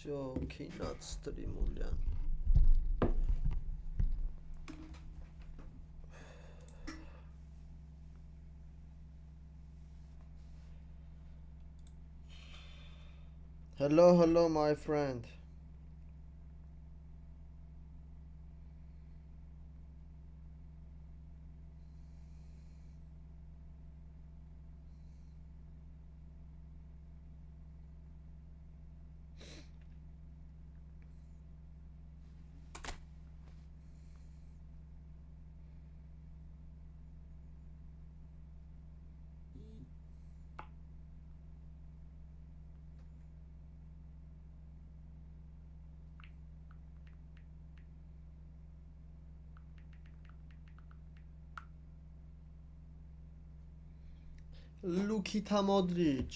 Всё, кинат стримулян. Hello, my friend. Lukita Modric.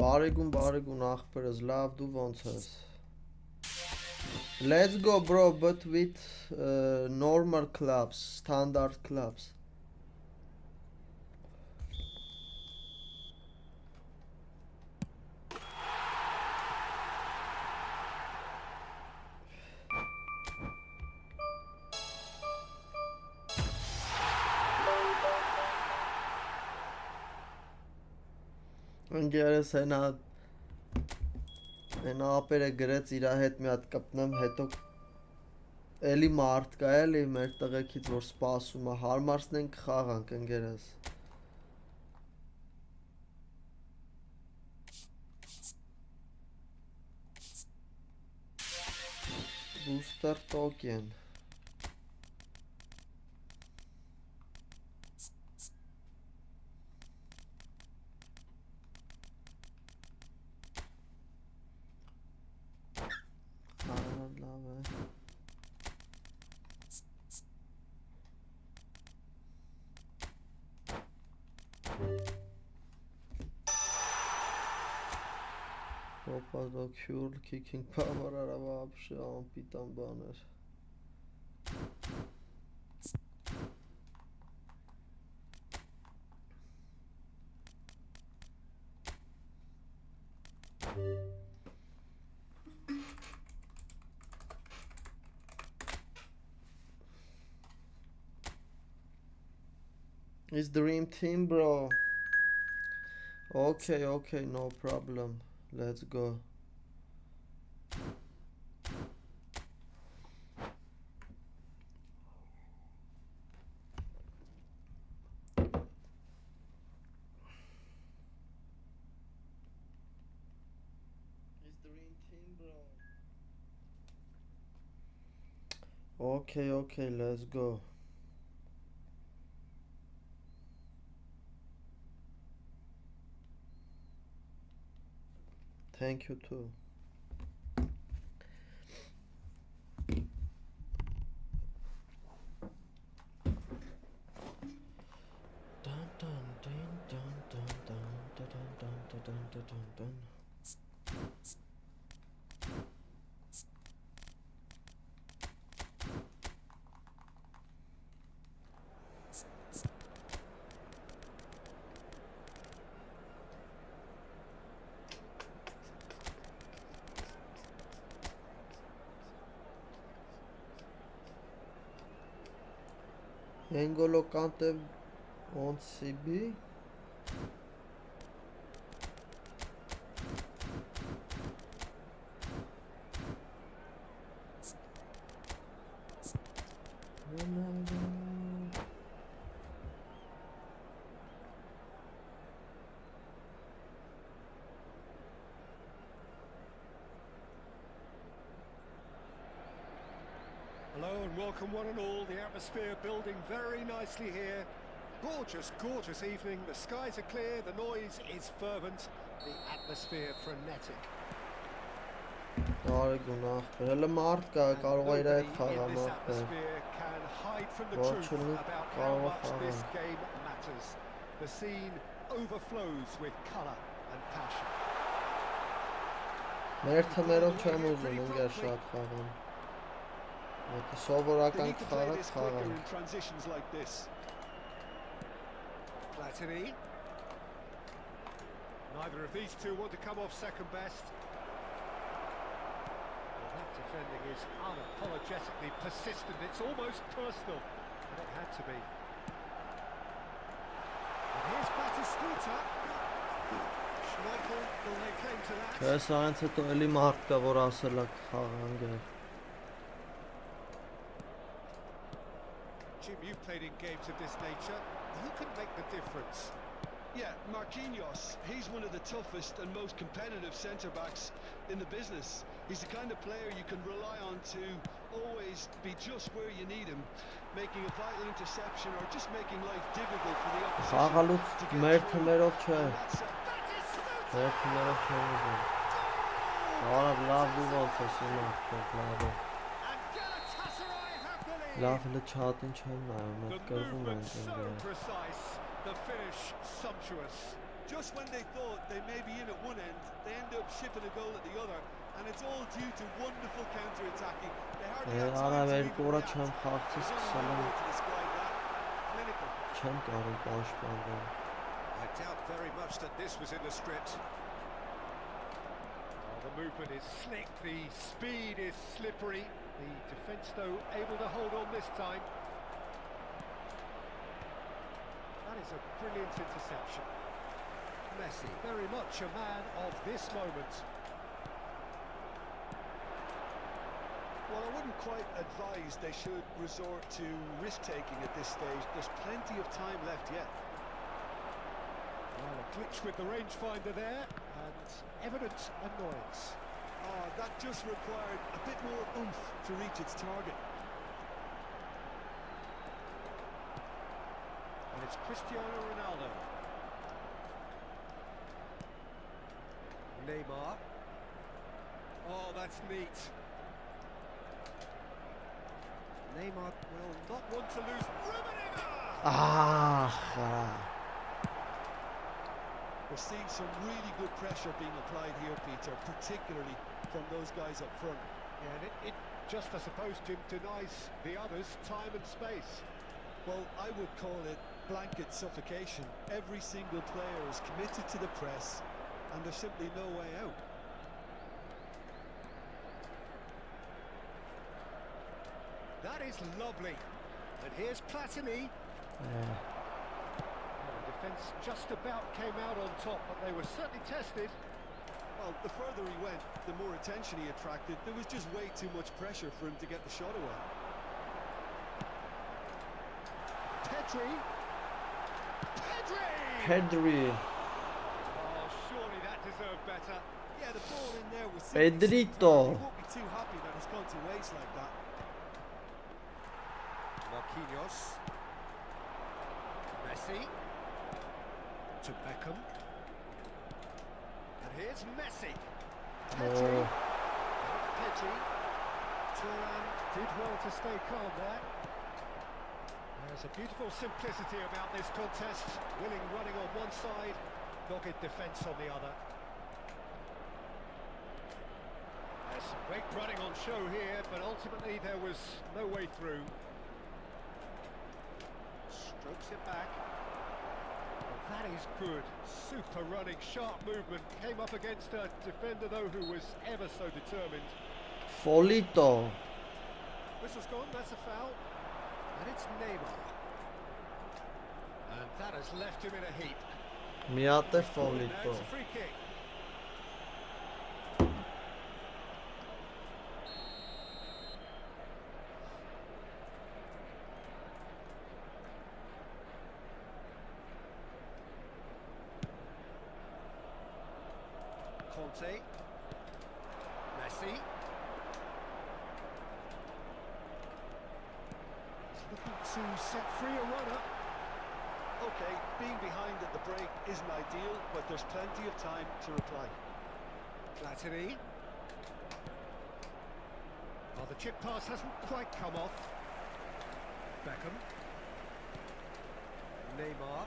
Բարեգուն ախպերս, լավ դու ոնց ես? Let's go bro, but with normal clubs, standard clubs. Ընկերս հենա ապերը գրեց իրա հետ մի հատ կպնեմ, հետո էլի մարդ կա էլի մեր տղեկից, որ սպասում է, հարմարցնենք խաղանք ընկերս։ Booster token. Cure kicking power արա вообще անպիտան բաներ։ It's dream team, bro. Okay, no problem. Let's go. Okay, let's go. Thank you too. N'Golo Kante on CB. Hello and welcome one and all. The atmosphere building very nicely here. Gorgeous evening. The skies are clear, the noise is fervent, the atmosphere frenetic. Հələ մարդ կա, կարող է իր հետ խաղամ can hide from the truth about how much this game matters. The scene overflows with colour and passion. Մեր թմերով չեմ ուզում ընկեր շատ խաղան։ Եթե սովորական խաղը խաղան։ Platini. Neither of these two want to come off second best. Well, that defending is unapologetically persistent. It's almost personal, and it had to be. And here's Batistuta. Schmeichel, well, they came to that. Ես այնց հետո էլի մարդ կա, որ ասել է խաղան ընկեր։ Jim, you've played in games of this nature. Who can make the difference? Yeah, Marquinhos, he's one of the toughest and most competitive centre-backs in the business. He's the kind of player you can rely on to always be just where you need him, making a vital interception or just making life difficult for the opposition. Խաղալուց մեր թմերով չէ։ Մեր թմերով չեմ ուզում։ Արա լավ դու ոնց ես իմը, լավ։ Լավ հլը չատին չեմ նայում, այդ կրվում են ընկեր։ The finish sumptuous. Just when they thought they may be in at one end, they end up shipping a goal at the other, and it's all due to wonderful counter-attacking. They hardly have time to even react. I doubt very much that this was in the script. The movement is slick, the speed is slippery. The defence, though, able to hold on this time. That is a brilliant interception. Messi, very much a man of this moment. Well, I wouldn't quite advise they should resort to risk-taking at this stage. There's plenty of time left yet. Well, a glitch with the rangefinder there, and evident annoyance. That just required a bit more oomph to reach its target. And it's Cristiano Ronaldo. Neymar. Oh, that's neat. Neymar will not want to lose. We're seeing some really good pressure being applied here, Peter, particularly from those guys up front. Yeah, and it just, I suppose, Jim, denies the others time and space. Well, I would call it blanket suffocation. Every single player is committed to the press, and there's simply no way out. That is lovely. And here's Platini. Yeah. The defence just about came out on top, but they were certainly tested. Well, the further he went, the more attention he attracted. There was just way too much pressure for him to get the shot away. Pedri. Oh, surely that deserved better. Yeah, the ball in there was Pedrito. He won't be too happy that it's gone to waste like that. Marquinhos. Messi. To Beckham. And here's Messi. Pedri. Pedri. Turan did well to stay calm there. There's a beautiful simplicity about this contest. Willing running on one side, dogged defence on the other. There's some great running on show here, but ultimately there was no way through. Strokes it back. Well, that is good. Super running, sharp movement. Came up against a defender, though, who was ever so determined. Folito. Whistle's gone, that's a foul. And it's Neymar. And that has left him in a heap. Miate Folito. It's a free kick. Conte. Messi. Looking to set free a runner. Okay, being behind at the break isn't ideal, but there's plenty of time to reply. Platini. Oh, the chip pass hasn't quite come off. Beckham. Neymar.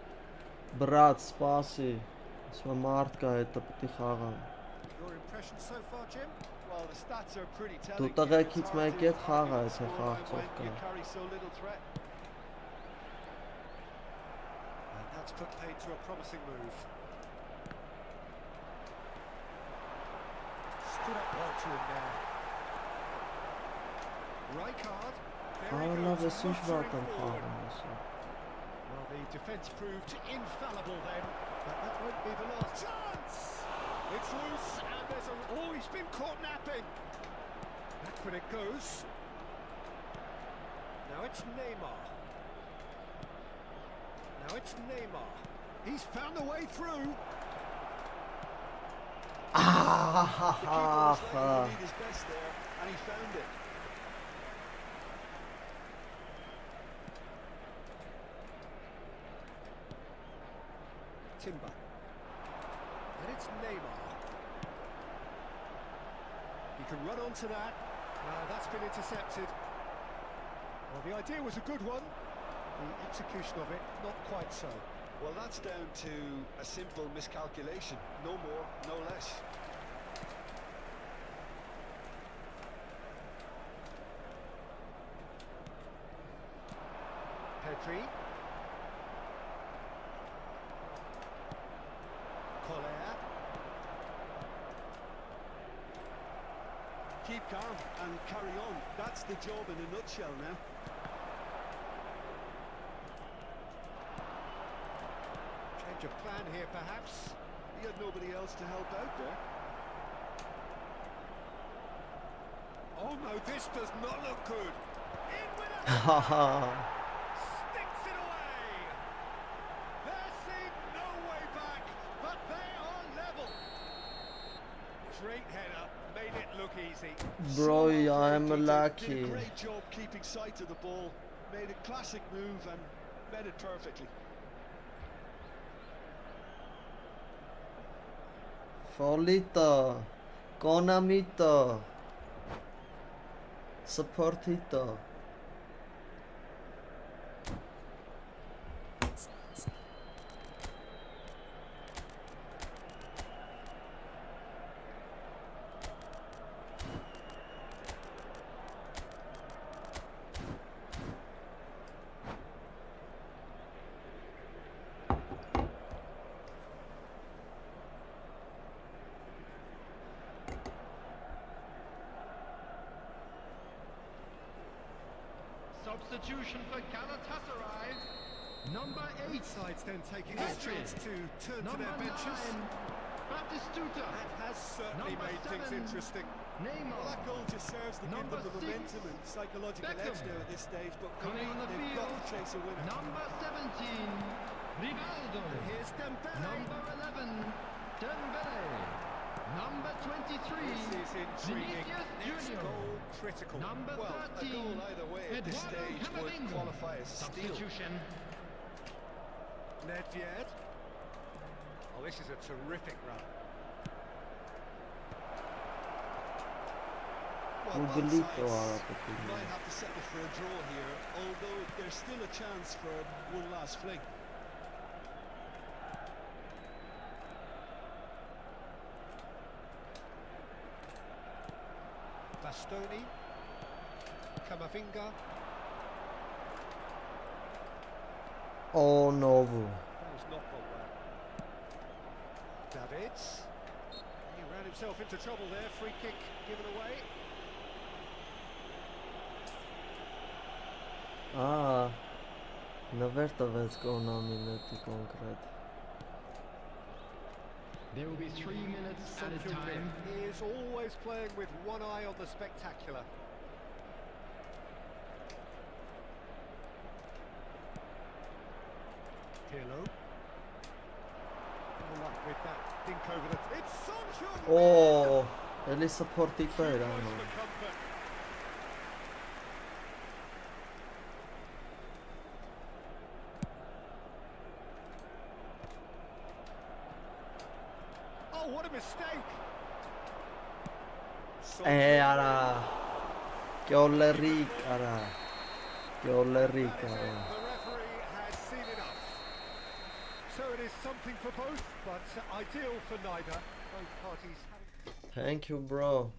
Բրատ, սպասի։ Ասում եմ մարդ կա հետը պիտի խաղամ։ Your impression so far, Jim? Well, the stats are pretty Դու telling. տղեկից It's hard մեկ to հետ խաղա, argue the եթե scoreline խաղացող when կա։ you carry so little threat. And that's put paid to a promising move. Stood up well to him there. Rijkaard. There he Լավ goes, ես ինչ վատ եմ motoring forward. խաղում ասա։ Well, the defence proved infallible then, but that won't be the last chance. It's loose, and there's a... Oh, he's been caught napping. Back when it goes. Now it's Neymar. Now it's Neymar. He's found a way through. The keeper was letting him need his best there, and he found it. Timber. And it's Neymar. He can run onto that. That's been intercepted. Well, the idea was a good one. The execution of it, not quite so. Well, that's down to a simple miscalculation. No more, no less. Pedri. Collier. Keep calm and carry on. That's the job in a nutshell now. Change of plan here, perhaps. He had nobody else to help out there. Oh no, this does not look good. In with a Haha։ sticks it away. There seemed no way back, but they are level. Great header, made it look easy. Bro, So well I am played, Peter. lucky. Did a great job keeping sight of the ball. Made a classic move and met it perfectly. Folito, Konamito, Supportito. Substitution for Galatasaray. Number 8. Sides then taking this Pedri. chance to turn to Number their 9. benches. Batistuta. That has certainly Number made things 7. interesting. Neymar. Well, that goal just serves to give Number them the 6. momentum and psychological edge Beckham. now at this stage. But for Coming me, on the they've got field. to chase a winner. Number 17. Rivaldo. Here's Dembele. Number 11. Dembele. Number 23. This is intriguing. Vinicius Next Junior. goal critical. Number Well, a 13. goal either way at this Eduardo stage would Camavinga. qualify as a steal. Substitution. Nedved. Oh, this is a terrific run. Well, both Miguelito sides ahora might have to settle for a draw here, although there's still a chance for one last fling. Bastoni. Camavinga. Oh novo. That was not gone well. Davids. He ran himself into trouble there. Free kick given away. Նվեր տվեց Կոնամինետի կոնկրետ։ There will be 3 minutes at a Son Heung-min, time. he is always playing with one eye on the spectacular. Pirlo. Good luck with that dink over the... It's Son Heung-min! Oh, էլի սփորտի Two պեր points անում։ for comfort. Oh, what a mistake! Son Արա։ Կյոլերիկ արա։ Կյոլերիկ That is արա։ it. The referee has seen enough. So it is something for both, but ideal for neither. Both parties having... Thank you, bro.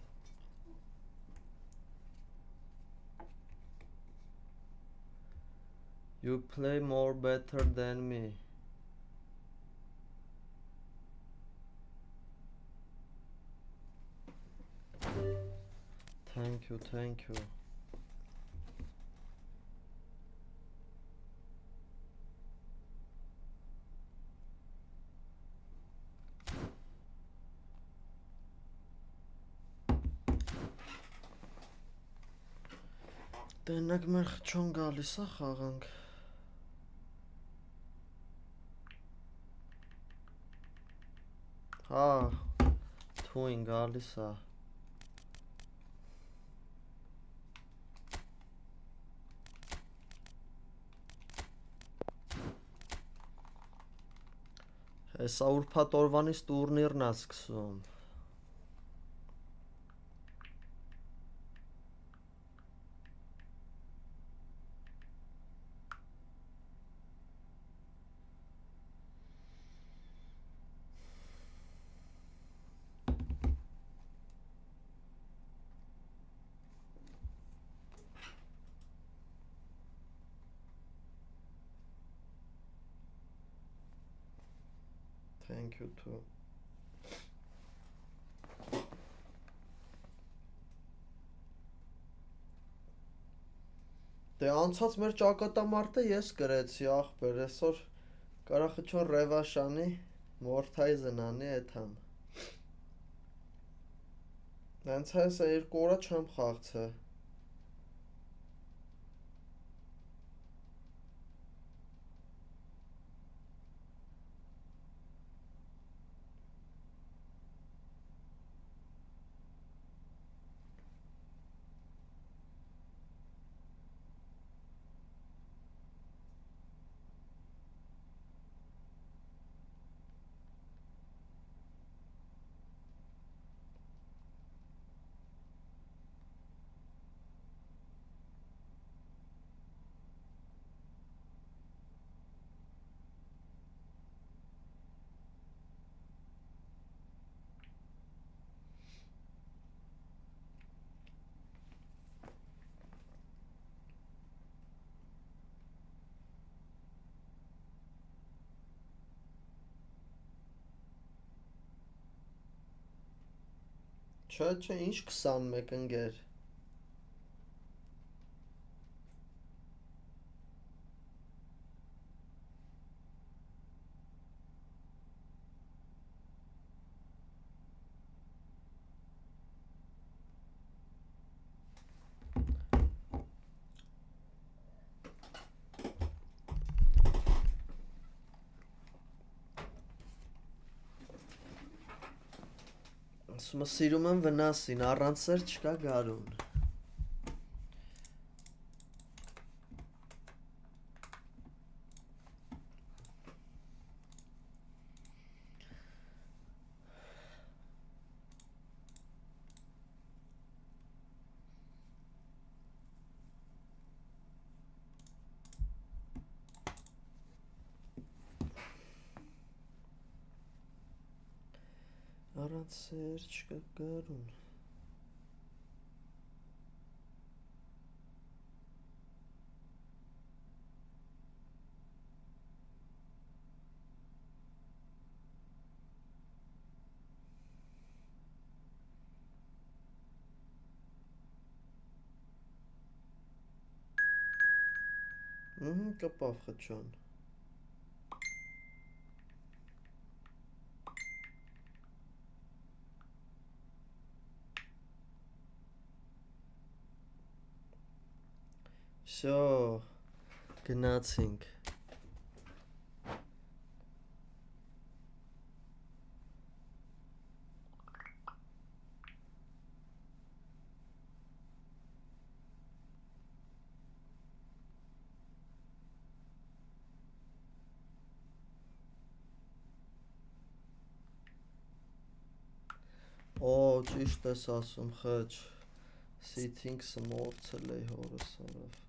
You play more better than me. Thank you, thank you. Տենակ մեր խչոն գալիս է խաղանք։ Հա, թույն գալիս է։ Հեսա ուրբաթ օրվանից տուրնիրն է սկսում։ Thank you too. Դե անցած մեր ճակատամարտը ես գրեցի ախպեր, այսօր կարախչոն ռևաշանի, մորթայզն անի էթամ։ Նենց հեսա երկու օրա չեմ խաղցե։ Չէ, ինչ 21 ընկեր։ Ասում սիրում եմ վնասին, առանց սեր չկա գարուն։ Առանց սեր չկա գարուն։ Կպավ խչոն։ Всё, գնացինք։ Օ, ճիշտ ես ասում, խաչ։ Settings-ը մոռացել էի հորս արավ։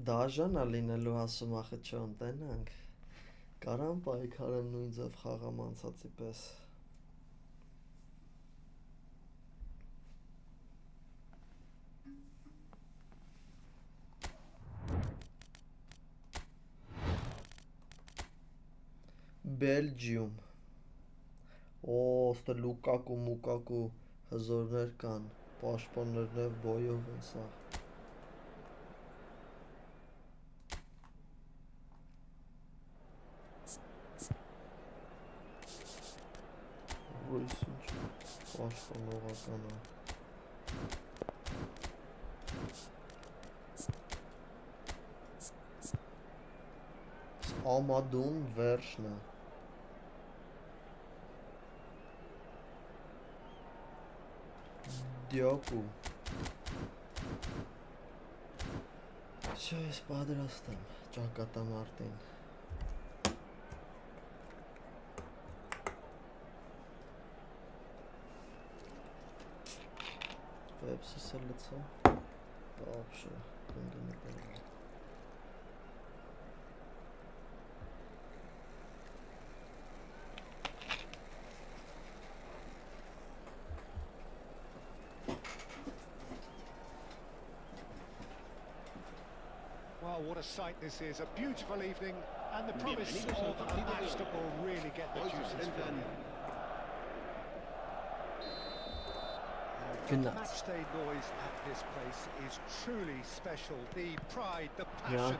Դաժան է լինելու հասում ախը չընտենանք, կարամ պայքարեմ նույն ձև խաղամ անցածի պես։ Բելջիում, ստե Լուկակու մուկակու հզորներ կան, պաշտպաններն և բոյով են սաղ։ Ռույս ինչ պաշտպանողական է։ Ամադուն վերջն է։ Դյոկու։ Շո ես պատրաստ եմ ճակատամարտին։ Վեպսիսը լծա, բապշը, կնդունետել։ Well, what a sight this is. A beautiful evening and the promise of a match that will really get the juices flowing. The matchday noise at this place is truly special. The pride, the passion, it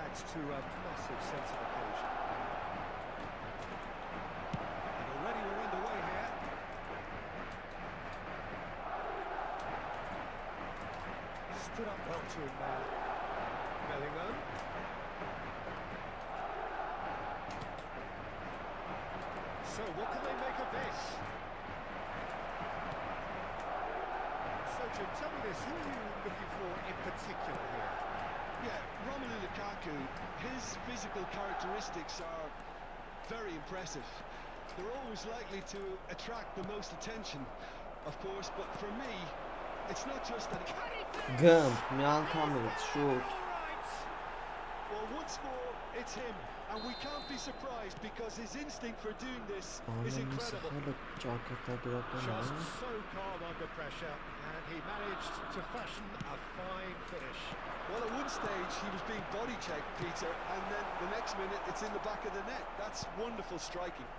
adds to a massive sense of occasion. And already we're underway here. Stood up well to him there. Bellingham. So what can they make of this? So Jim, tell me this, who are you looking for in particular here? Yeah, Romelu Lukaku, his physical characteristics are very impressive. They're always likely to attract the most attention, of course, but for me, it's not just that shoot. Well, once more, it's him, and we can't be surprised because his instinct for doing this is incredible. Just so calm under pressure, and he managed to fashion a fine finish. Well, at one stage, he was being body checked, Peter, and then the next minute, it's in the back of the net. That's wonderful striking.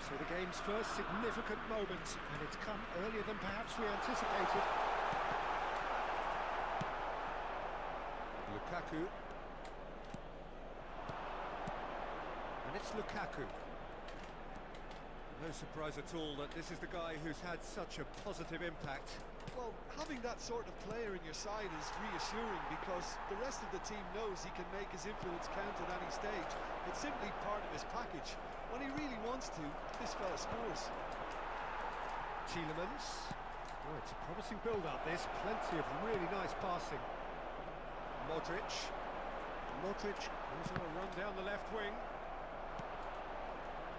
So the game's first significant moment, and it's come earlier than perhaps we anticipated. Lukaku. And it's Lukaku. No surprise at all that this is the guy who's had such a positive impact. Well, having that sort of player in your side is reassuring because the rest of the team knows he can make his influence count at any stage. It's simply part of his package. When he really wants to, this fella scores. Tielemans. Oh, it's a promising build-up, this. Plenty of really nice passing. Modric goes on a run down the left wing.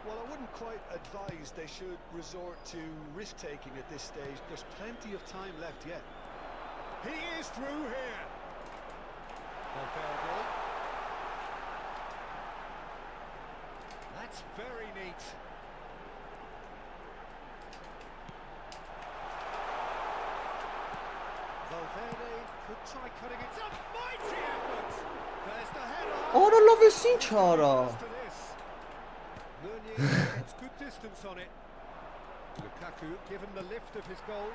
Well, I wouldn't quite advise they should resort to risk-taking at this stage. There's plenty of time left yet. He is through here. Valverde. That's very neat. Valverde could try cutting it. It's a mighty effort. There's the header. Ora lovesi çara. Meunier gets good distance on it. Lukaku given the lift of his goal.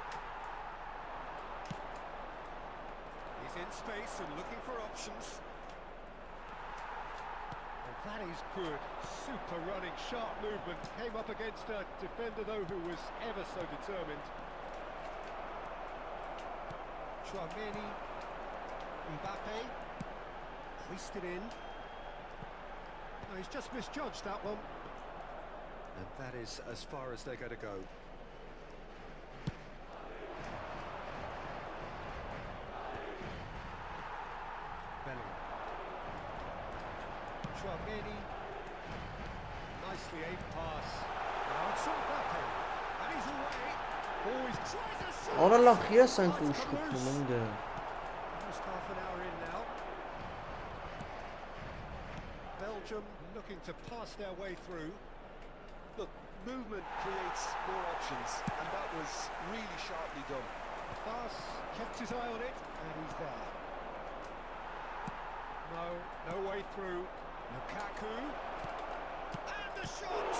He's in space and looking for options. And that is good. Super running, sharp movement. Came up against a defender though who was ever so determined. Tchouameni, Mbappe, hoisted in. No, he's just misjudged that one. And that is as far as they're going to go. Bellingham. Tchouameni, nicely aimed pass. Now it's Mbappe, and he's away. Oh, he's tries a shot. Ora lach yes sanki ushkuttum önde. Just half an hour in now. Belgium looking to pass their way through. Look, movement creates more options, and that was really sharply done. Fas kept his eye on it, and he's there. No way through. Lukaku. And the shot!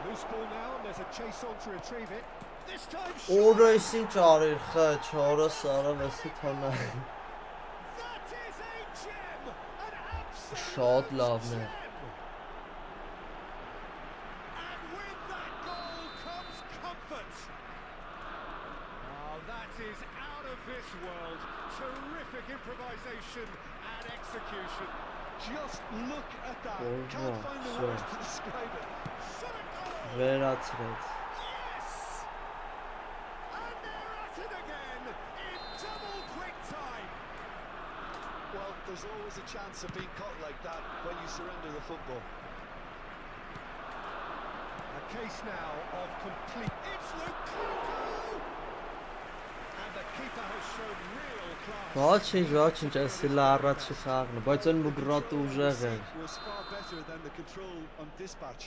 Loose ball now, and there's a chase on to retrieve it. This time shot! Օրեսին ճարիր խաչ, օրս արավեսի թանա։ That is a gem! An absolute Շատ լավն է։ gem! And with that goal comes comfort. Oh, that is out of this world. Terrific improvisation and execution. Just look at that. Oh, Can't find the wow, words to describe it. Shot a goal! Վերացրեց։ Yes! And they're at it again in double quick time. Well, there's always a chance of being caught like that when you surrender the football. A case now of complete... It's Lukaku! And the keeper has shown real class. Ոչինչ, էսի լա առաջի խաղն է, բայց այն մգրատ ուժեղ է։ Was far better than the control on dispatch.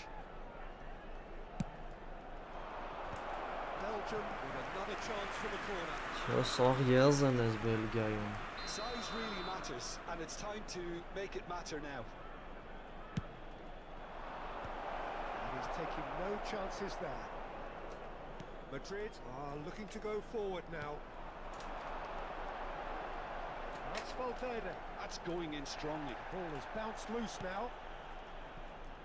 Belgium with another chance from the corner. Չէ, սաղ եզն ես Բելգիայում։ Size really matters, and it's time to make it matter now. And he's taking no chances there. Madrid are looking to go forward now. That's Valverde. That's going in strongly. Ball has bounced loose now.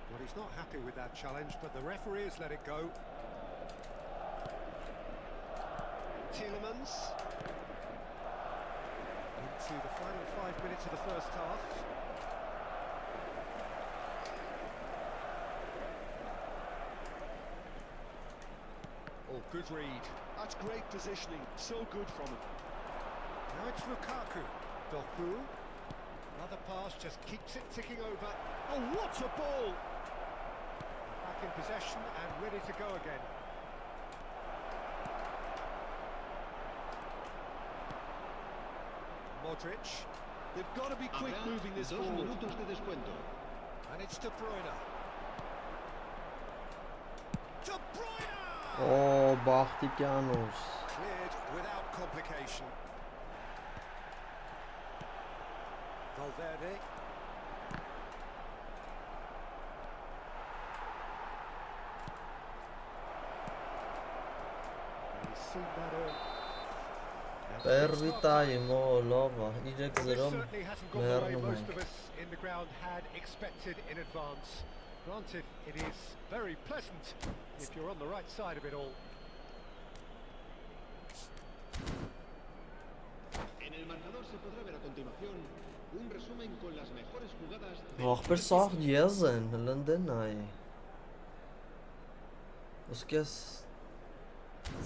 Well, he's not happy with that challenge, but the referee has let it go. Tielemans. Into the final 5 minutes of the first half. Oh, good read. That's great positioning. So good from him. Now it's Lukaku. Doku. Another pass, just keeps it ticking over. Oh, what a ball! Back in possession and ready to go again. Modric. They've got to be quick moving this Dos forward. minutos de descuento. And it's De Bruyne. De Bruyne! Օ, Բախտիկյանոս։ Cleared without complication. Valverde. He's seen that all. Պերվի տայմ, օ, լավա, 3-0 Certainly hasn't gone the way մերնում most ենք։ of us in the ground had expected in advance. Granted, it is very pleasant if you're on the right side of it all. En el marcador se podrá ver a continuación un resumen con las mejores jugadas de Ախպեր սաղ եզն, լնդեն այ։ Ոսկես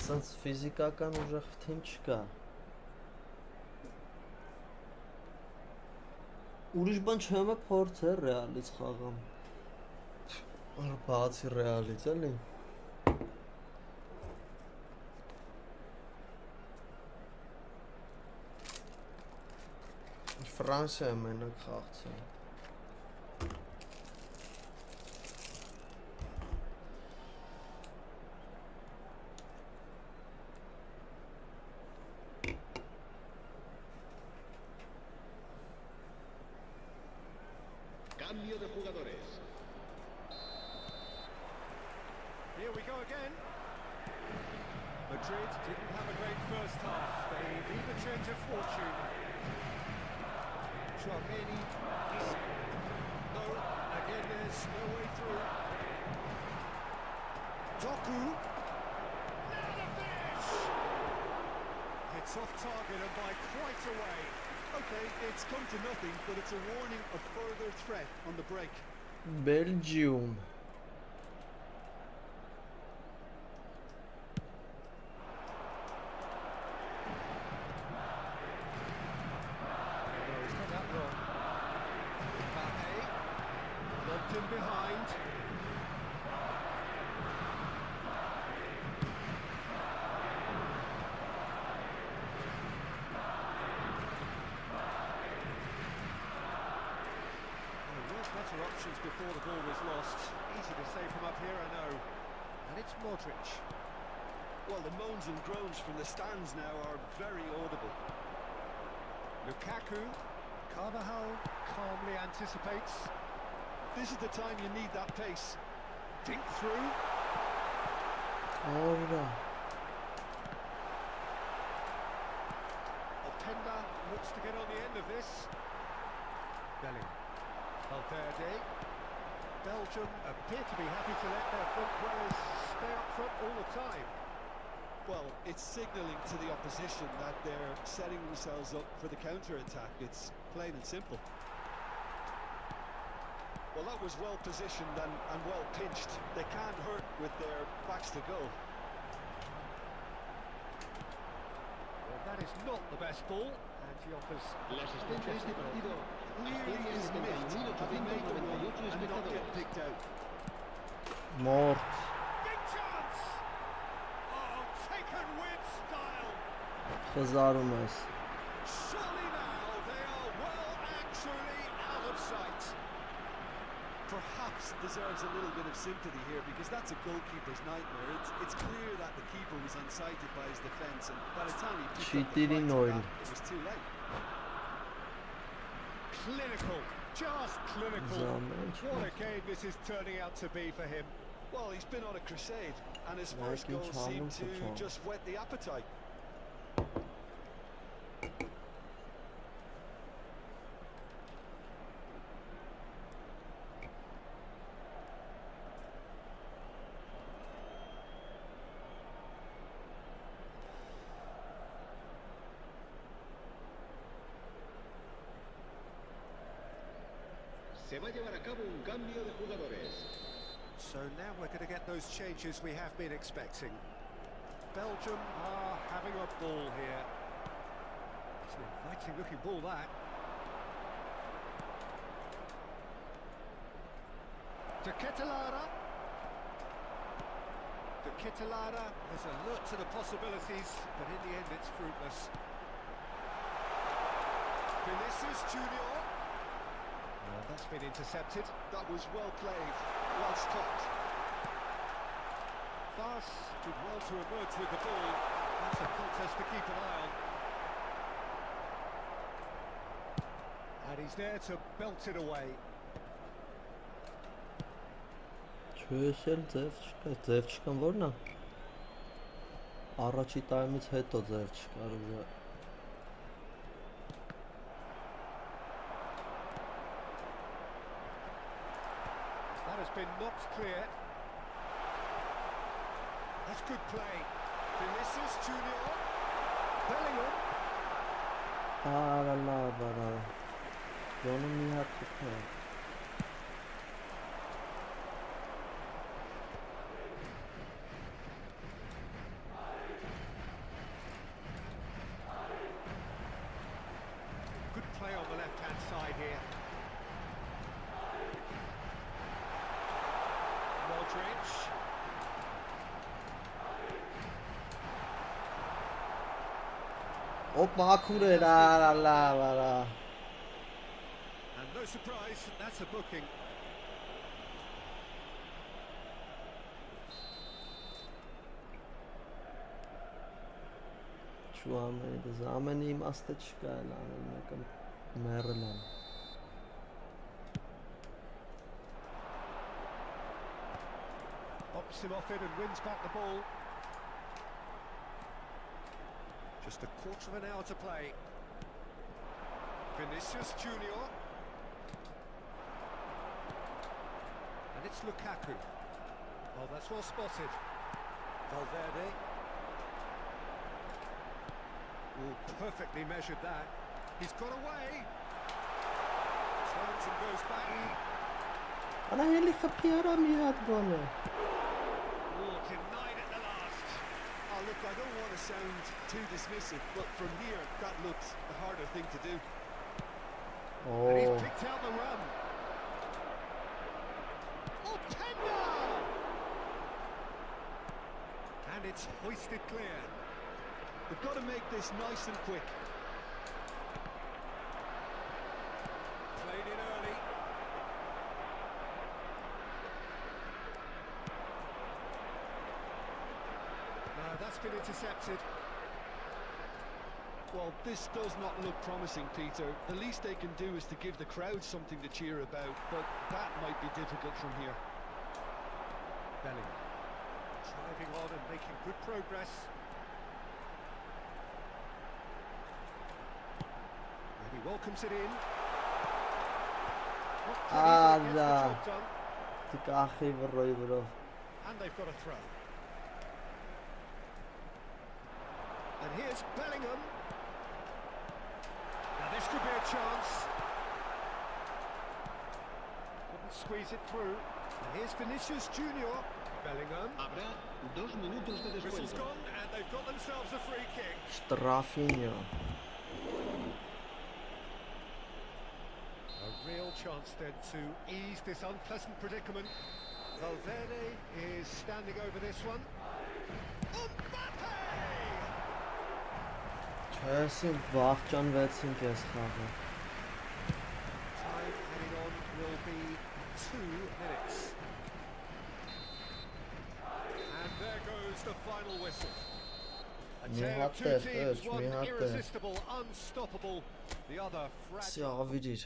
սենց ֆիզիկական ուժեղ թիմ չկա։ Ուրիշ բան չեմ է փորձ է ռեալից խաղամ։ Բացի ռեալից էլի։ Ֆրանսիա մենակ խաղցել։ cambio de jugadores. Here we go again. Madrid didn't have a great first half. They need a change of fortune. Chouameni. No, again there's no way through. Doku. Now the finish! It's off target and by quite a way. Okay, it's come to nothing, but it's a warning of further threat on the break. Belgium. No, he's got that wrong. Mbappe. Lobbed in behind. before the ball was lost. Easy to say from up here, I know. And it's Modric. Well, the moans and groans from the stands now are very audible. Lukaku. Carvajal calmly anticipates. This is the time you need that pace. Dink through. Orada. Openda looks to get on the end of this. Bellingham. Valverde. Belgium appear to be happy to let their front players stay up front all the time. Well, it's signalling to the opposition that they're setting themselves up for the counter-attack. It's plain and simple. Well, that was well positioned and well pinched. They can't hurt with their backs to goal. Well, that is not the best ball, and he offers... La asistencia a este partido Clearly is missed, having made the run and not get picked out. Mort. Big chance! Oh, taken with style! Խզարում ես. Surely now they are well actually out of sight. Perhaps deserves a little bit of sympathy here because that's a goalkeeper's nightmare. It's clear that the keeper was unsighted by his defence and by the time he picked up the flight to that, it was too late. Clinical, just clinical. What a game this is turning out to be for him. Well, he's been on a crusade and his first goal seemed to just whet the appetite. Se va a llevar a cabo un cambio de jugadores. So now we're going to get those changes we have been expecting. Belgium are having a ball here. It's an inviting looking ball, that. De Ketelaere. De Ketelaere is alert to the possibilities, but in the end it's fruitless. Vinicius Junior. Well, that's been intercepted. That was well played, well stopped. Fas did well to emerge with the ball. That's a contest to keep an eye on. And he's there to belt it away. Չհիշել ձև չկան որն է։ Առաջի տայմից հետո ձև չկար ուժը։ That has been knocked clear. That's good play. Vinicius Junior. Bellingham. Բարա։ Յոնը մի հատ կփա։ Good play on the left-hand side here. Modric. Օպ հակուր էր, բարա։ And no surprise, that's a booking. Ամենի իմաստը չկա էլ անել մեկը մեռել են։ Pops him off it and wins back the ball. Just a quarter of an hour to play. Vinicius Junior. And it's Lukaku. Oh, that's well spotted. Valverde. Oh, perfectly measured that. He's got away. Turns and goes back. Արա ելի խփի արա մի հատ գոնը։ Oh, denied at the last. Oh, look, I don't want to sound too dismissive, but from here, that looks the harder thing to do. And he's picked out the run. Oh, Openda! And it's hoisted clear. They've got to make this nice and quick. Played in early. been intercepted. Well, this does not look promising, Peter. The least they can do is to give the crowd something to cheer about, but that might be difficult from here. Bellingham driving on and making good progress. And he welcomes it in. Ah, Gets the nah. job done. And they've got a throw. And here's Bellingham. Now this could be a chance. Couldn't squeeze it through. And here's Vinicius Junior. Bellingham. Habrá 2 minutos de Whistle's descuento. gone and they've got themselves a free kick. Штрафіньо. A real chance then to ease this unpleasant predicament. Valverde is standing over this one. Mbappe! Չեսին վախճանվեցինք ես խաղը։ Time heading on will be 2 minutes. And there goes the final whistle. A tale of two teams, one irresistible, unstoppable, the other fragile. Սիավիրիր։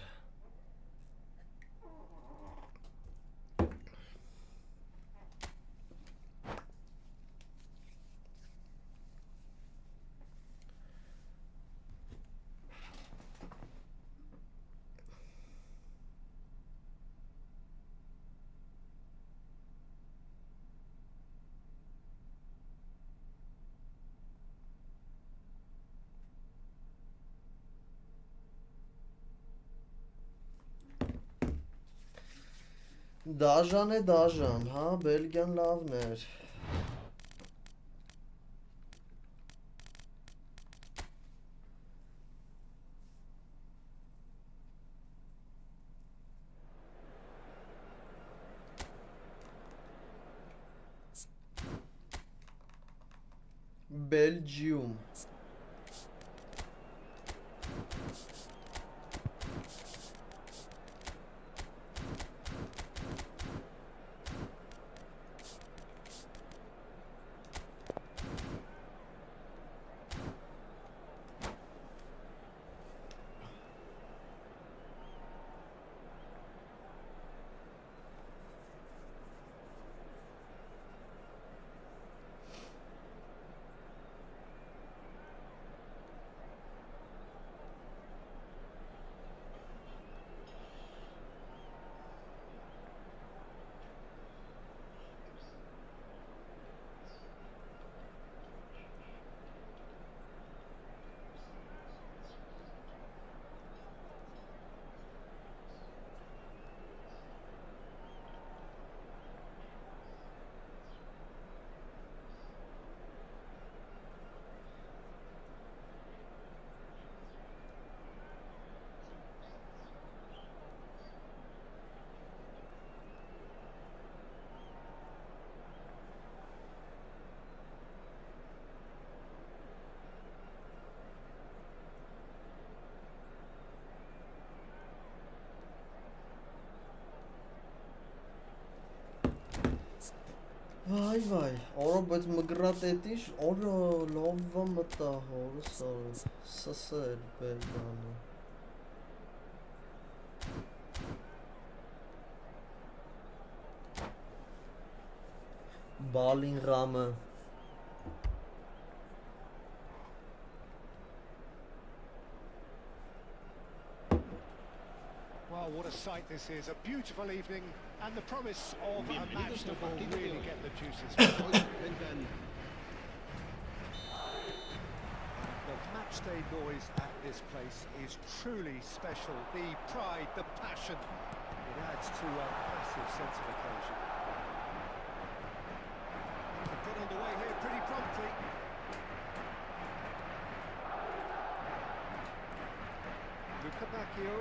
Դաժան է դաժան, հա, Բելգիան լավն էր։ Բելջիում։ Վայ վայ, օրը բայց մգրատետիշ, օրը լովվա մտա, օրը սսեր բերգանը։ Բալին ռամը։ Well, what a sight this is. A beautiful evening and the promise of a match that will really get the juices flowing. The match day noise at this place is truly special. The pride, the passion, it adds to a massive sense of occasion. They've got underway here pretty promptly. Luca Bacchio.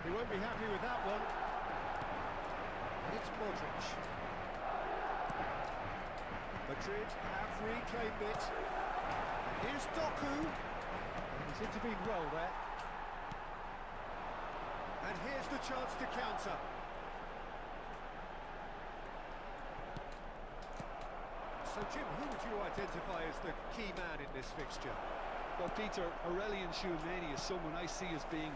He won't be happy with that one. And it's Modric. Madrid have reclaimed it. And here's Doku. And he's intervened well there. And here's the chance to counter. So, Jim, who would you identify as the key man in this fixture? Well, Peter, Aurelian Tchouameni is someone I see as being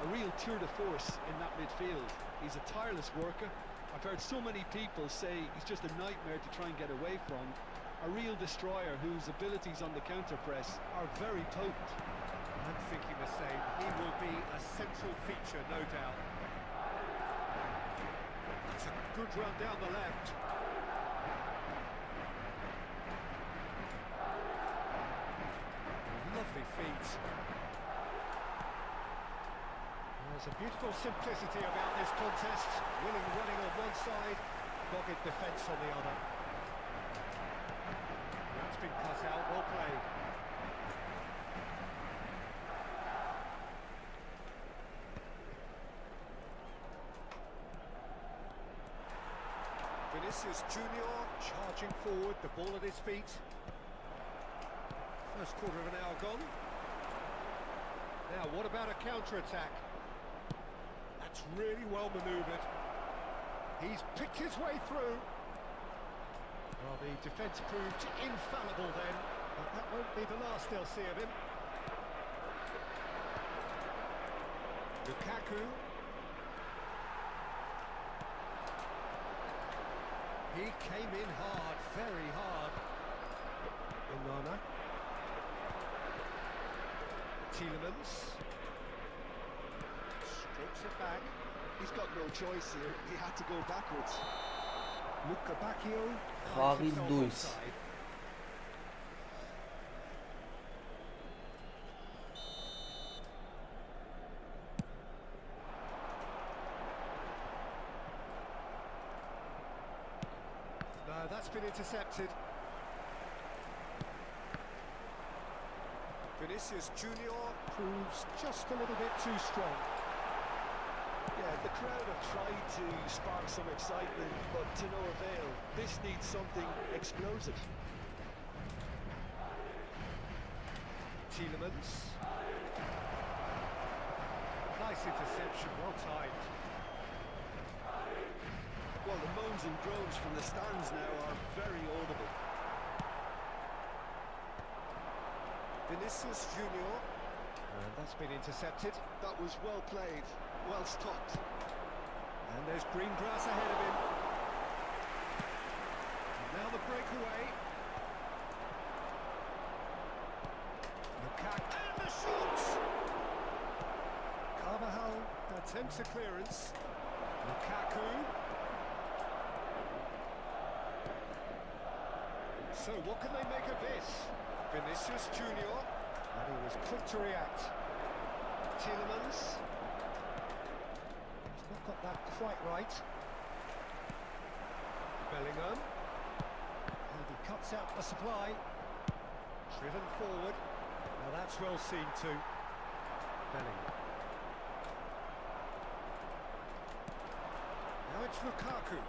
a real tour de force in that midfield. He's a tireless worker. I've heard so many people say he's just a nightmare to try and get away from. A real destroyer whose abilities on the counter-press are very potent. I'm thinking the same. He will be a central feature, no doubt. It's a good run down the left. Lovely feet. There's a beautiful simplicity about this contest. Willing running on one side, dogged defence on the other. That's been cut out, well played. Vinicius Junior charging forward, the ball at his feet. First quarter of an hour gone. Now, what about a counter-attack? That's really well manoeuvred. He's picked his way through. Well, the defence proved infallible then, but that won't be the last they'll see of him. Lukaku. He came in hard, very hard. Onana. Tielemans. Strokes it back. He's got no choice here. He had to go backwards. Luka Bacchio. Խաղից դույս։ No, that's been intercepted. Vinicius Junior proves just a little bit too strong. Yeah, the crowd have tried to spark some excitement, but to no avail. This needs something explosive. Tielemans. Nice interception, well timed. Well, the moans and groans from the stands now are very audible. Vinicius Junior. That's been intercepted. That was well played, well stopped. And there's green grass ahead of him. And now the breakaway. Lukaku. And the shot! Carvajal attempts a clearance. Lukaku. So what can they make of this? Vinicius Junior. And he was quick to react. Tielemans. He's not got that quite right. Bellingham. And he cuts out the supply. Driven forward. Now that's well seen too. Bellingham. Now it's Lukaku.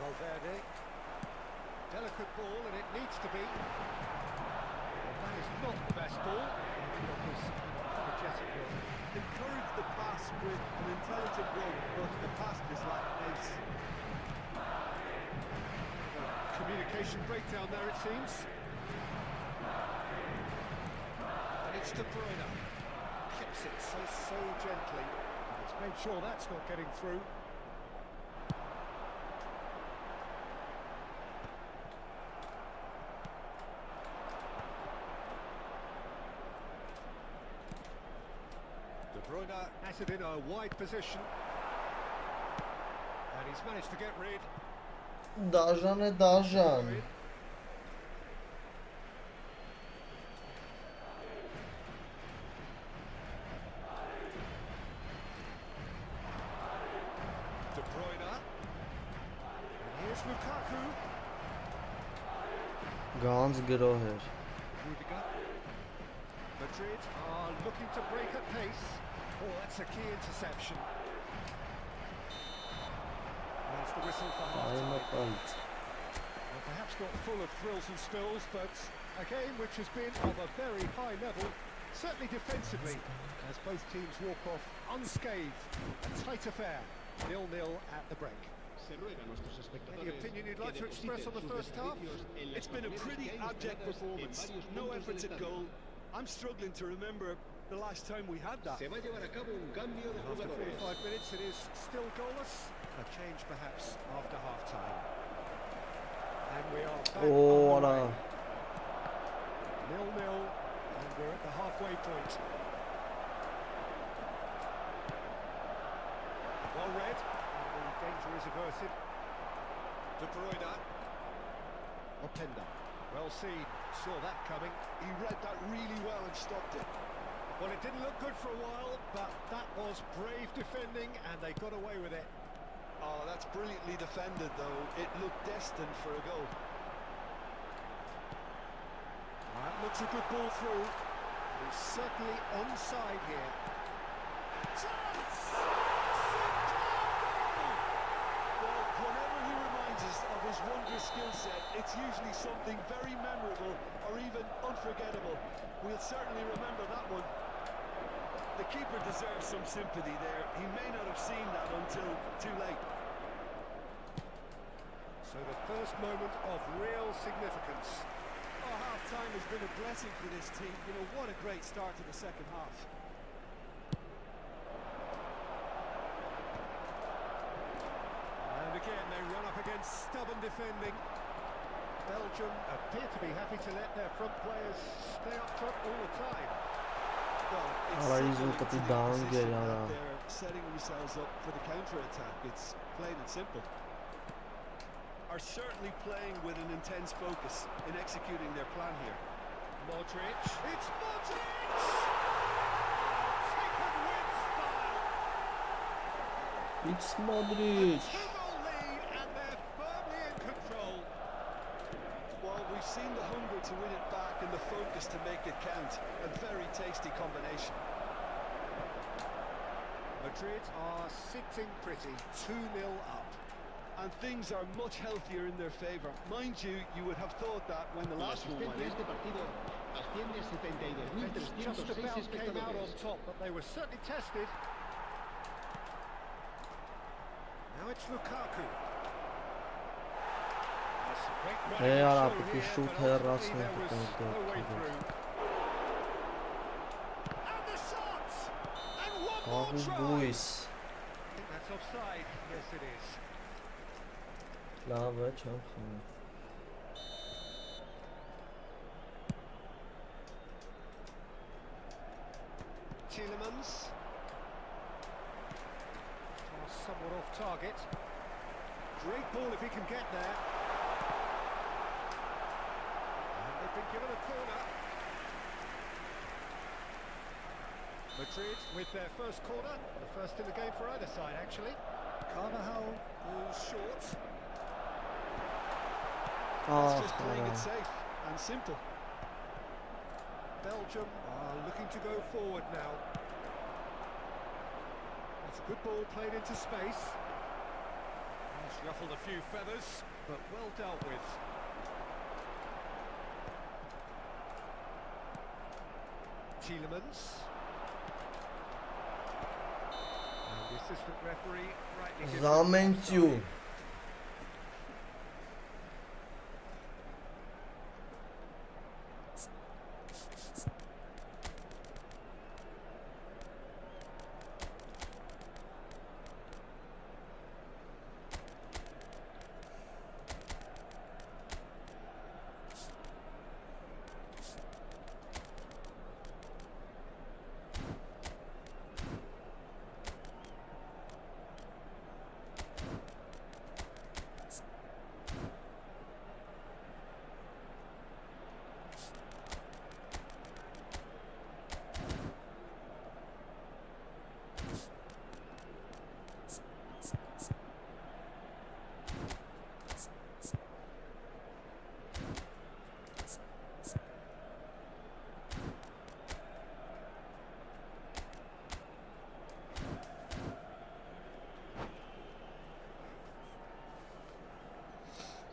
Valverde. Delicate ball, and it needs to be. That is not the best ball. Encourage the pass with an intelligent run, but the pass just lacked pace. Communication breakdown there, it seems. And it's De Bruyne. Clips it so gently. And he's made sure that's not getting through. De Bruyne has it in a wide position. And he's managed to get rid. Դաժան է դաժան։ De Bruyne. And here's Lukaku. Գանձ գրոհ էր։ Rudiger. Madrid are looking to break at pace. Oh, that's a key interception. That's the whistle for half-time. Well, perhaps not full of thrills and spills, but a game which has been of a very high level, certainly defensively, as both teams walk off unscathed. A tight affair, 0-0 at the break. Se ruega a nuestros espectadores Any opinion you'd like que to express on the depositen first sus half? beneficios en las It's been a papeles pretty que hay abject listadas en performance. varios No puntos efforts del at estándar. goal. I'm struggling to remember the last time we had that. Se va a llevar a cabo un cambio de After jugadores. 45 minutes, it is still goalless. A change perhaps after half-time. And we are back Oh, on the voilà. way. 0-0, and we're at the halfway point. Well read, and the danger is averted. De Bruyne. Openda. Well seen, saw that coming. He read that really well and stopped it. Well, it didn't look good for a while, but that was brave defending, and they got away with it. Oh, that's brilliantly defended, though. It looked destined for a goal. That looks a good ball through. He's certainly onside here. Chance! Well, whenever he reminds us of his wondrous skill set, it's usually something very memorable or even unforgettable. We'll certainly remember that one. The keeper deserves some sympathy there. He may not have seen that until too late. So the first moment of real significance. Oh, half-time has been a blessing for this team. You know, what a great start to the second half. And again, they run up against stubborn defending. Belgium appear to be happy to let their front players stay up front all the time. Well, it's Ara signaling izin to kapı the down opposition geliyor that ara. they're setting themselves up for the counter-attack. It's plain and simple. Are certainly playing with an intense focus in executing their plan here. Modric. It's Modric! Taken with style. It's Modric. Two-goal lead, and they're firmly in control. Well, we've seen the hunger to win it back and the focus to make it count. A very tasty combination. Madrid are sitting pretty, 2-0 up. And things are much healthier in their favour. Mind you, you would have thought that when the La last one went asistencia a in. este partido asciende a Just 72.306 about came out on espectadores. top, but they were certainly tested. Now it's Lukaku. That's a great running Ara, show porque here, shoot but her ultimately rasne there was to no way to. through. And the shot! And one more Ahus try! Luis. I think that's offside. Yes, it is. Լավ է, չեմ խմի։ Tielemans. Pass somewhat off target. Great ball if he can get there. And they've been given a corner. Madrid with their first corner. The first in the game for either side, actually. Carvajal goes short. That's Ah, just playing ara. it safe and simple. Belgium are looking to go forward now. That's a good ball played into space. It's ruffled a few feathers, but well dealt with. Tielemans. And the assistant referee rightly gives it Զամենցյու։ offside.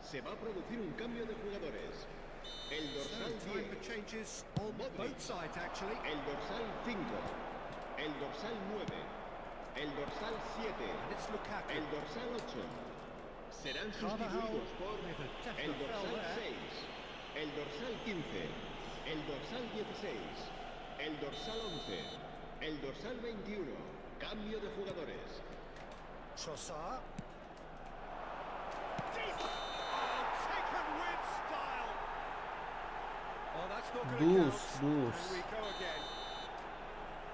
Se va a producir un cambio de jugadores. El dorsal Time 10, for changes on both sides, actually. el dorsal 5, el dorsal 9, el dorsal 7, And it's Lukaku. el dorsal 8, serán Carvajal sustituidos por with a el definite foul dorsal there. 6, el dorsal 15, el dorsal 16, el dorsal 11, el dorsal 21. Cambio de jugadores. Trossard. Taken with style. Oh, that's not going to Deuce, count. deuce. And we go again.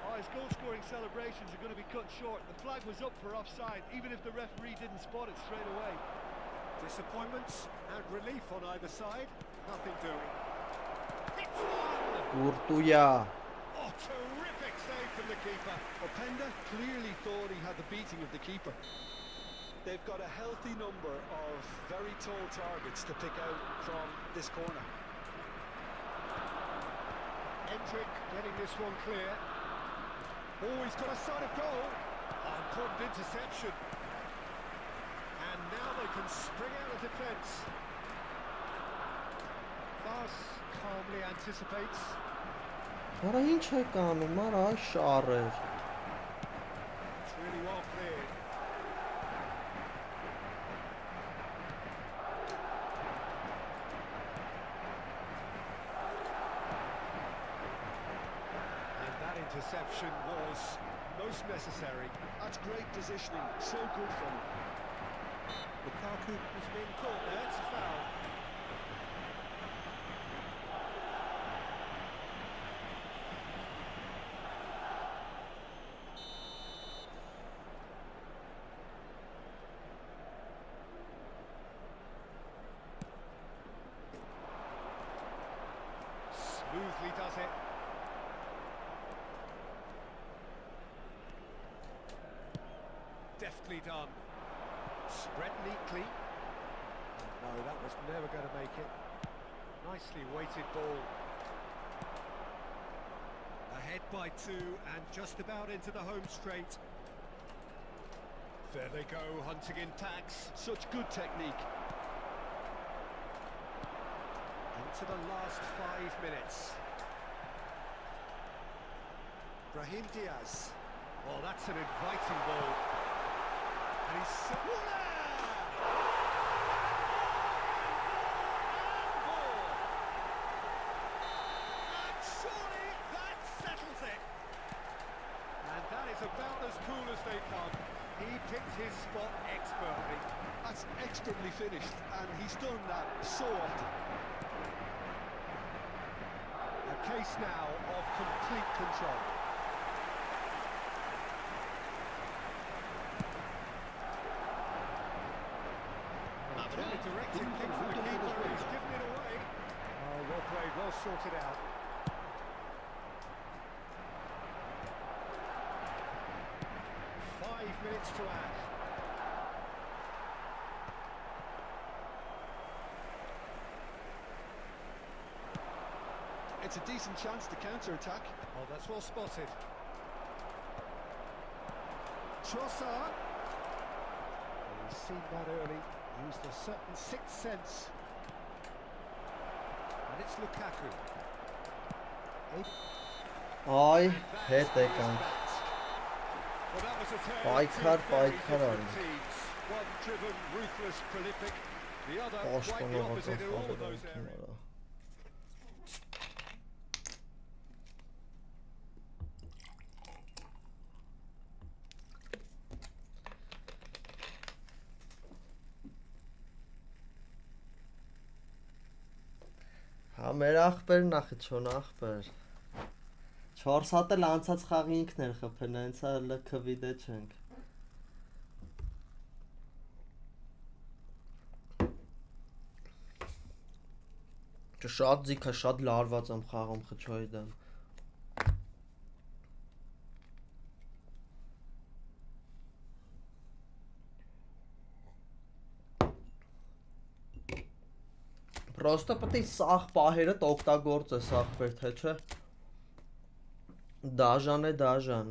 Oh, his goal-scoring celebrations are going to be cut short. The flag was up for offside, even if the referee didn't spot it straight away. Disappointments and relief on either side. Nothing doing. It's one! Courtois. Oh, terrific save from the keeper. Openda clearly thought he had the beating of the keeper. They've got a healthy number of very tall targets to pick out from this corner. Hendrick getting this one clear. Oh, he's got a sight of goal. Oh, important interception. And now they can spring out of defence. Vaz calmly anticipates. Արա ինչ եք անում, արա այ շարեր։ It's really well cleared. And that interception was most necessary. That's great positioning, so good from him. Lukaku has been caught there, it's a foul. Smoothly does it. Deftly done. Spread neatly. No, that was never going to make it. Nicely weighted ball. Ahead by 2 and just about into the home straight. There they go, hunting in packs. Such good technique. Into the last 5 minutes. Brahim Diaz. Oh, that's an inviting ball. And he's... And surely that settles it. And that is about as cool as they come. He picked his spot expertly. That's expertly finished, and he's done that so often. A case now of complete control. A directed kick from the keeper, he's given it away. Oh, well played, well sorted out. Five minutes to add. It's a decent chance to counter-attack. Oh, that's well spotted. Trossard. Well, he's seen that early. Used a certain sixth sense. And it's Lukaku. Այ, հետ Well, եկանք։ that was a tale of Պայքար, two very պայքար different արին։ teams. One driven, ruthless, prolific. The other quite the Պաշտպանողական opposite in all of those խաղերին areas. վրա։ Հա մեր ախպերն ախիչոն ախպեր 4 հատ էլ անցած խաղի ինքն էր խփել, հենցա լքվի դե չենք Շատ ձիքա, շատ լարված եմ խաղում խչոյի դեմ Պրոստը պտի սաղ պահերըտ օգտագործ է սաղբեր, թե չէ Դաժան է դաժան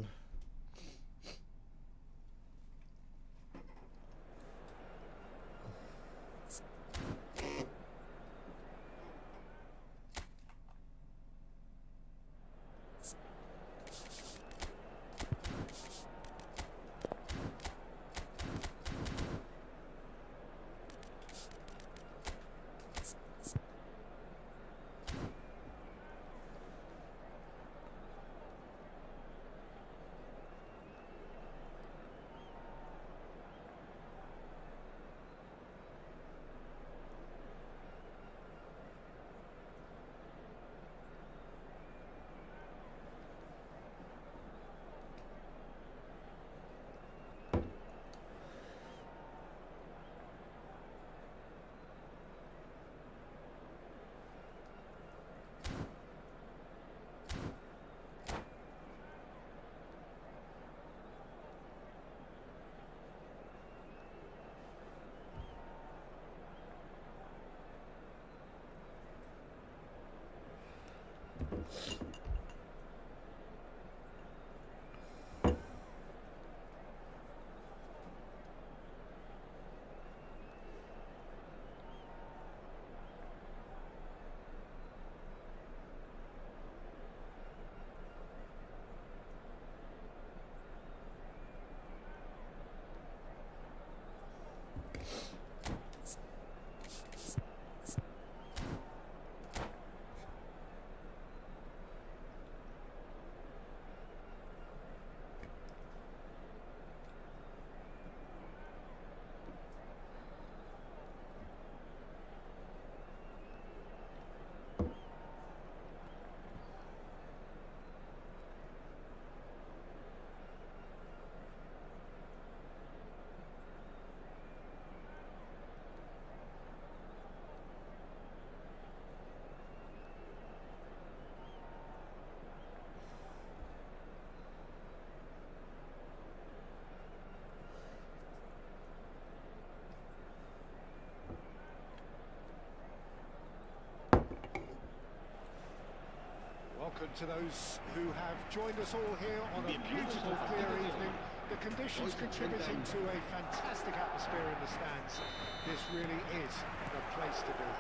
Welcome to those who have joined us all here on a beautiful, clear evening. The conditions contributing to a fantastic atmosphere in the stands. This really is the place to be.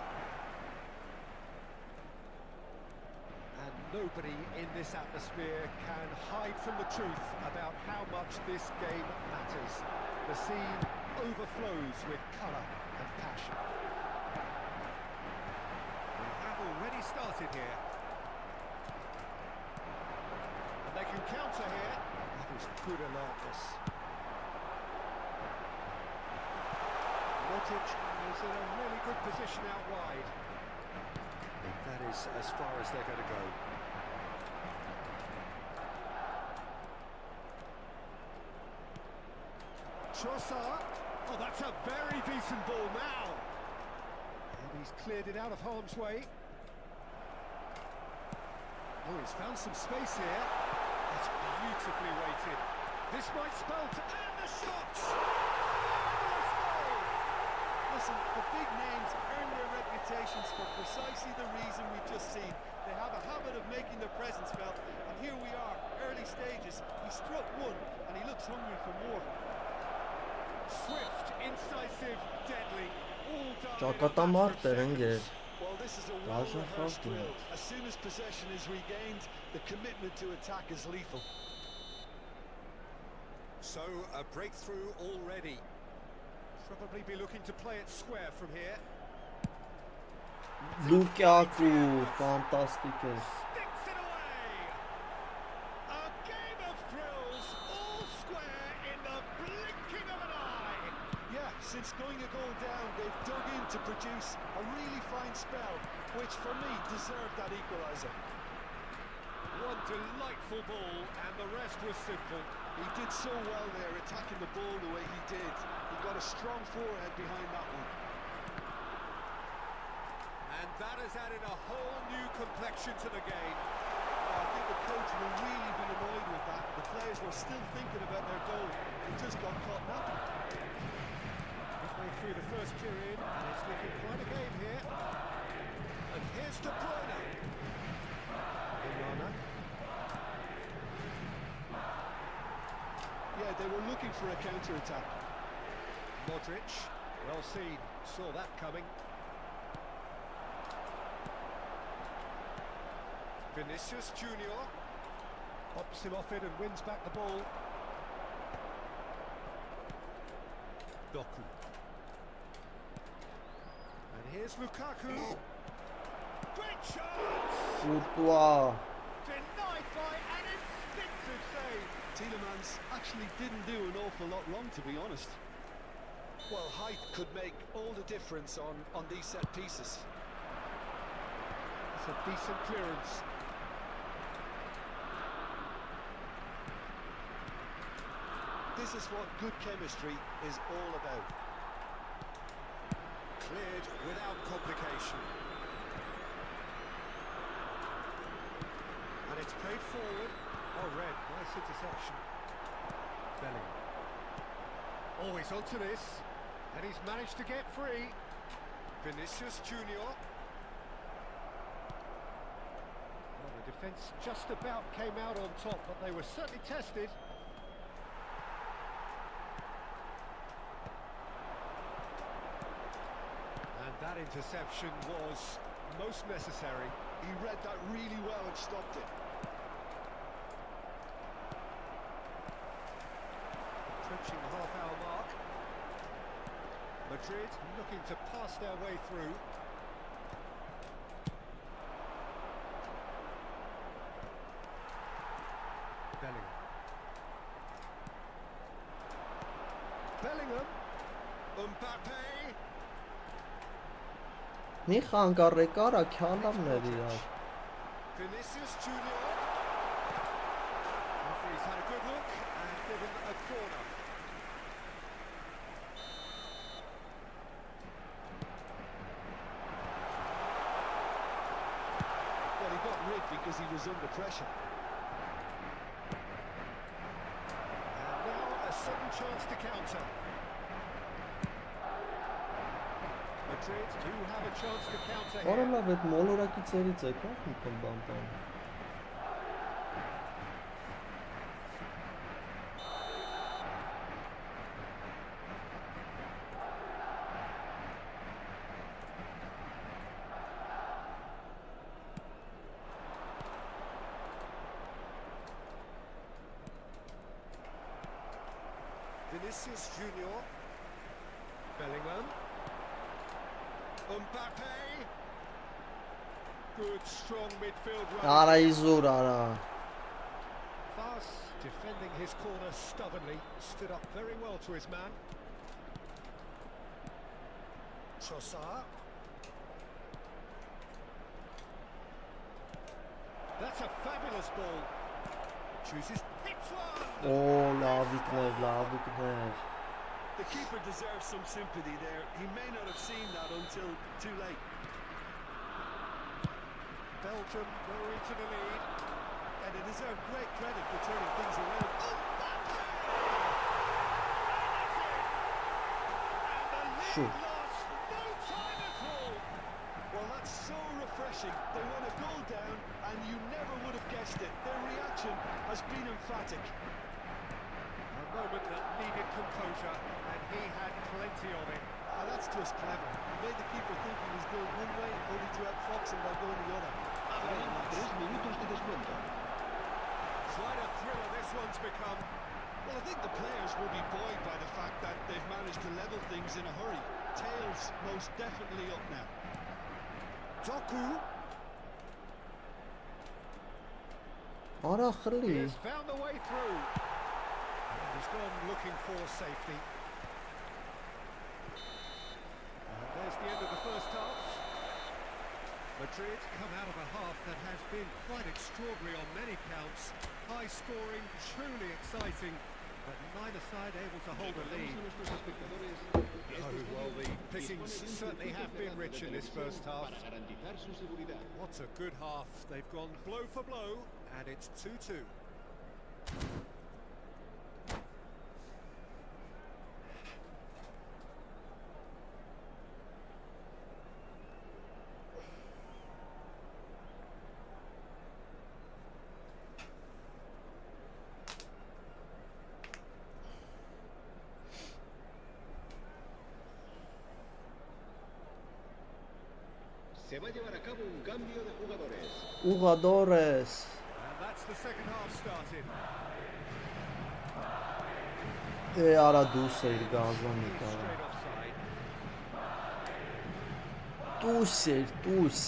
And nobody in this atmosphere can hide from the truth about how much this game matters. The scene overflows with colour and passion. We have already started here. They can counter here. That was good alertness. Mickíč is in a really good position out wide. I think that is as far as they're going to go. Trossard. Oh, that's a very decent ball now. And he's cleared it out of harm's way. Oh, he's found some space here. That's beautifully weighted. This might spell to end the shots! Listen, the big names earn their reputations for precisely the reason we've just seen. They have a habit of making their presence felt, and here we are, early stages. He struck one, and he looks hungry for more. Swift, incisive, deadly, all done. Ճակատամարտ էր ընկեր։ Well, this is a Даже well-rehearsed Fourteenth. drill. As soon as possession is regained, the commitment to attack is lethal. So, a breakthrough already. Probably be looking to play it square from here. Լուկյակու ֆանտաստիկ է։ Sticks it away! A game of thrills, all square in the blinking of an eye! Yeah, since going a goal down, they've dug in to produce a really fine spell, which for me deserved that equaliser. One delightful ball, and the rest was simple. He did so well there, attacking the ball the way he did. He got a strong forehead behind that one. And that has added a whole new complexion to the game. I think the coach will really be annoyed with that. The players were still thinking about their goal. They just got caught napping. Midway through the first period, and it's looking quite a game here. And here's De Bruyne. Onana. Yeah, they were looking for a counter-attack. Modric, well seen, saw that coming. Vinicius Junior pops him off it and wins back the ball. Doku. And here's Lukaku. Great chance! Courtois. Denied by an instinctive save. Tielemans actually didn't do an awful lot wrong, to be honest. Well, height could make all the difference on these set pieces. It's a decent clearance. This is what good chemistry is all about. Cleared without complication. And it's played forward. Oh, red, nice interception. Bellingham. Oh, he's onto this. And he's managed to get free. Vinicius Junior. Well, the Defence just about came out on top, but they were certainly tested. And that interception was most necessary. He read that really well and stopped it. Approaching the half-hour mark. Madrid looking to pass their way through. Bellingham. Mbappe. Մի խանգարեք արա քյալամներ իրար։ Vinicius Junior. Referee's had a good look and given a corner. Well, he got rid because he was under pressure. And now a sudden chance to counter. Madrid do have a chance to counter here. Որը լավ այդ մոլորակի ծերից եկավ մի բան։ Vinicius Junior. Bellingham. Mbappe. Good strong midfield run. Արա իզուր արա։ Fast defending his corner stubbornly, stood up very well to his man. Trossard. That's a fabulous ball. Chooses hits one. Օ, լավիկներ։ The keeper deserves some sympathy there. He may not have seen that until too late. Belgium go into the lead. And they deserve great credit for turning things around. Shoot. Lost no time at all. Well, that's so refreshing. They won a goal down and you never would have guessed it. Their reaction has been emphatic. A moment that needed composure, and he had plenty of it. That's just clever. He made the keeper think he was going one way, only to outfox him by going the other. Habrán 3 minutos de descuento. Quite a thriller this one's become. Well, I think the players will be buoyed by the fact that they've managed to level things in a hurry. Tails most definitely up now. Doku Արա խլի։ has found the way through. And he's gone looking for safety. And there's the end of the first half. Madrid come out of a half that has been quite extraordinary on many counts. High scoring, truly exciting, but neither side able to hold a lead. Oh, well, the pickings certainly have been rich in this first half. What a good half. They've gone blow for blow, and it's 2-2. Se va a llevar a cabo un cambio de jugadores. Ուղադորես։ And that's the second half started. Արա դուս էր գազանի կարա։ Straight offside. Դուս։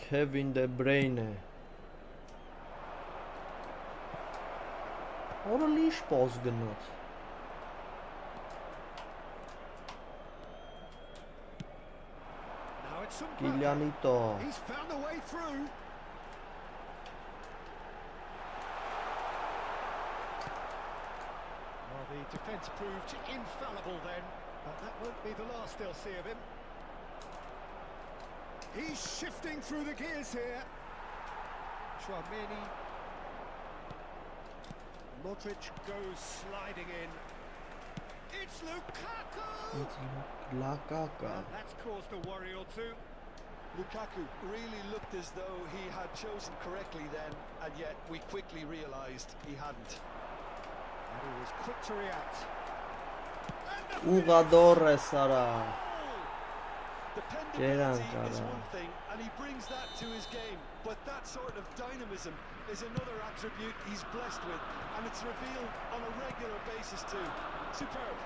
Kevin De Bruyne. Որը լիշ պոզ գնոց։ Now it's some Գիլյանիտո։ He's found a way through. Well, the defence proved infallible then, but that won't be the last they'll see of him. He's shifting through the gears here. Chouameni. Modric goes sliding in. It's Lukaku! That's caused a worry or two. Lukaku really looked as though he had chosen correctly then, and yet we quickly realised he hadn't. And he was quick to react. Ուղադոր է սարա։ Dependability is one thing, and he brings that to his game, but that sort of dynamism is another attribute he's blessed with, and it's revealed on a regular basis too. Superb.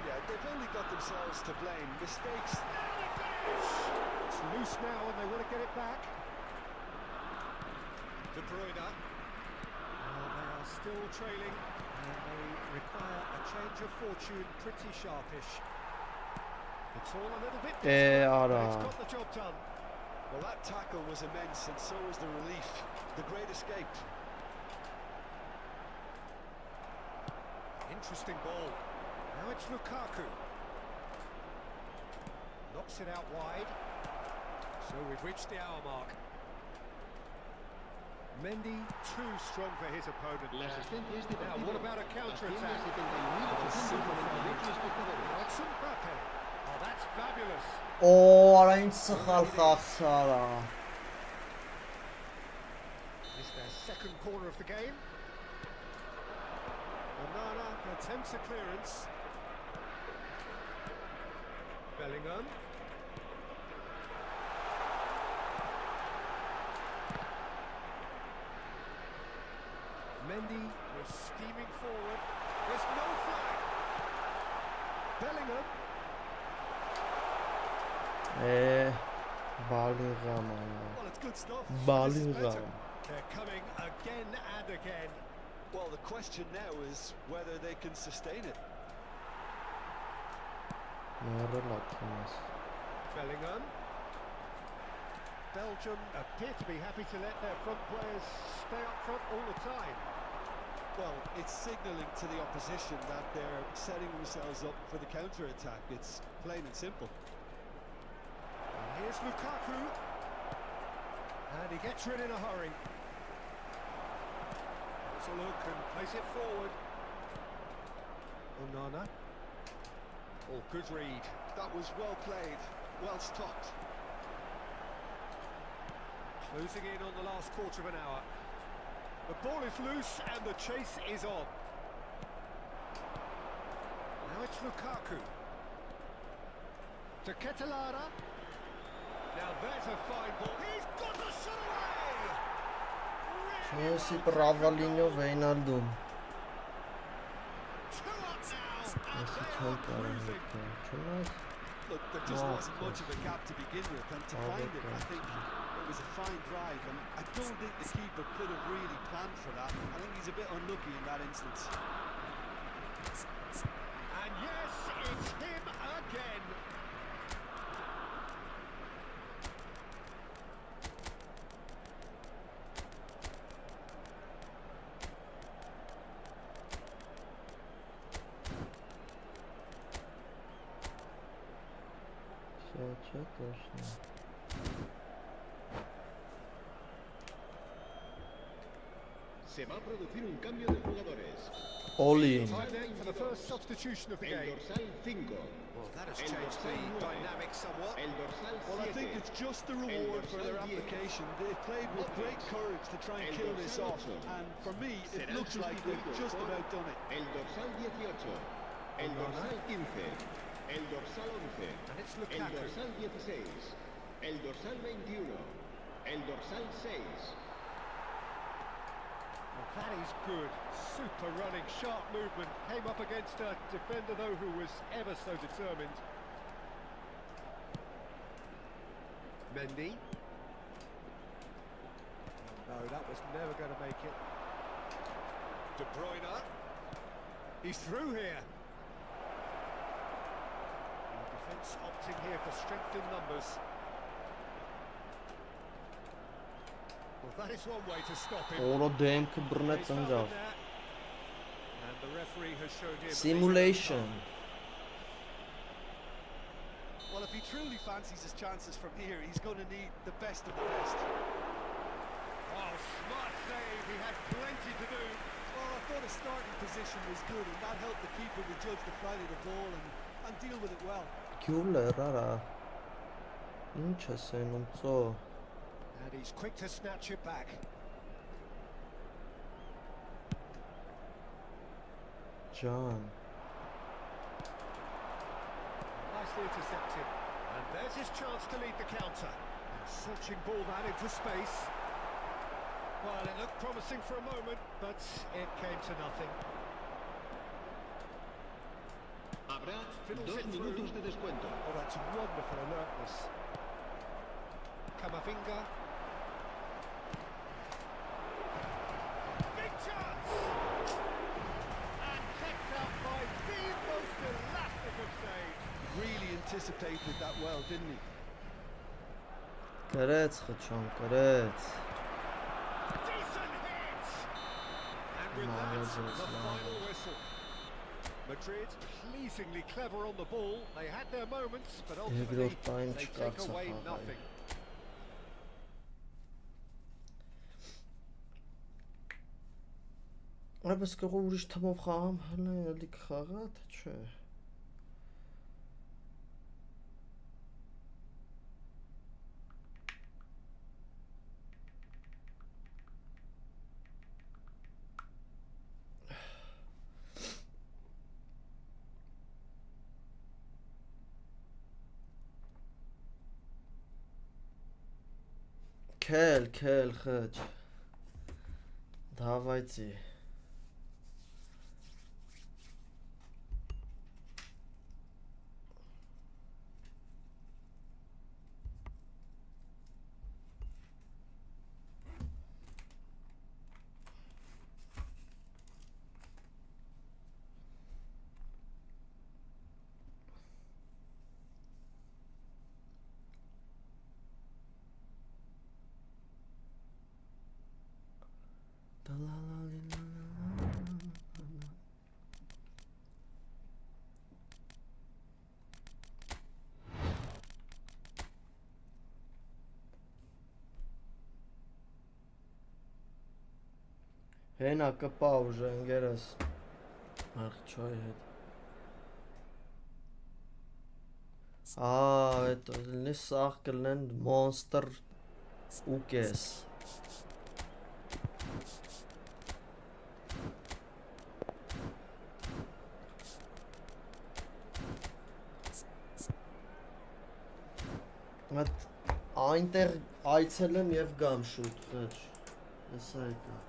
Yeah, they've only got themselves to blame. Mistakes. It's loose now and they want to get it back. De Bruyne. Well, they are still trailing and they require a change of fortune, pretty sharpish. It's all a little bit different, but it's got the job done. Well, that tackle was immense, and so was the relief. The great escape. Interesting ball. Now it's Lukaku. Knocks it out wide. So we've reached the hour mark. Mendy too strong for his opponent there. Now what about a counter-attack? Oh, that's fabulous. Oh, արա ինչ սխալ խաղցարա։ It's their second corner of the game. Onana attempts a clearance. Bellingham. Mendy was steaming forward. There's no flag. Bellingham. Balingam. Well, it's good stuff. Balingam. They're coming again and again. Well, the question now is whether they can sustain it. Bellingham. Belgium appear to be happy to let their front players stay up front all the time. Well, it's signalling to the opposition that they're setting themselves up for the counter-attack. It's plain and simple. And here's Lukaku. And he gets rid in a hurry. Has a look and plays it forward. Onana. Oh, good read. That was well played, well stopped. Closing in on the last quarter of an hour. The ball is loose and the chase is on. Now it's Lukaku. To Ketelara. Now there's a fine ball. He's got the shot away! Chelsea Pravalino Wijnaldum. Two up now, and they are cruising. Look, there just wasn't much of a gap to begin with, and to find it, I think it was a fine drive, and I don't think the keeper could have really planned for that. I think he's a bit unlucky in that instance. And yes, it's him again. Se va a producir un cambio de jugadores. Oli. Time then for the first substitution of the El game. dorsal 5. Well, that has changed the dynamic somewhat. El dorsal 7. Well, I think it's just the reward for their application. They played with great courage to try and kill this off, and for me, it looks like they've just about done it. El dorsal 18. El dorsal 15. El dorsal 11. And it's El Lukaku. dorsal 16. El dorsal 21. El dorsal 6. Well, that is good. Super running, sharp movement. Came up against a defender, though, who was ever so determined. Mendy. No, that was never going to make it. De Bruyne. He's through here. The defence opting here for strength in numbers. Well, that is one way to stop him. Օրը դեմքը բռնեց ընկավ։ And the referee has shown him Simulation. Well, if he truly fancies his chances from here, he's going to need the best of the best. Oh, smart save. He had plenty to do. Well, I thought his starting position was good, and that helped the keeper to judge the flight of the ball and deal with it well. Գյուլը ինչ ես անում ծո And he's quick to snatch it back. Ջան Nicely intercepted. And there's his chance to lead the counter. Searching ball that into space. Well, it looked promising for a moment, but it came to nothing. Habrá Fiddles 2 it minutos through. de descuento. Oh, that's wonderful alertness. Camavinga. Big chance! And checked out by the most elastic of saves. Really anticipated that well, didn't he? Գրեց խճան գրեց Decent hit! And with that, the final whistle. Madrid pleasingly clever on the ball. They had their moments, but ultimately they take away nothing. Այպես կողո ուրիշ թմով խաղամ հլը էլի կխաղա թե չէ Քել խճ Давайте Հենա կպա ուժը ընկերս Աղջոյ հետ это լինի սաղ կլնեն Monster ու կես Այնտեղ այցելեմ և գամ շուտ խեչ Հեսա եկա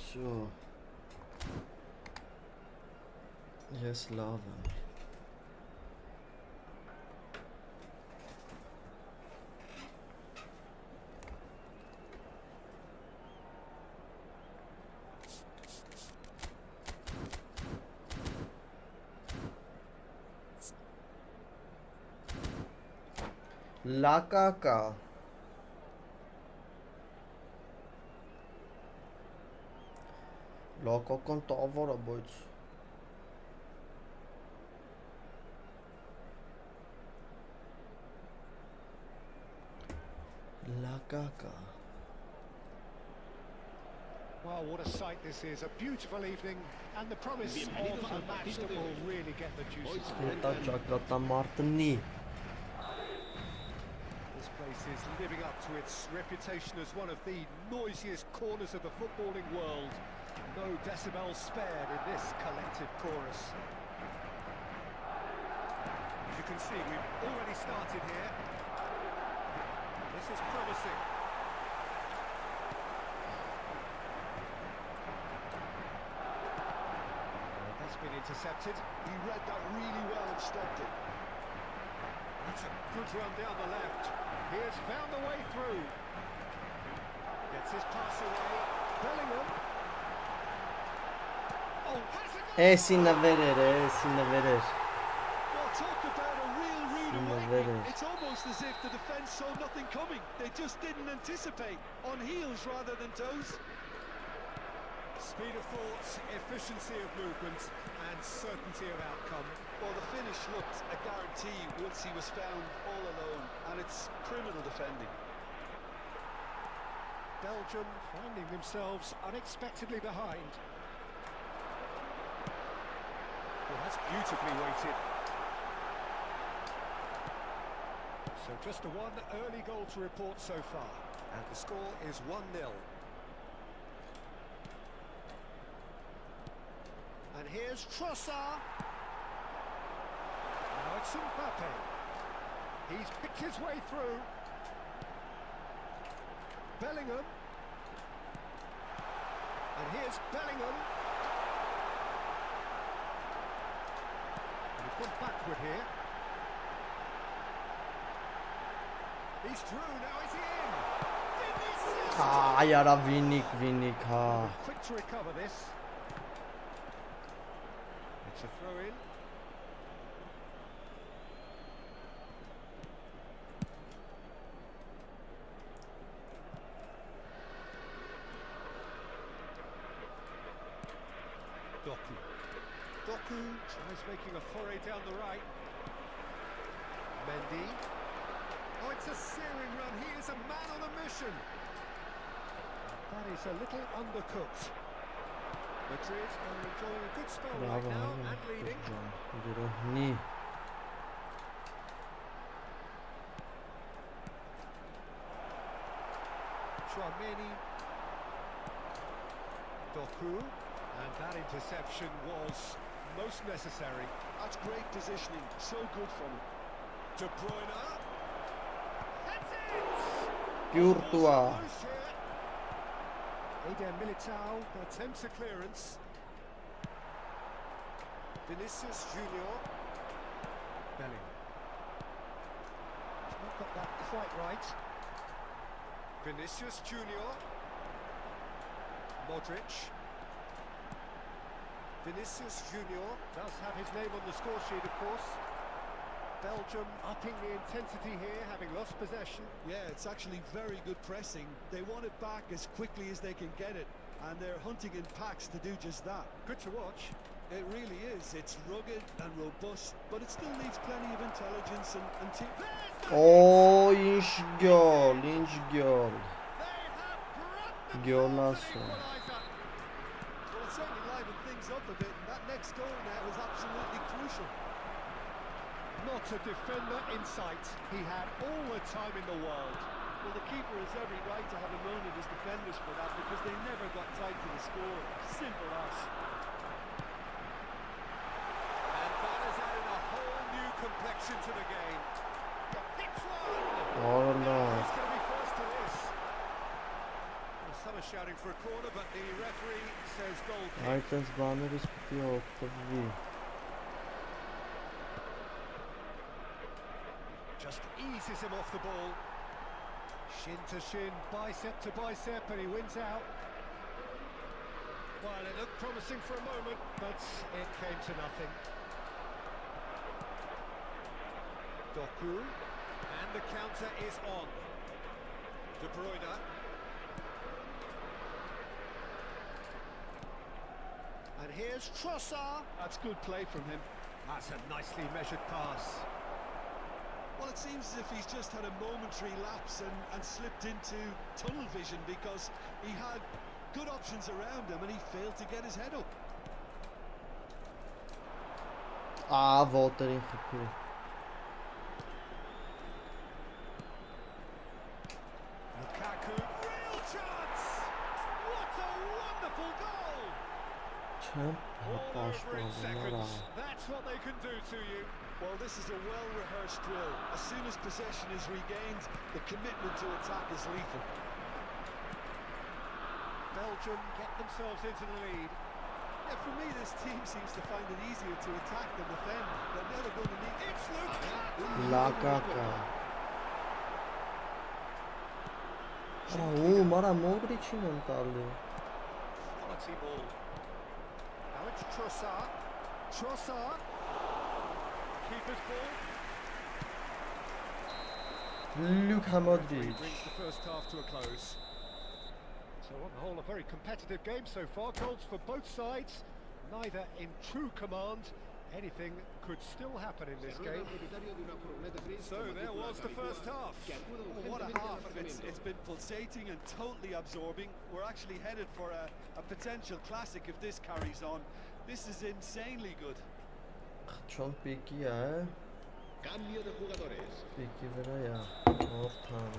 Всё. Ես լավ եմ La caca Լոկոկոն տավորա բայց Լակակա Well, what a sight this is. A beautiful evening and the promise of a match that will really get the juices flowing. Հետա ճակատամարտնի This place is living up to its reputation as one of the noisiest corners of the footballing world. No decibels spared in this collective chorus. As you can see, we've already started here. This is promising. That's been intercepted. He read that really well and stopped it. That's a good run down the left. He has found a way through. Gets his pass away. Bellingham. Oh, has a goal! Էսինավերեր Well, talk about a real rude awakening. It's almost as if the defence saw nothing coming. They just didn't anticipate. On heels rather than toes. Speed of thought, efficiency of movement, and certainty of outcome. Well, the finish looked a guarantee once he was found all alone, and it's criminal defending. Belgium finding themselves unexpectedly behind. Well, that's beautifully weighted. So just the one early goal to report so far, and the score is 1-0. And here's Trossard. Now it's Mbappe. He's picked his way through. Bellingham. And here's Bellingham. And he's gone backward here. He's through, now is he in? Vinicius! Այարա վինիկ հա Quick to recover this. It's a throw in. Doku tries making a foray down the right. Mendy. Oh, it's a searing run. He is a man on a mission. That is a little undercooked. Madrid are enjoying a good spell right now and leading. Գրոհնի Chouameni. Doku. And that interception was most necessary. That's great positioning, so good from him. De Bruyne. That's it! Կյուրտուա Loose here. Eden Militao attempts a clearance. Vinicius Junior. Bellingham. He's not got that quite right. Vinicius Junior. Modric. Vinicius Junior does have his name on the score sheet, of course. Belgium upping the intensity here, having lost possession. Yeah, it's actually very good pressing. They want it back as quickly as they can get it, and they're hunting in packs to do just that. Good to watch. It really is. It's rugged and robust, but it still needs plenty of intelligence and team. Օ ինչ գյոլ They have grabbed Գյոլասո equaliser. Well, it certainly livened things up a bit, and that next goal now was absolutely crucial. Not a defender in sight. He had all the time in the world. Well, the keeper has every right to have anointed his defenders for that, because they never got tight to the score. Simple as. And that has added a whole new complexion to the game. Hits one! Օրնա He's going to be first to this. Well, some are shouting for a corner, but the referee says goal kick. Այդպես բաներից պիտի օգտվի Just eases him off the ball. Shin to shin, bicep to bicep, and he wins out. Well, it looked promising for a moment, but it came to nothing. Doku, and the counter is on. De Bruyne. And here's Trossard. That's good play from him. That's a nicely measured pass. Well, it seems as if he's just had a momentary lapse and slipped into tunnel vision because he had good options around him and he failed to get his head up. Walter-ին խփի։ Lukaku, real chance! What a wonderful goal! Չեմ All over in seconds. հապաշտանում։ That's what they can do to you. Well, this is a well-rehearsed drill. As soon as possession is regained, the commitment to attack is lethal. Belgium get themselves into the lead. Yeah, for me, this team seems to find it easier to attack than defend. But now they're going to need... It's Lukaku! Լակակա։ Արա Մոդրիչին եմ տալի։ Quality ball. Now it's Trossard. Trossard. Keeper's ball. Luka Modric. Brings the first half to a close. So on the whole, a very competitive game so far. Goals for both sides, neither in true command. Anything could still happen in this game. So there was the first half. Well, what a half. It's been pulsating and totally absorbing. We're actually headed for a potential classic if this carries on. This is insanely good. Չոն պիկի է։ Cambio de jugadores. Պիկի վրա է։ Որդան։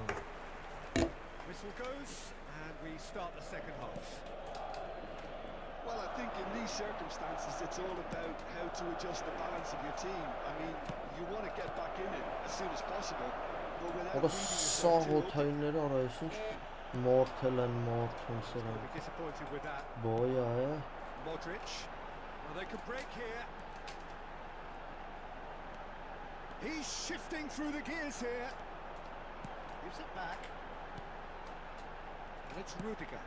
Whistle goes, and we start the second half. Well, I think in these circumstances, it's all about how to adjust the balance of your team. I mean, you want to get back in it as soon as possible, but without Ora leaving սա yourself too open. հոթայինները արա ես ինչ մորթել են մորթում Be սրան։ disappointed with that. Բոյա է։ Modric. Well, they could break here. He's shifting through the gears here. Gives it back. And it's Rudiger.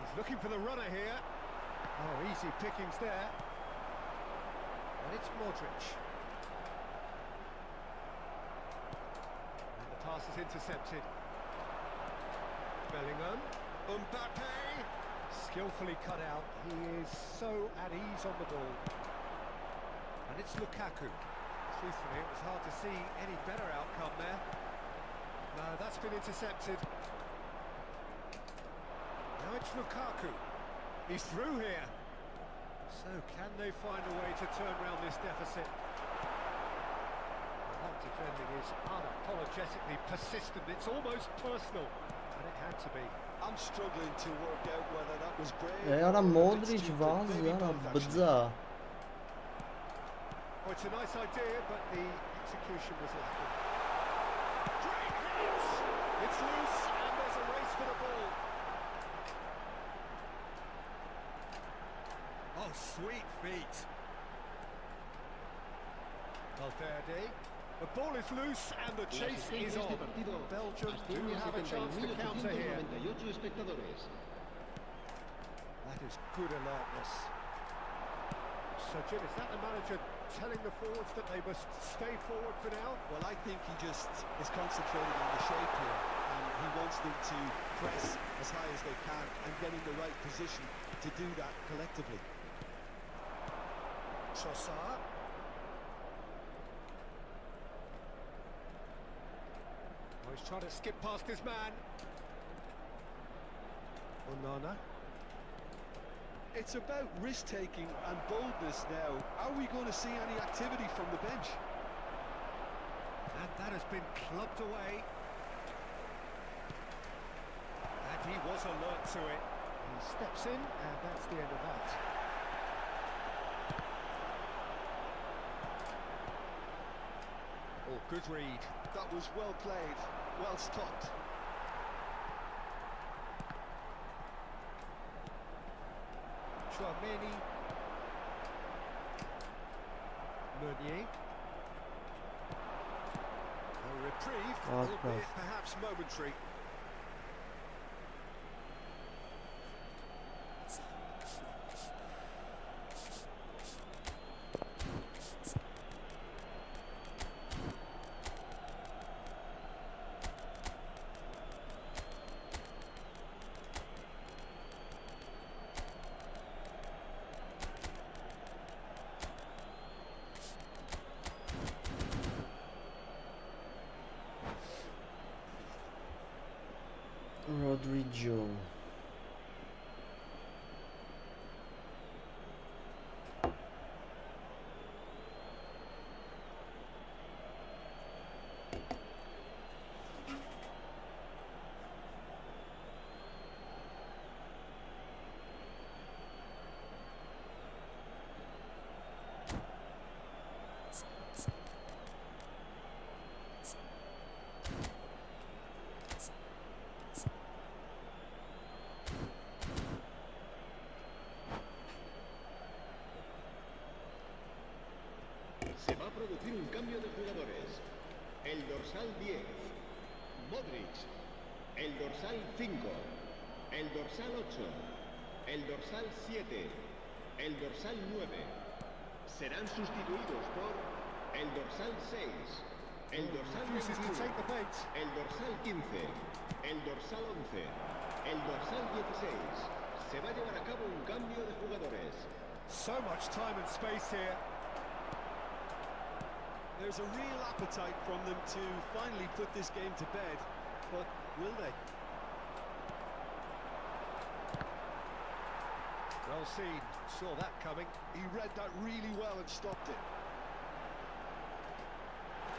He's looking for the runner here. Oh, easy pickings there. And it's Modric. And the pass is intercepted. Bellingham. Mbappe. Skillfully cut out. He is so at ease on the ball. And it's Lukaku. Truthfully, it was hard to see any better outcome there. No, that's been intercepted. Now it's Lukaku. He's through here. So can they find a way to turn around this deficit? The hot defending is unapologetically persistent. It's almost personal. And it had to be. I'm struggling to work out whether that was brave. Արա or if it's Մոդրիչ stupid. վազը, Maybe արա both, actually. բձա։ Oh, it's a nice idea, but the execution was lacking. Great hit! It's loose, and there's a race for the ball. Oh, sweet feet. Valverde. The ball is loose, and the chase is on. Belgium do have a chance to counter here. That is good alertness. So, Jim, is that the manager telling the forwards that they must stay forward for now? Well, I think he just is concentrating on the shape here, and he wants them to press as high as they can and get in the right position to do that collectively. Trossard. Oh, he's trying to skip past his man. Onana. It's about risk-taking and boldness now. Are we going to see any activity from the bench? And that has been clubbed away. And he was alert to it. He steps in, and that's the end of that. Oh, good read. That was well played, well stopped. Chouameni. Meunier. A reprieve, albeit perhaps momentary. Rodrigo. Se va a producir un cambio de jugadores. El dorsal 10, Modric. El dorsal 5, el dorsal 8, el dorsal 7, el dorsal 9. Serán sustituidos por el dorsal 6, el dorsal 21, el dorsal 15, el dorsal 11, el dorsal 16. Se va a llevar a cabo un cambio de jugadores. So much time and space here. There's a real appetite from them to finally put this game to bed, but will they? Well seen, saw that coming. He read that really well and stopped it.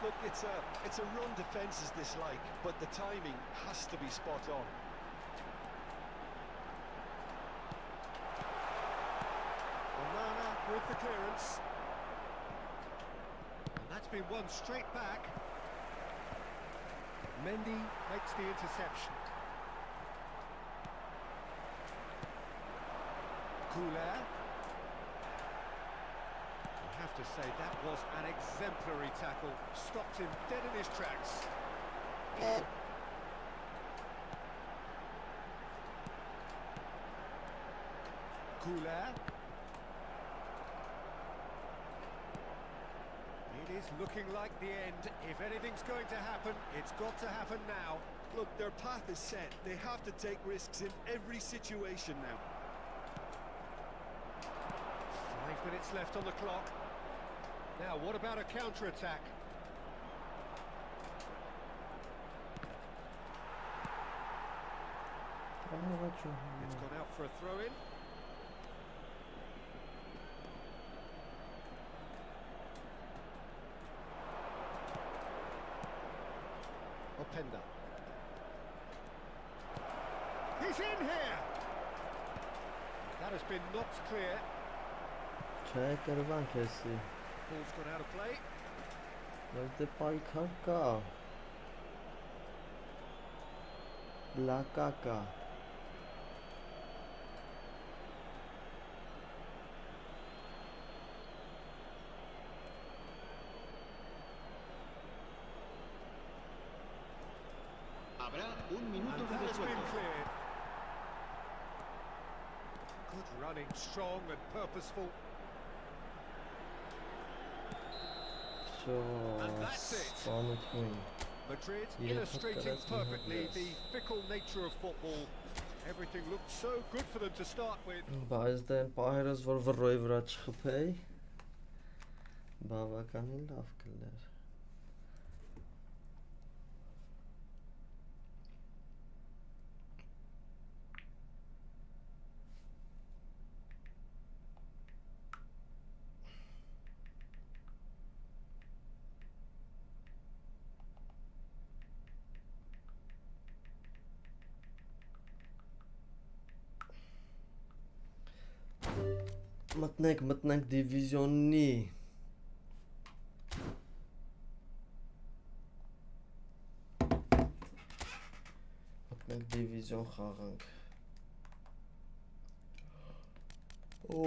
Look, it's a run defence is dislike, but the timing has to be spot on. Onana with the clearance. That's been won straight back. Mendy makes the interception. Couler. I have to say that was an exemplary tackle. Stopped him dead in his tracks. Couler. It is looking like the end. If anything's going to happen, it's got to happen now. Look, their path is set. They have to take risks in every situation now. 5 minutes left on the clock. Now, what about a counter-attack? It's gone out for a throw-in. Openda. He's in here! That has been knocked clear. Չէ, կրվանք էսի։ Ball's gone out of play. Որտե պայքար կա։ Բլակա կա։ Habrá un minuto And de that has been descuento. cleared. Good running, strong and purposeful. And that's it. Սպանություն։ Madrid Yeah, illustrating that's perfectly yes. the fickle nature of football. Everything looked so good for them to start with. Բայց դե պահերս որ վռոյի վրա չխփեի, բավականին լավ կլներ։ Մտնենք դիվիզիոնի մտնենք դիվիզիոն խաղանք օ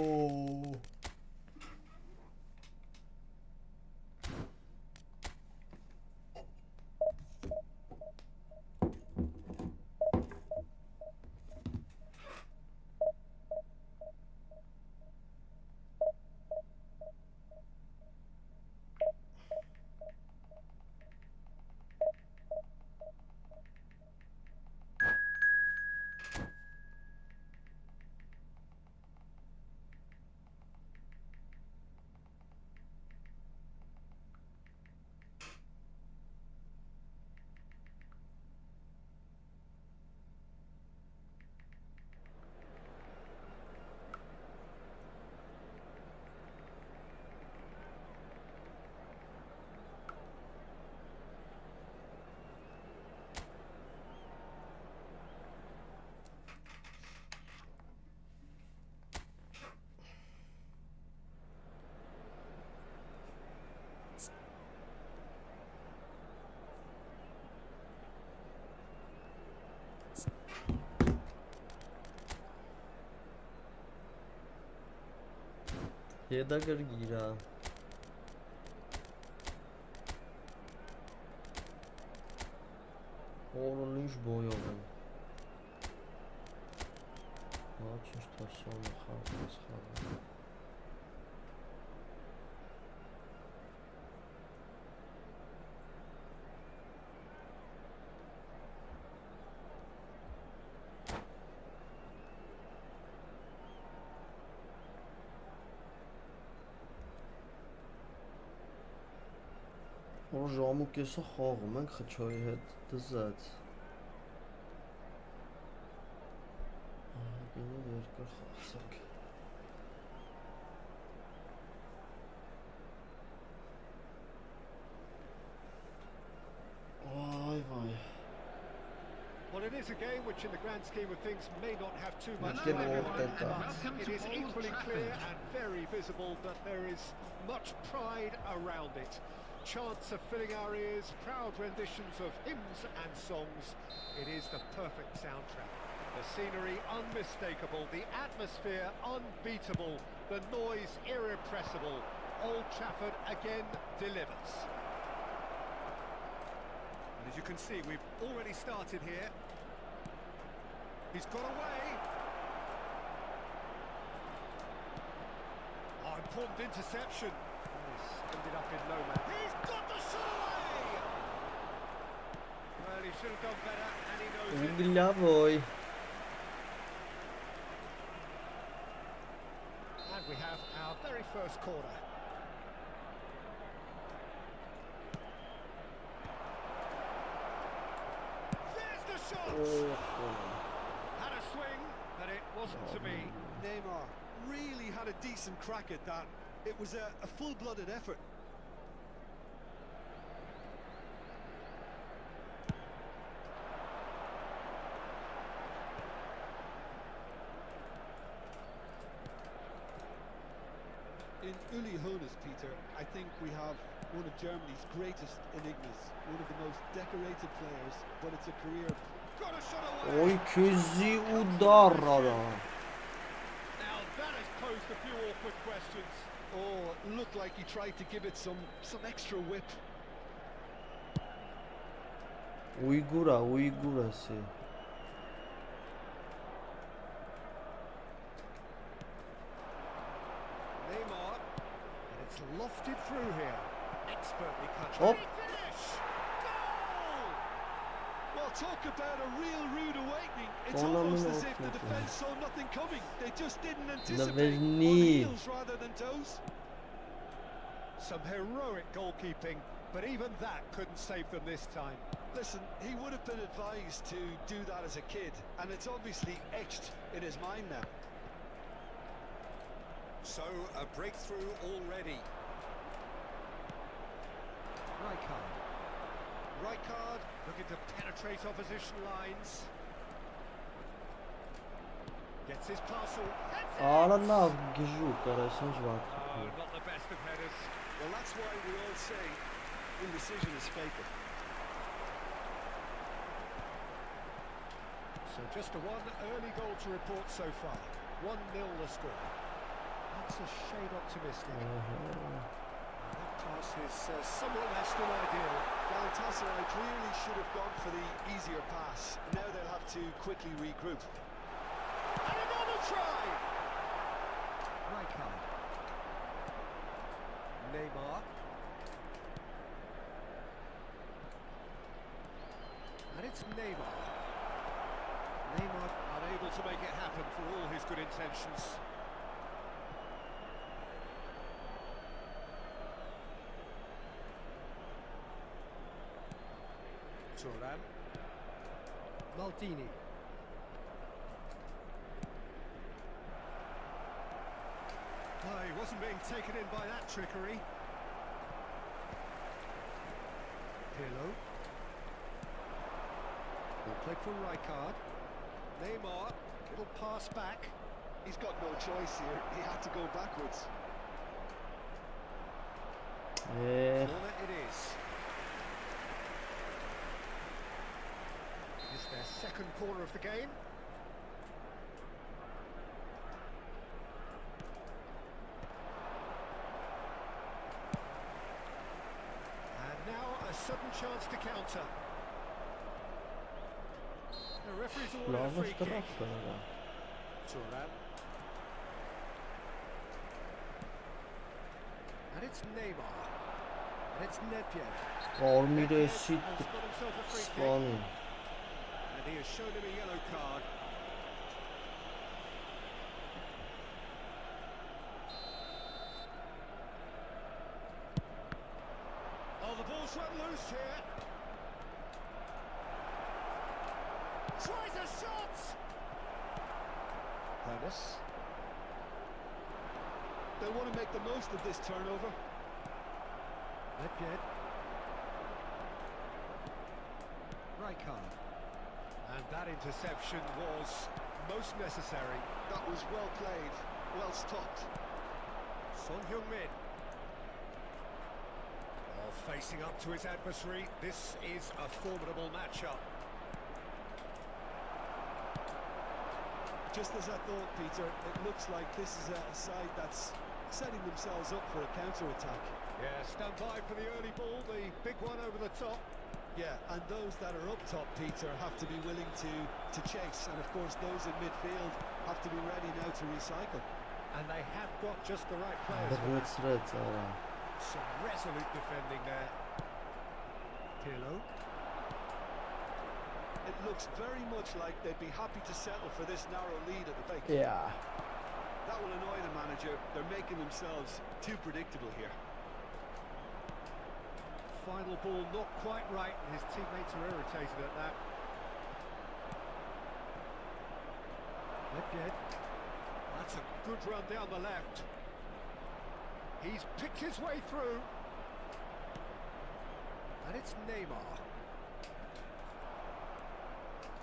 Հետաքրքիր է։ Օրն ինչ բոյով են։ Ինչ տասյանը խաղս խաղը։ Որ ժամու կեսը խաղում ենք խչոյի հետ դզած։ Գնա երկար խաղացանք։ Vay. Well, it is a game which in the grand scheme of things may not have too much Get to off that but Welcome it to is Old equally clear Trafford. and very visible that there is much pride around it. Chants are filling our ears, proud renditions of hymns and songs. It is the perfect soundtrack. The scenery unmistakable, the atmosphere unbeatable, the noise irrepressible. Old Trafford again delivers. And as you can see, we've already started here. He's got away. Oh, important interception. This ended up in no man. He's got the shot away! Well, he should have done better, and he knows it. Glavoy. And we have our very first corner. There's the shot! Had a swing, but it wasn't to be. Neymar really had a decent crack at that. It was a full-blooded effort. In Uli Hoeneß, Peter, I think we have one of Germany's greatest enigmas, one of the most decorated players, but it's a career. Got a shot away! Oy küzi udarara. Now that has posed a few awkward questions. Oh, it looked like he tried to give it some extra whip. Uygura se. Neymar, and it's lofted through here. Expertly cut. Oh. Great finish! Goal! Well, talk about a real rude awakening. It's Oh, no, almost no, as no, if no, the no. defence saw nothing coming. They just didn't Nawet anticipate. On nie. heels rather than toes. Some heroic goalkeeping, but even that couldn't save them this time. Listen, he would have been advised to do that as a kid, and it's obviously etched in his mind now. So, a breakthrough already. Rijkaard looking to penetrate opposition lines. Gets his parcel. Արնավ գժու կարասանջ Oh, վատ։ not the best of headers. Well, that's why we all say indecision is fatal. So just the one early goal to report so far. 1-0 the score. That's a shade optimistic. That pass is somewhat less than ideal. Galatasaray clearly should have gone for the easier pass. Now they'll have to quickly regroup. And another try! Rijkaard. Neymar. And it's Neymar. Neymar unable to make it happen for all his good intentions. Thuram. Maldini. Oh, he wasn't being taken in by that trickery. Pirlo. Ball played for Rijkaard. Neymar, little pass back. He's got no choice here. He had to go backwards. Corner it is. It's their second corner of the game. chance to counter. The referee's awarded a Lava free kick. straf kanada. Turan. And it's Neymar. And it's Nedved. Ormire Nedved sit has got himself a free kick. spawning. And he has shown him a yellow card. Oh, the ball's run loose here. Tries a shot. Hermes. They want to make the most of this turnover. Nedved. Rijkaard. And that interception was most necessary. That was well played, well stopped. Son Heung-min. Oh, facing up to his adversary, this is a formidable matchup. Just as I thought, Peter, it looks like this is a side that's setting themselves up for a counter-attack. Yeah, stand by for the early ball, the big one over the top. Yeah, and those that are up top, Peter, have to be willing to chase. And of course, those in midfield have to be ready now to recycle. And they have got just the right players. Բռնեցրեց արա. Some resolute defending there. Pirlo. It looks very much like they'd be happy to settle for this narrow lead at the back. Yeah. That will annoy the manager. They're making themselves too predictable here. Final ball not quite right, and his teammates are irritated at that. Nedved. That's a good run down the left. He's picked his way through. And it's Neymar.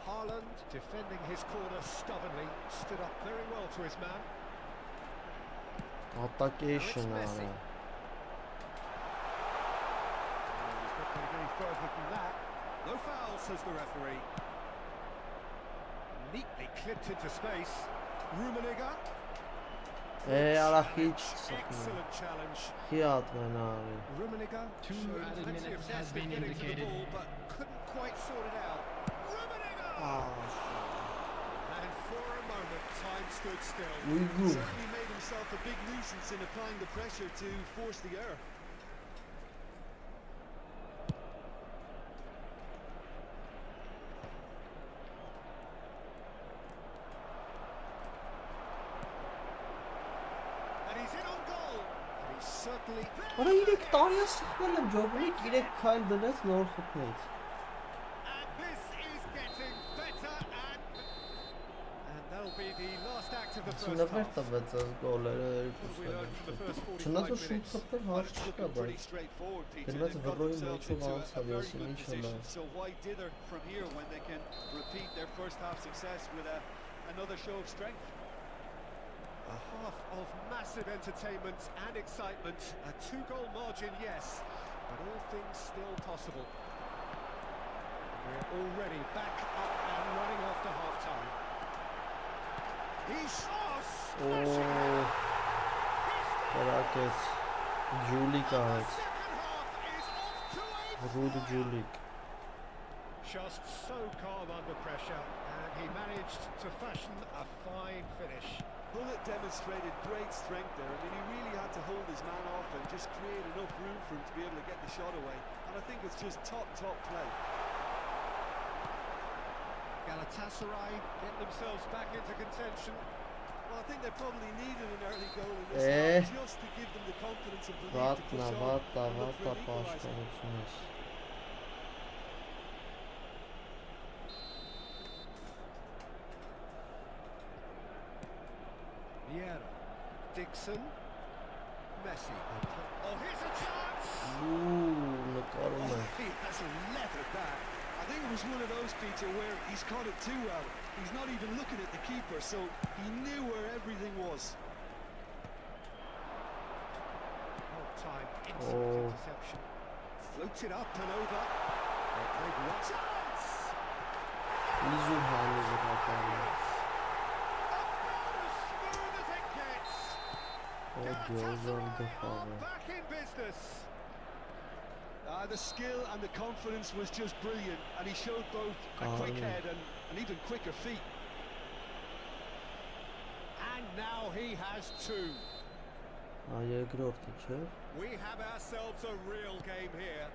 Haaland defending his corner stubbornly, stood up very well to his man. Attackation Now it's Messi. արա. He's not going to go any further than that. No foul, says the referee. Neatly clipped into space. Rummenigge. Արա քիչ Excellent challenge. Խիատ մենարի. Rummenigge 2 showed added plenty of minutes has zest been in getting to the indicated. ball, but couldn't quite sort it out. Rummenigge! And for a moment, time stood still. Uygu. Certainly made himself a big nuisance in applying the pressure to force the error. And he's in on goal. And he's certainly Արա 3 տարի է սխմել եմ ջոբնիկ 3 քայլ դնեց նոր խփեց. And this is getting better, and that'll be the last act of the first Նվեր half. տվեց այս գոլերը We learned from the first 45 Չնայած որ շուտ minutes. խփել Well, հարց it's չկա, looking pretty բայց straightforward, Peter. Դրված They've got վռոյի themselves մեջով into անցավ, a very եսի good ինչ position. հլա. So why dither from here when they can repeat their first half success with another show of strength? A half of massive entertainment and excitement. A 2-goal margin, yes, but all things still possible. We're already back up and running after half-time. He's smashing Օ Կարակեց Ջուլիկ արեց. Second half is off to a Ռուդ Ջուլիկ. just so calm under pressure, and he managed to fashion a fine finish. Bullet demonstrated great strength there. I mean, he really had to hold his man off and just create enough room for him to be able to get the shot away. And I think it's just top play. Galatasaray get themselves back into contention. Well, I think they probably needed an early goal in this half just to give them the confidence and belief to Վատնա, push on վատա, and look for վատա an equaliser. պաշտոնությունս. Vieira, Dixon, Messi. Oh, here's a chance! Նկարում է. He has leathered that. I think it was one of those, Peter, where he's caught it too well. He's not even looking at the keeper, so he knew where everything was. Time, instant Oh. interception. Floated up and over. They played one chance! Իզու հանի վրականը. About as smooth as it gets. Օ գյոզան Galatasaray are դխավը. back in business. The skill and the confidence was just brilliant, and he showed both a quick head and even quicker feet. And now he has two. Երկրորդը չէ։ We have ourselves a real game here.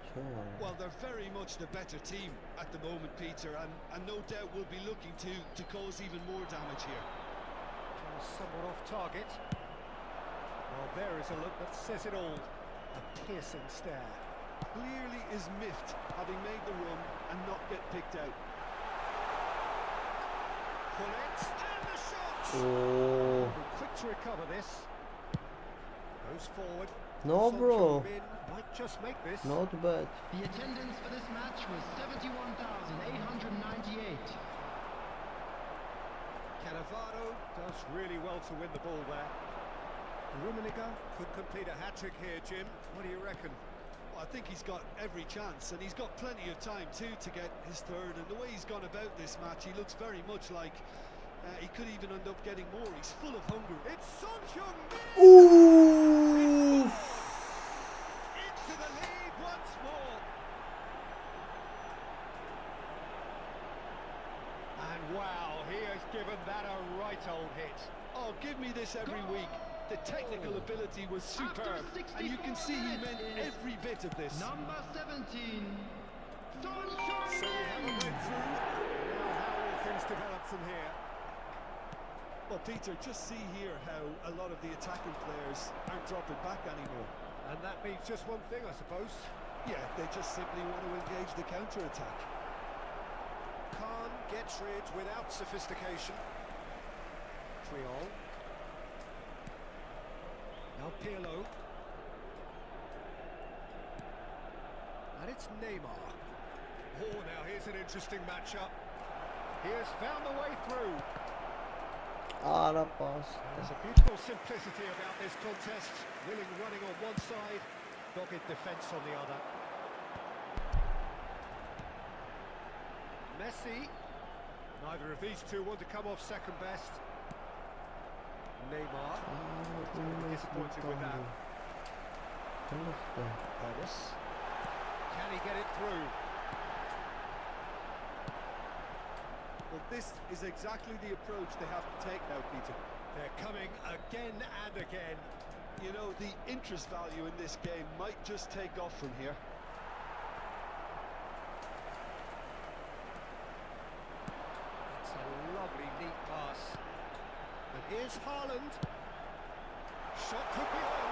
Well, they're very much the better team at the moment, Peter, and no doubt will be looking to cause even more damage here. Somewhat off target. Well, there is a look that says it all. A piercing stare. Clearly is miffed, having made the run and not get picked out. Pullets and the shot! Oh. Quick to recover this. Goes forward. No, bro. Might just make this. Not bad. The attendance for this match was 71,898. Cannavaro does really well to win the ball there. Rummenigge could complete a hat-trick here, Jim. What do you reckon? Well, I think he's got every chance, and he's got plenty of time too to get his third. And the way he's gone about this match, he looks very much like he could even end up getting more. He's full of hunger. It's Son Heung-min! Ooh. Into the lead once more. And wow, he has given that a right old hit. Oh, give me this every week. The technical ability was superb, and you can see he meant every bit of this. Number 17, Son So we have a Heung-min. breakthrough. Now how will things develop from here? Well, Peter, just see here how a lot of the attacking players aren't dropping back anymore. And that means just one thing, I suppose. Yeah, they just simply want to engage the counter-attack. Khan gets rid without sophistication. Triol. Now Pirlo. And it's Neymar. Oh, now here's an interesting matchup. He has found the way through. Ara pass. There's a beautiful simplicity about this contest. Willing running on one side, dogged defence on the other. Messi. Neither of these two want to come off second best. Neymar. Disappointed with that. Dennis. Can he get it through? Well, this is exactly the approach they have to take now, Peter. They're coming again and again. You know, the interest value in this game might just take off from here. It's a lovely, neat pass. And here's Haaland. Shot could be on.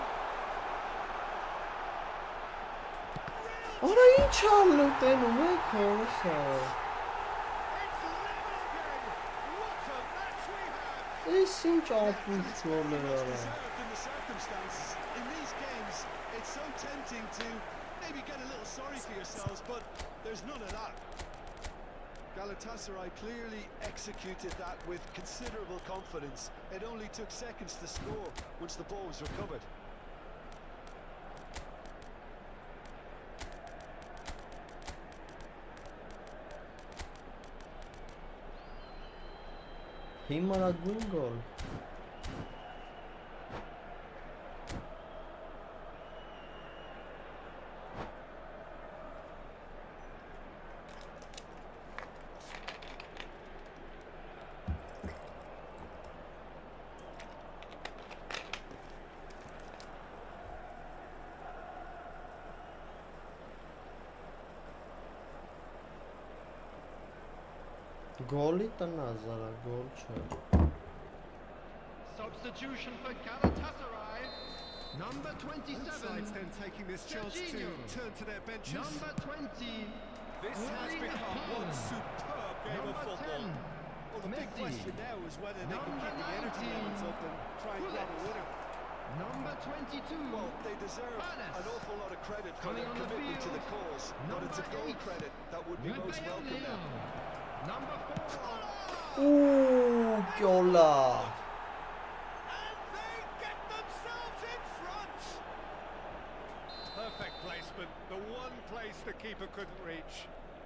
Արա ինչ ալուտենում եք հորսա։ It's level again. What a match we have. Էս ինչ ապուր գոլեր Much արա։ deserved in the circumstances. In these games, it's so tempting to maybe get a little sorry for yourselves, but there's none of that. Galatasaray clearly executed that with considerable confidence. It only took seconds to score once the ball was recovered. Հիմարագույն գոլ։ Գոլի տնազ արա, գոլ չէ։ Substitution for Galatasaray. Number Both 27, sides then taking this chance to Jorginho. turn to their benches. number 20, This has become one superb game of number football. 10, Well, the big Messi. question now is whether they can Number keep the energy 19, levels up and try and grab a winner. number 22, Well, they deserve Palace. an awful lot of credit for Coming their on the commitment to the field, cause, but it's a number goal 8, credit that would be most welcome now. number 4, Ուuu, գոլա։ And they get themselves in front. Perfect placement. The one place the keeper couldn't reach.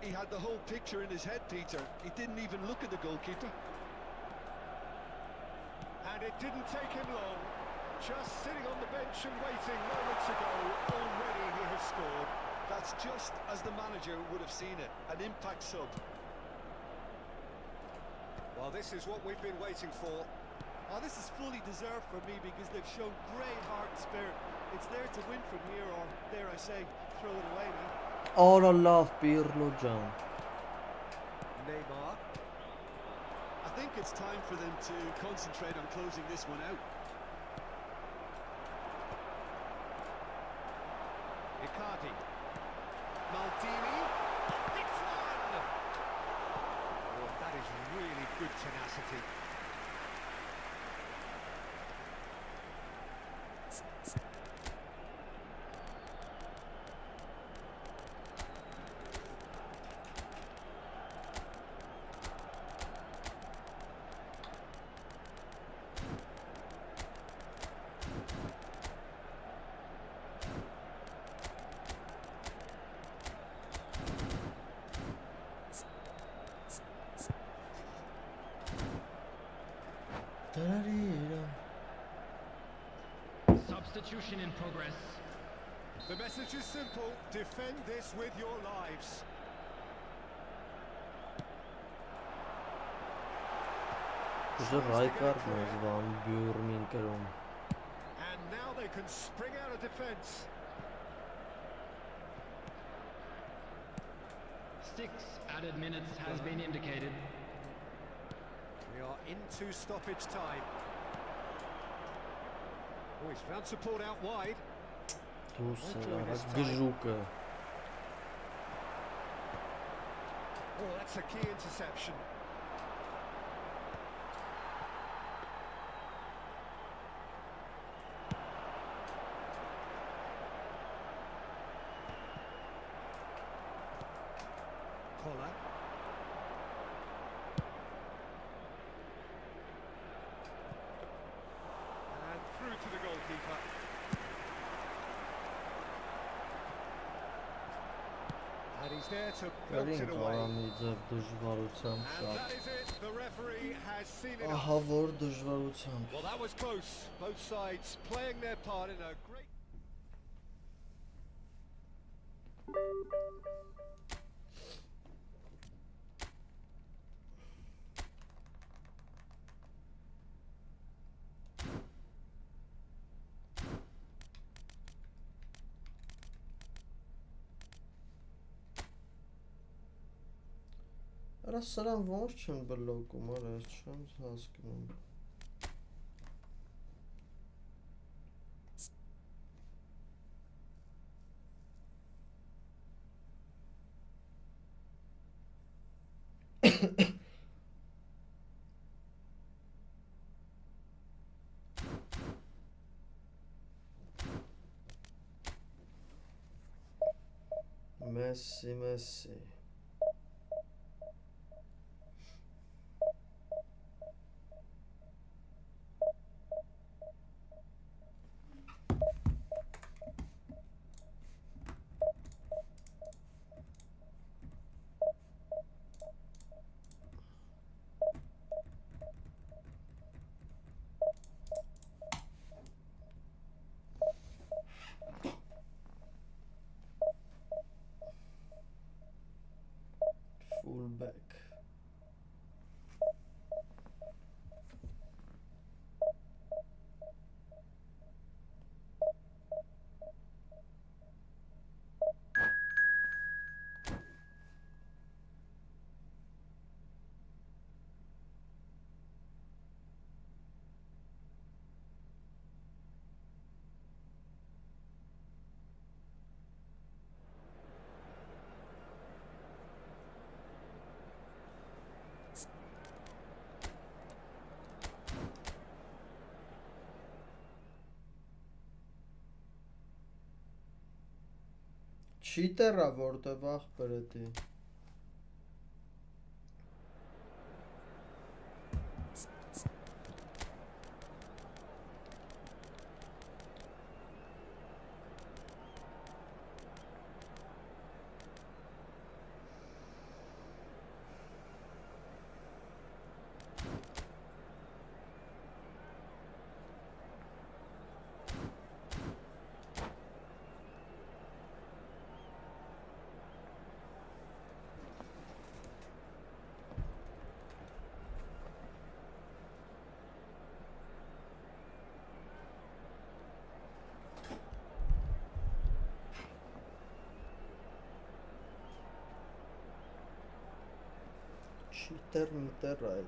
He had the whole picture in his head, Peter. He didn't even look at the goalkeeper. And it didn't take him long. Just sitting on the bench and waiting moments ago, already he has scored. That's just as the manager would have seen it, an impact sub. Well, this is what we've been waiting for. Oh, this is fully deserved for me because they've shown great heart and spirit. It's there to win from here, or dare I say, throw it away now. Արա լավ Պիրլո ջան։ Neymar. I think it's time for them to concentrate on closing this one out. Icardi. Maldini. It's one! Oh, that is really good tenacity. Substitution in progress. The message is simple. Defend this with your lives. Ուժը Ռայկարդն է զվան Բյուրմին կրում։ And now they can spring out of defence. 6 added minutes has been indicated. We are into stoppage time. Oh, he's found support out wide. Դուրս է արած գժուկը։ Oh, that's a key interception. Collar. And through to the goalkeeper. And he's there to belt Կարին it away. կարամի ձև դժվարությամբ And շատ։ that is it. The referee has seen it. Ահա որ դժվարությամբ։ Well, that was close. Both sides playing their part in a great... Արա սրան ոնց չեն բլոկում, արա ես չեմ հասկանում։ Messi. Fullback. Cheater-ա որտեվ ախպերը դի։ Cheater meter right.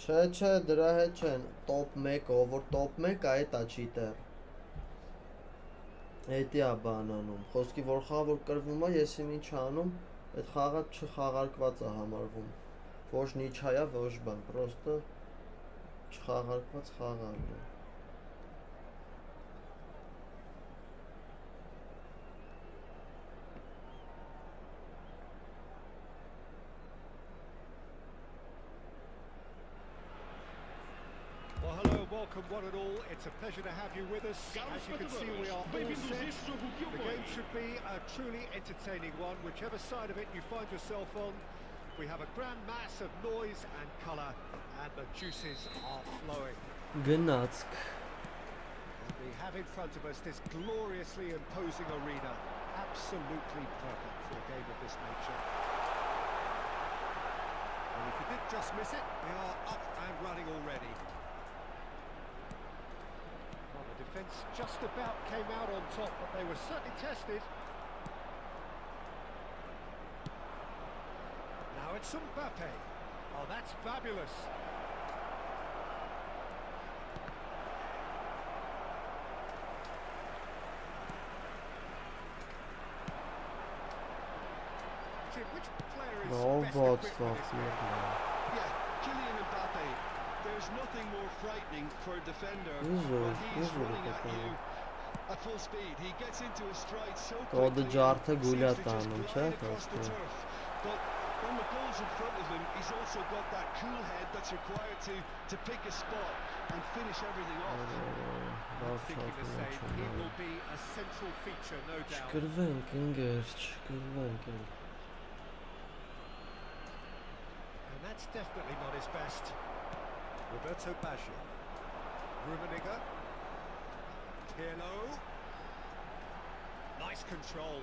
Չէ, դրա հետ չեն, top 1, ով որ top 1 է, այդ է cheater։ Էդի է բան անում, խոսքի որ խաղ որ կրվում է, ես ինչ անում, այդ խաղը չխաղարկված է համարվում։ Ոչ նիչայա, ոչ բան, պրոստը չխաղարկված խաղալն է։ Well, hello and welcome one and all. It's a pleasure to have you with us. As you can see, we are all set. The game should be a truly entertaining one, whichever side of it you find yourself on. We have a grand mass of noise and colour, and the juices are flowing. Gnatzk. And we have in front of us this gloriously imposing arena, absolutely perfect for a game of this nature. And if you did just miss it, we are up and running already. Well, the defence just about came out on top, but they were certainly tested. Now it's Mbappe. Oh, that's fabulous. Which player is best equipped for this game? Yeah, Kylian Mbappe. There's nothing more frightening for a defender when he's running at you at full speed. He gets into a stride so quickly, seems to just glide across the turf. But when the goal's in front of him, he's also got that cool head that's required to pick a spot and finish everything off. I'm thinking the same. He will be a central feature, no doubt. And that's definitely not his best. Roberto Baggio. Rummenigge. Pirlo. Nice control.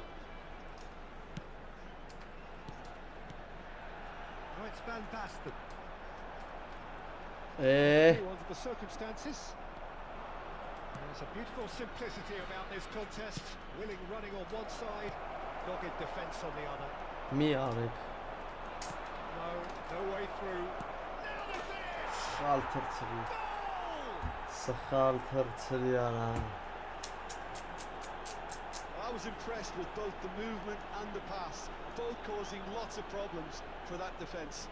Now it's Van Basten. Under the circumstances. There's a beautiful simplicity about this contest. Willing running on one side, dogged defence on the other. No way through. Now the finish! I was impressed with both the movement and the pass, both causing lots of problems for that defence.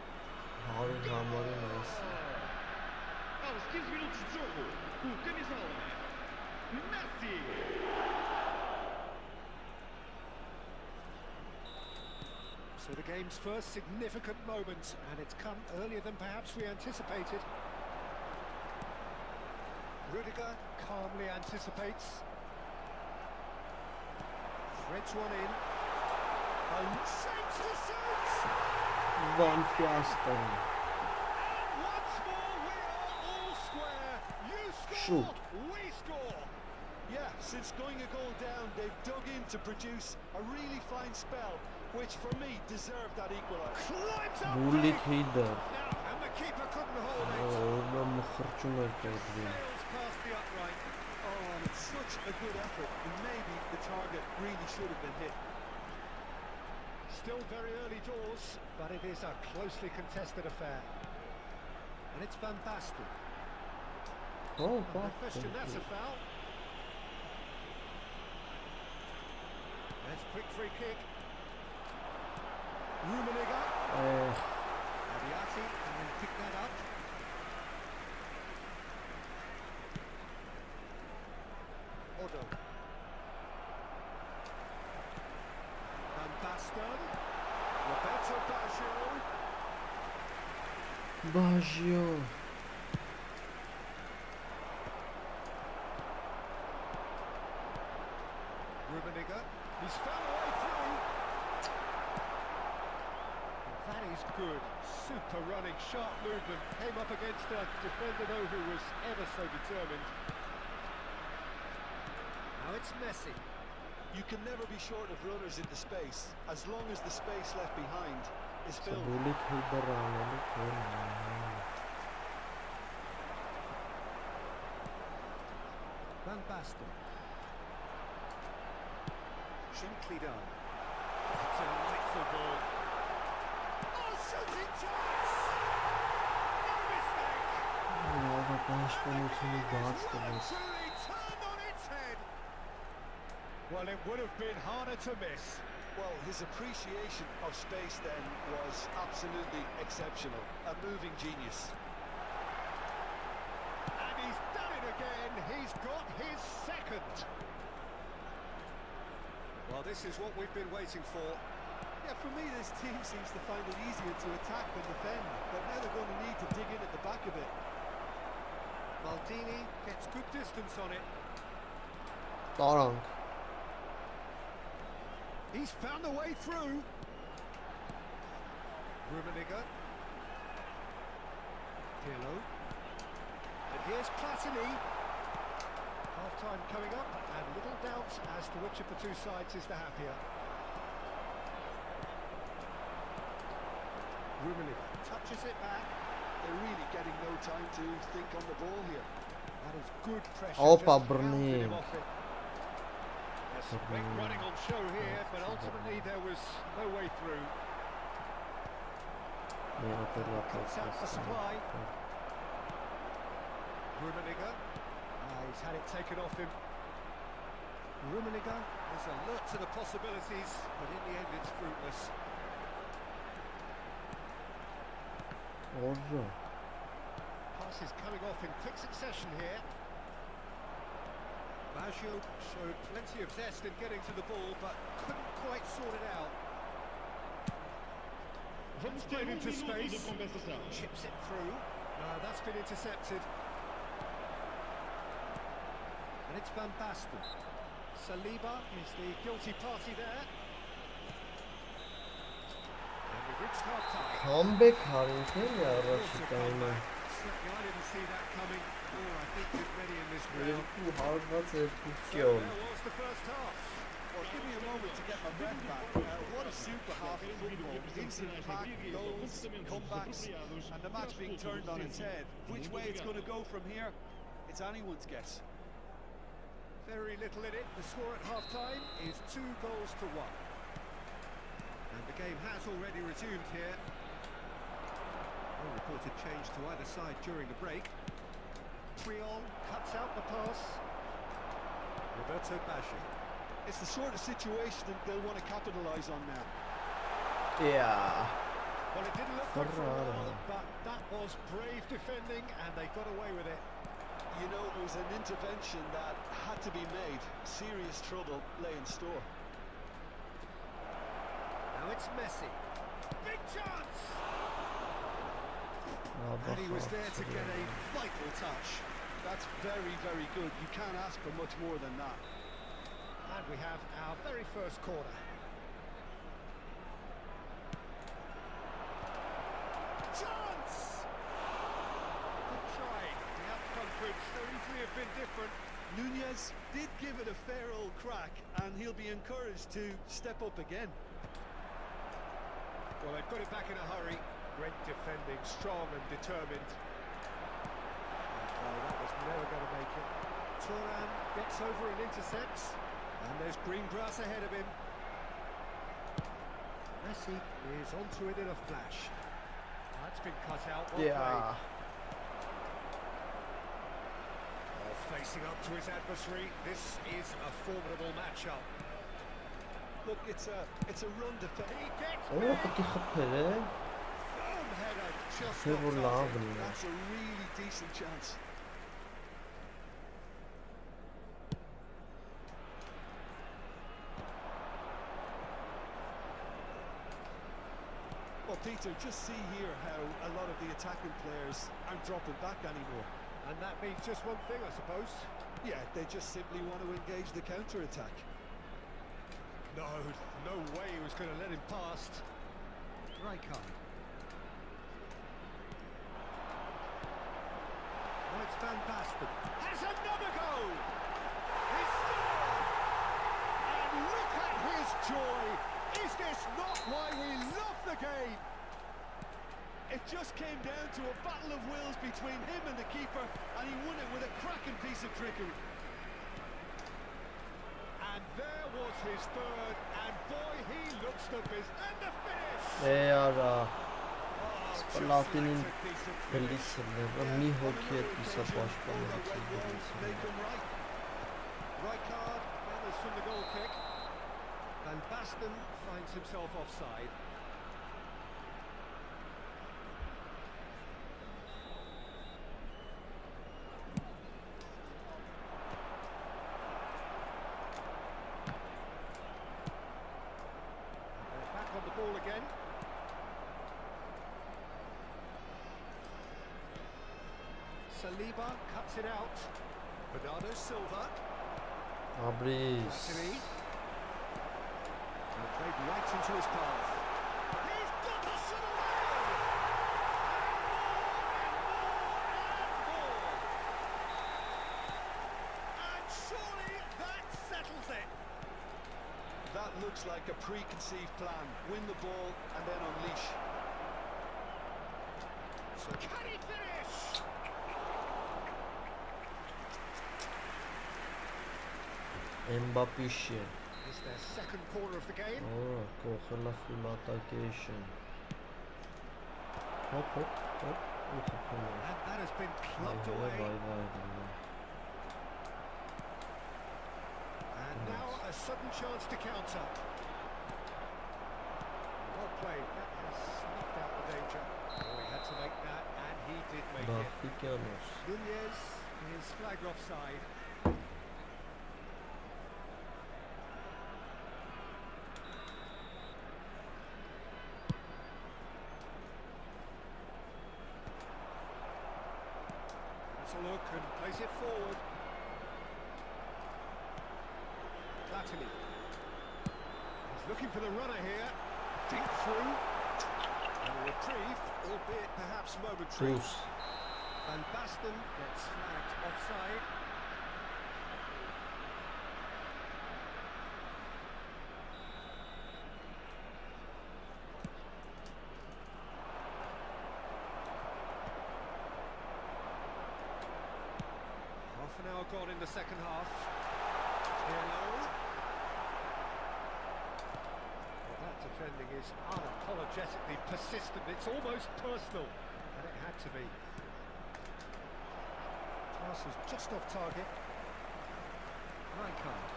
Aos 15 minutos de jogo, o camisola Messi. So the game's first significant moment, and it's come earlier than perhaps we anticipated. Rudiger calmly anticipates. Threads one in. And shapes to shapes! Van Basten. And once more we are all square. You score, Shoot. we score. Yeah, since going a goal down, they've dug in to produce a really fine spell, which for me deserved that equaliser. Climbs up Bully big. Header. Now, and the keeper couldn't hold it. Sails past the upright. Oh, and it's such a good effort, and maybe the target really should have been hit. Still very early doors, but it is a closely contested affair. And it's Van Basten. Oh, No question, that's a foul. There's a quick free kick. Rummenigge. Adiati can then pick that up. Odo. Van Basten. Roberto Baggio. Baggio. Rummenigge. He's found a way through. That is good. Super running, sharp movement. Came up against a defender though who was ever so determined. Now it's Messi. You can never be short of runners into space, as long as the space left behind is filled. Van Basten. Gently done. It's a delightful ball. Oh, shooting chance! No mistake! Truly turned on its head. Well, it would have been harder to miss. Well, his appreciation of space then was absolutely exceptional. A moving genius. And he's done it again. He's got his second. Well, this is what we've been waiting for. Yeah, for me, this team seems to find it easier to attack than defend, but now they're going to need to dig in at the back a bit. Maldini gets good distance on it. Տարանք He's found a way through. Rummenigge. Pirlo. And here's Platini. Half-time coming up, and little doubt as to which of the two sides is the happier. Rummenigge touches it back. They're really getting no time to think on the ball here. That is good pressure. Opa, just rounded him Brning. off it. There's some big running on show here, but ultimately there was no way through. Cuts out the supply. Rummenigge. He's had it taken off him. Rummenigge is alert to the possibilities, but in the end it's fruitless. Orada Passes coming off in quick succession here. Baggio showed plenty of zest in getting to the ball, but couldn't quite sort it out. Runs straight into space. Chips it through. That's been intercepted. And it's Van Basten. Saliba is the guilty party there. And we've reached half-time. comeback հարինքն առաջի տայմը Certainly I didn't see that coming. I think there's many in this ground. երկու հարված երկու So կյոն there was the first half. Well, give me a moment to get my breath back. What a super half of football. Instant pack, goals, comebacks, and the match being turned on its head. Which way it's going to go from here, it's anyone's guess. Very little in it. The score at half-time is 2-1. And the game has already resumed here. No reported change to either side during the break. Triol cuts out the pass. Roberto Baggio. It's the sort of situation that they'll want to capitalise on now. yeah Well, it didn't look good for a Ferrara. while, but that was brave defending, and they got away with it. You know, it was an intervention that had to be made. Serious trouble lay in store. Now it's Messi. Big chance! And he was there to get a vital touch. That's very, very good. You can't ask for much more than that. And we have our very first corner. Chance! Good try. The outcome could so easily have been different. Nunez did give it a fair old crack, and he'll be encouraged to step up again. Well, they've got it back in a hurry. Great defending, strong and determined. Oh, that was never going to make it. Thuram gets over and intercepts. And there's green grass ahead of him. Messi is onto it in a flash. That's been cut out. Well yeah played. Facing up to his adversary. This is a formidable matchup. Look, it's a run defense. He gets Ո՞ր պետք է խփել է firm header, just Չէ որ not լավ targeted. լինի That's a really decent chance. Well, Peter, just see here how a lot of the attacking players aren't dropping back anymore. And that means just one thing, I suppose. Yeah, they just simply want to engage the counter-attack. No way he was going to let him past. Rijkaard. Now it's Van Basten. Has another goal! He scored! And joy! Is this not why we love the game? It just came down to a battle of wills between him and the keeper, and he won it with a cracking piece of trickery. And there was his third, and boy, he looks the best. And the finish! Era. Oh, just Spalatin'in like a piece of Felicir'le mi hokeya pisa başlamak Make them right. Right card, that was from the goal kick. And Baston finds himself offside. Back on the ball again. Saliba cuts it out. Bernardo Silva. Abris. Battery. And played right into his path. He's got the shot away! And more! And surely that settles it. That looks like a preconceived plan. Win the ball and then unleash. So can he finish? Mbappé. It's their second corner of the game. Oh, կողելա full attackation. Hop. And that has been plucked away. And now a sudden chance to counter. Well played. That has snuffed out the danger. Oh, he had to make that, and he did make it. Nunez is flagged offside. That's a look and plays it forward. Platini. He's looking for the runner here. Deep through. And a reprieve, albeit perhaps momentary. Bruce. Van Basten gets flagged offside. Half an hour gone in the second half. Hello. That defending is unapologetically persistent. It's almost personal, and it had to be. Pass was just off target. Rijkaard.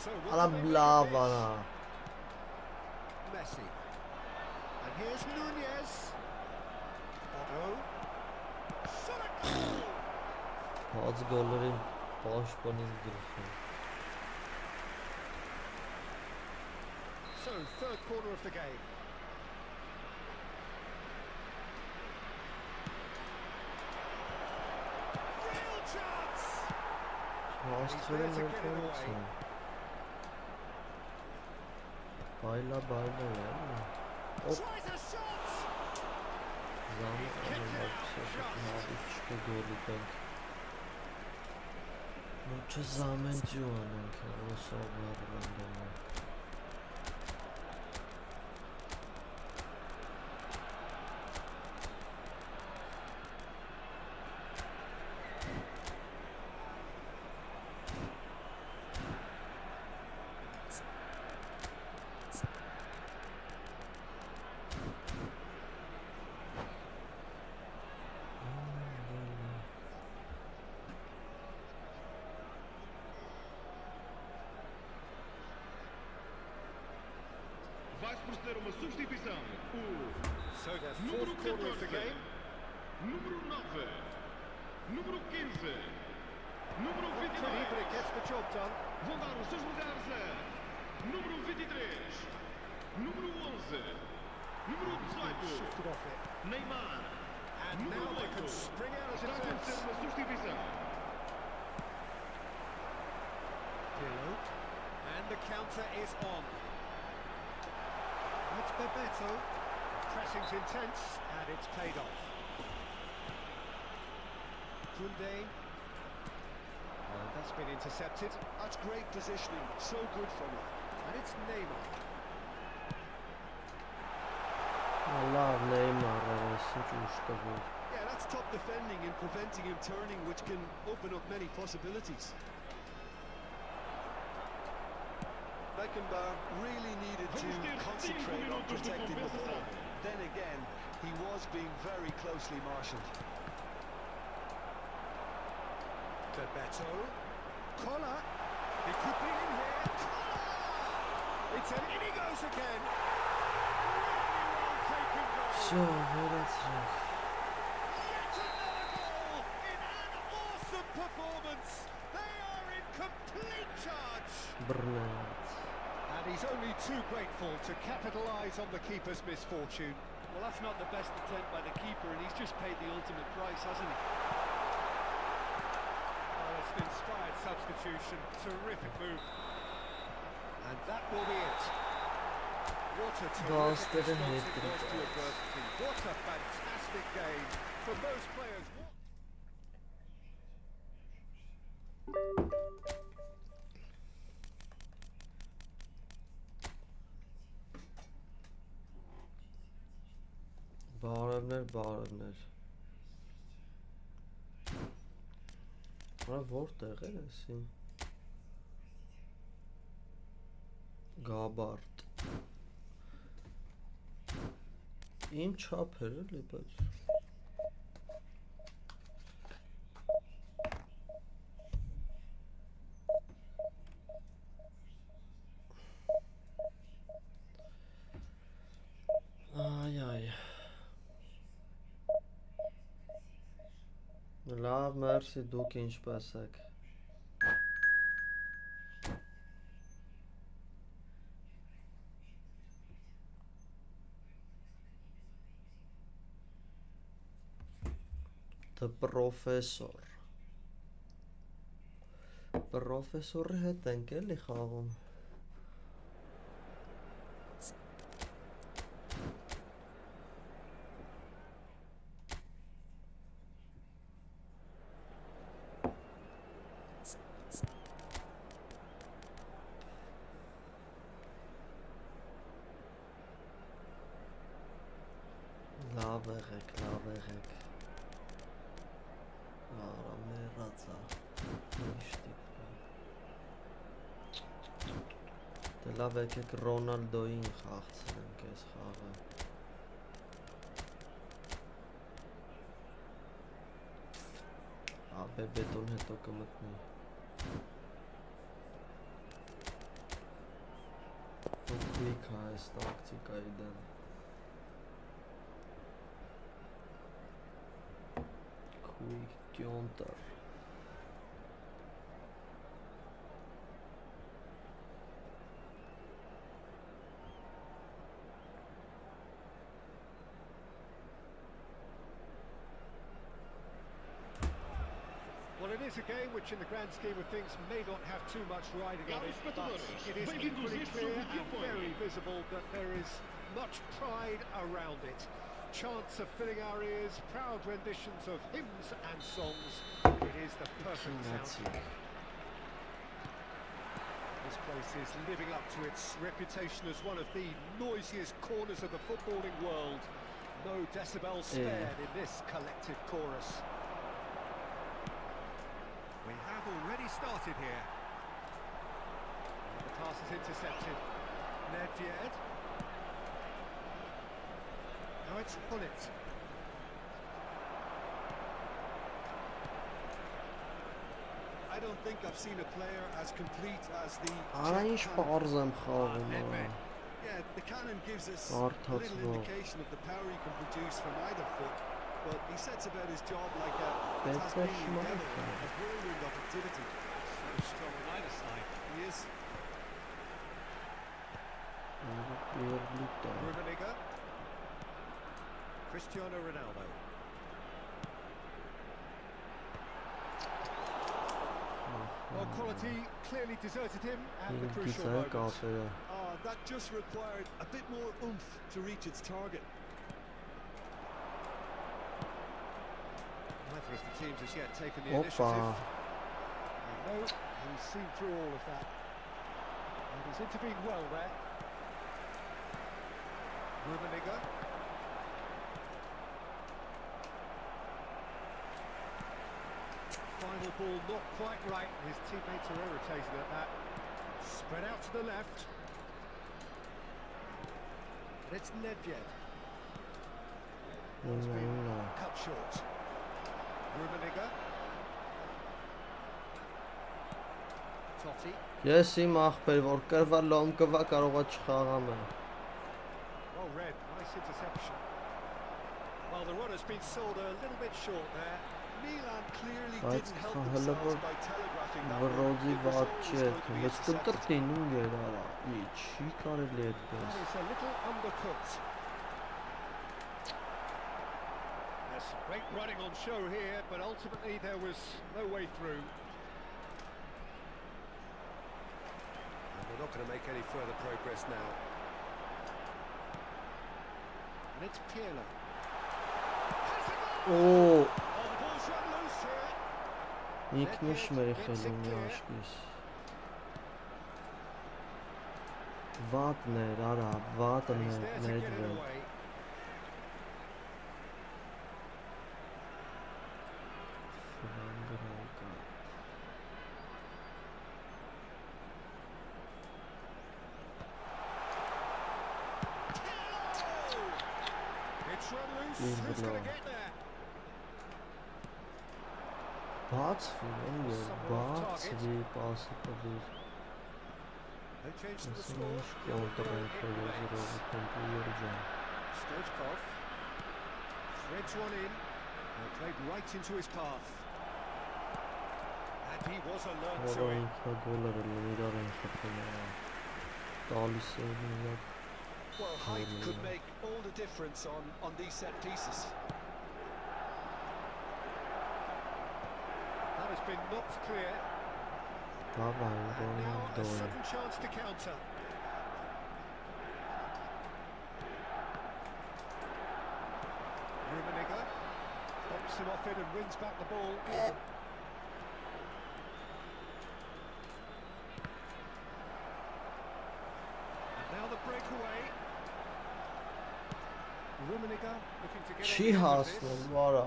So Alla what do they make of blavana. this? Messi. And here's Nunez. Otto. Shot a goal! Bazı gollerin başpanız gülsün. So, third corner of the game. Real chance! Hastırın ortalıksın. Bayla ya. Hop. Tries a shot! Zahmet alınmak abi çıkı golüden. Mucho zahmet yuvanın ki o sabırlarından. Vai proceder uma substituição. So, the Número fourth corner of the 14. game. Número 9. Número 15. Número Pretty, but it 22. gets the job done. Vão dar os seus lugares a número 23. Número 11. Número 18. Shifted off it. Neymar. And Número now they can 8. spring out of Será acontecer defence. uma substituição. Pirlo. And the counter is on. It's Bebeto. Pressing's intense, and it's paid off. Koundé. That's been intercepted. That's great positioning, so good from him. And it's Neymar. Լավ Neymar-ը ճուշտավոր։ Yeah, that's top defending and preventing him turning, which can open up many possibilities. Beckenbauer really needed to concentrate on protecting the ball. Then again, he was being very closely marshalled. Bebeto. Collar. He could be in here. Collar! It's in he goes again. Really well taken goal. Всё, վերացրեք։ Yet another goal in an awesome performance. They are in complete charge. Բռնած։ And he's only too grateful to capitalise on the keeper's misfortune. Well, that's not the best attempt by the keeper, and he's just paid the ultimate price, hasn't he? Oh, it's an inspired substitution. Terrific move. And that will be it. What a terrific response it was to adversity. What a fantastic game for both players. Բարևներ։ Արա որտեղ է էսի։ Գաբարտ։ Իմ չափերը էլի, բայց Այ Լավ, մերսի, դուք ինչպես եք։ Պրոֆեսոր։ Պրոֆեսորի հետ ենք էլի խաղում։ Լավ եղեք։ Արա մեռածա։ Միշտի։ Դե լավ եկեք Ռոնալդոյին խաղցնենք այս խաղը։ Բետոն հետո կմտնի։ Quick այս տակտիկայի դեմ։ Quick counter. Well, it is a game which in the grand scheme of things may not have too much riding on it, but it is equally clear and very visible that there is much pride around it. Chants of filling our ears, proud renditions of hymns and songs. It is the perfect sound. This place is living up to its reputation as one of the noisiest corners of the footballing world. No decibels spared in this collective chorus. We have already started here. The pass is intercepted. Nedved. Now it's Pullet. I don't think I've seen a player as complete as the Ինչ պարզ եմ խաղում։ Yeah, the cannon gives us a little indication of the power he can produce from either foot, but he sets about his job like a Tasmanian devil, a whirlwind of activity. So strong on either side. He is. Rummenigge. Cristiano Ronaldo. Well, quality clearly deserted him at the crucial moment. That just required a bit more oomph to reach its target. Neither of the teams has yet taken the initiative. No, he's seen through all of that. And he's intervened well there. Rummenigge. Final ball not quite right. His teammates are irritated at that. Spread out to the left. And it's Nedved. It's been cut short. Rummenigge. Totti. Ես իմ ախպեր, որ կրվա լոմ կվա կարողա չխաղամ է։ Well read, nice interception. Well, the run has been sold a little bit short there. Milan clearly Բայց didn't help հələ որ themselves by telegraphing that վրոձի one. It was վատ always չէ, going to be ես intercepted. կտրտին ու երարա, չի կարելի այդպես։ That is a little undercooked. There's some great running on show here, but ultimately there was no way through. And they're not going to make any further progress now. And it's Pirlo. Օ, Oh, the ball's run loose here. ինքնուշ մեր խելում աշկիս։ Վատն էր, արա, վատն And he's է, there to get it Nedved։ away. It's run loose. Who's going to get there? Բացվի, բացվի, պասը պդիր։ No change to the Ես score. ինչ կոնտրենք է եզրովի կոմպլիեր ջան։ Stoichkov threads one in and played right into his path. And he was alert to Որը it. ինքնա գոլերը լին իրար են խփում է։ Տալիս է միակ։ Well, height could make all the difference on these set pieces. That has been knocked clear. Դավայ, And now a դոյ։ sudden chance to counter. Rummenigge bumps him off it and wins back the ball. And now the breakaway. Rummenigge looking to get Չի on the end of հասնում, this. վարա։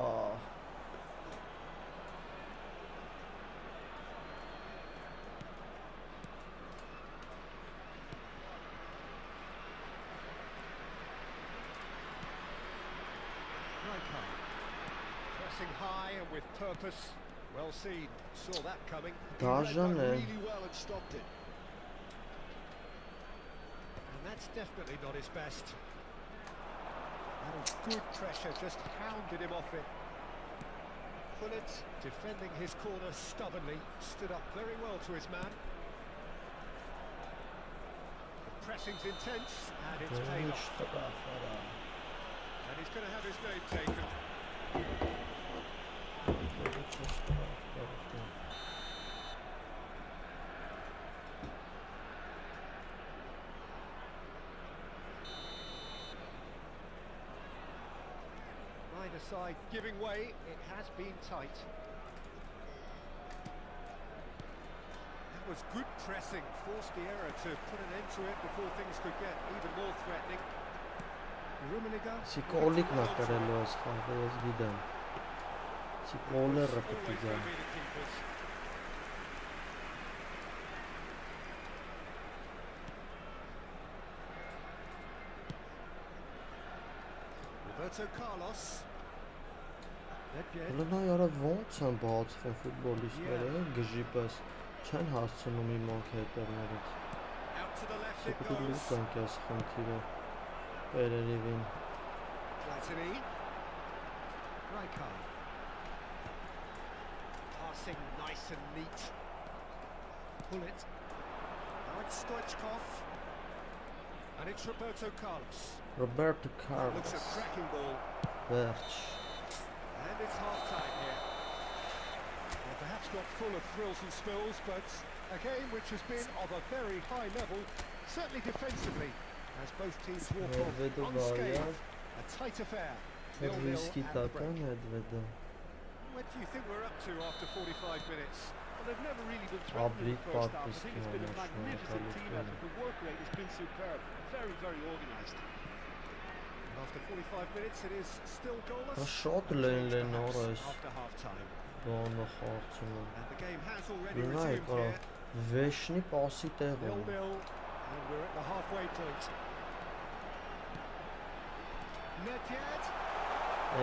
Pressing high and with purpose. Well seen. Saw that coming. He read Դաժան that է։ really well and stopped it. And that's definitely not his best. That was good pressure, just hounded him off it. Pullet defending his corner stubbornly, stood up very well to his man. The pressing's intense, and it's paid Ինչ off. տղա վարա։ And he's going to have his name taken. Neither side giving way, it has been tight. That was good pressing, forced the error to put an end to it before things could get even more threatening. Rummenigge. Չի կոլիկն է կրելու ես խաղը, ես գիտեմ։ Չի կոլերը պտի գա։ Roberto Carlos. Nedved. Լնայ արա ոնց են բացվում ֆուտբոլիստները, գժի պես չեն հասցնում իմ ոնք հետերներից։ Out to the left it Սուպուտի goes. լուս ենք ես խնդիրը։ Պերերիվին։ Platini. Rijkaard. Passing nice and neat. Pull it. Now it's Stoichkov. And it's Roberto Carlos. Roberto Looks a Carlos։ cracking ball. Վերջ։ And it's half-time here. Well, perhaps not full of thrills and spills, but a game which has been of a very high level, certainly defensively, as both teams walk Nedvedը off վարյալ, unscathed. A tight affair. 0-0 ռիսկի at the տական break. Nedvedը։ What do you think we're up to after 45 minutes? Well, they've never really been Public threatened in the first half. I parties think it's been a can magnificent almost team not effort. The work rate has been superb. Very, very organised. And after 45 minutes, it is still goalless. Շատ լեն օրես After half-time. բանը խաղցում And the game has already Գնա resumed եկա here. վեշնի պասի տեղում 0-0, and we're at the halfway point. Nedved.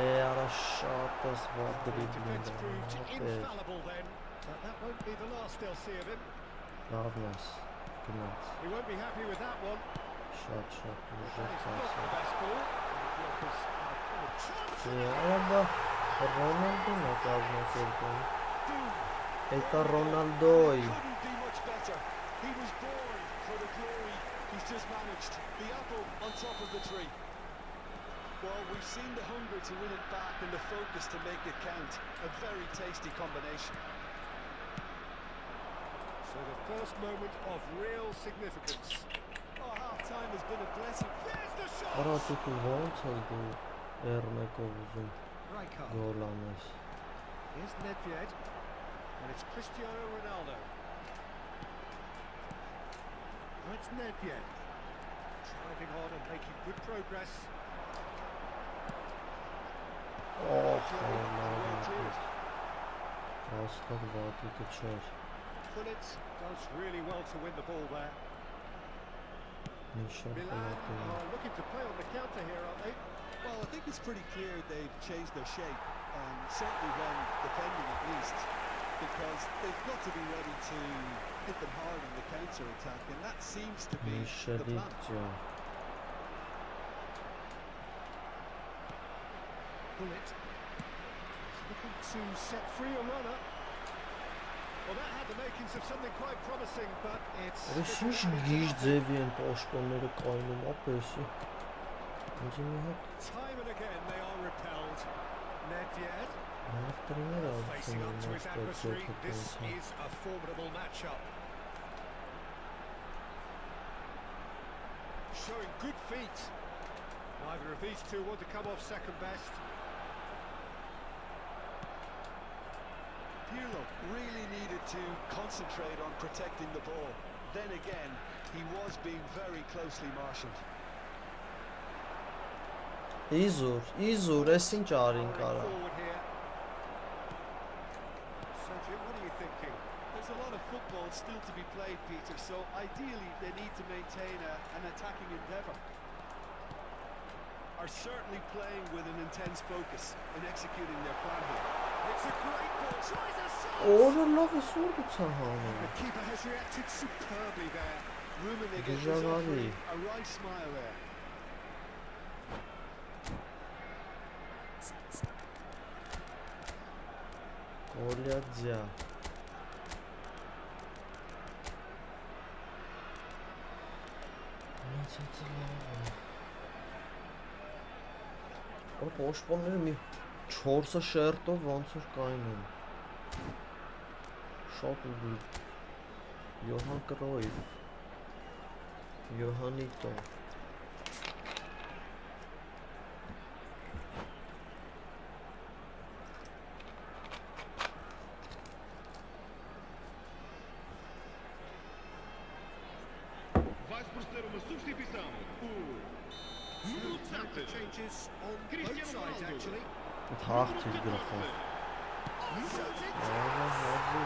Արա շատ ես վատ The դրիբլինգ defence proved infallible then, but that won't be the last they'll see of him. լավն ես գնաց He won't be happy with that one. շատ ուժեղ It's not պաս the best ball. Ալա Ռոնալդոն է կազմակերպում Էտա Ռոնալդոյ Couldn't be much better. He was born for the glory he's just managed. The apple on top of the tree. Well, we've seen the hunger to win it back and the focus to make it count. A very tasty combination. So the first moment of real significance. Oh, half-time has been a blessing. There's the shot! Արա դու ոնց ես դու Էրմեկով ուզում Rijkaard. գոլ անես Here's Nedved. And it's Cristiano Ronaldo. That's Nedved. Driving on and making good progress. Ահ Աստղ վատի կչեր Pullet does really well to win the ball there. Միշար Milan պլատում are looking to play on the counter here, aren't they? Well, I think it's pretty clear they've changed their shape, certainly when defending at least, because they've got to be ready to hit them hard in the counter-attack, and that seems to be the Միշալի plan. ջան Pullet looking to set free a runner. Well, that had the makings of something quite promising, but it's... Ես ինչ գիժ ձևի են պաշտոնները կայնում ապեսի Ինչ մի հատ Time and again they are repelled. Nedved Հաղտրիներ facing up to his adversary. This ալցում is a formidable matchup. Showing good feet. Neither of these two want to come off second best. Pirlo really needed to concentrate on protecting the ball. Then again, he was being very closely marshalled. Իզուր, ես ինչ արին կարա Forward here. Sergio, what are you thinking? There's a lot of football still to be played, Peter, so ideally they need to maintain an attacking endeavour. Are certainly playing with an intense focus in executing their plan here. It's a great ball. Tries a shot. Օրը լավ է սուրգուց հանը The keeper has reacted superbly there. Rummenigge is Գժավարի offering a right smile there. Գոլյadzյա Որ պոշպոնները մի 4-ը շերտով ոնց որ կայնում Շատ ուղիղ Յոհան Կրոյվ Յոհանիտո Vais por ser uma substituição. Tactic changes on both sides, actually. Թաղթ իր գրխով Shoots it. Ահա հազի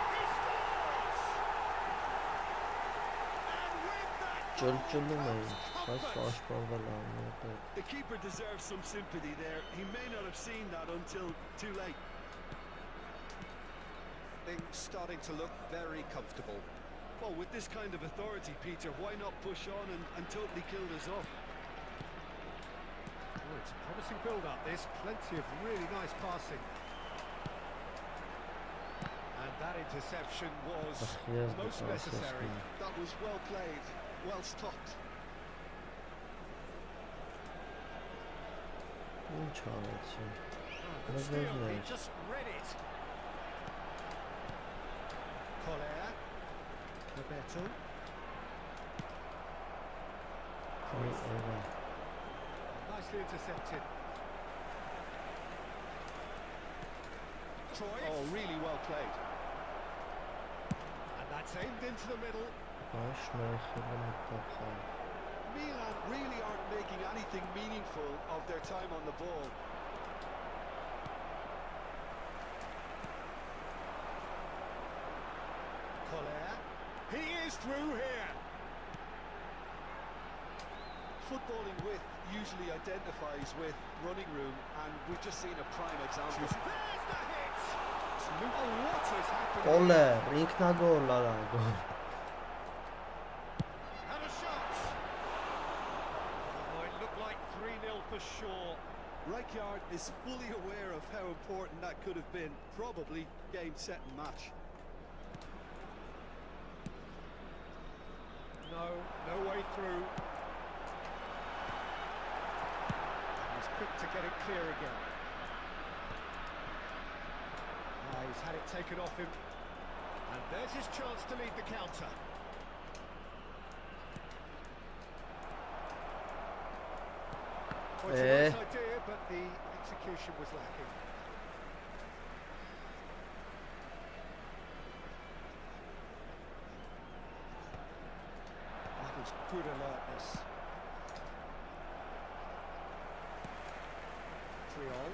He scores! And with that Ճլճլում է Այս comfort. պաշպանվել աննոտը The keeper deserves some sympathy there. He may not have seen that until too late. Things starting to look very comfortable. Well, with this kind of authority, Peter, why not push on and totally kill this off? Oh, it's a promising build-up, this. Plenty of really nice passing. And that interception was Yes, most but necessary. That was well played, well stopped. Ինչ արեցի Oh, good That's steal. very He nice. just read it. Collier. Roberto. Nicely intercepted. Oh, really well played. And that's aimed into the middle. Milan really aren't making anything meaningful of their time on the ball. Collier. He is through here. Footballing width usually identifies with running room, and we've just seen a prime example. There's the hit! Oh, what has happened? Collier, ինքնագոլ արա գոլ. And a shot! Oh, it looked like 3-0 for sure. Rijkaard is fully aware of how important that could have been. Probably game, set and match. No way through. He's quick to get it clear again. He's had it taken off him. And there's his chance to lead the counter. Well, it's a nice idea, but the execution was lacking. That is good alertness. Triol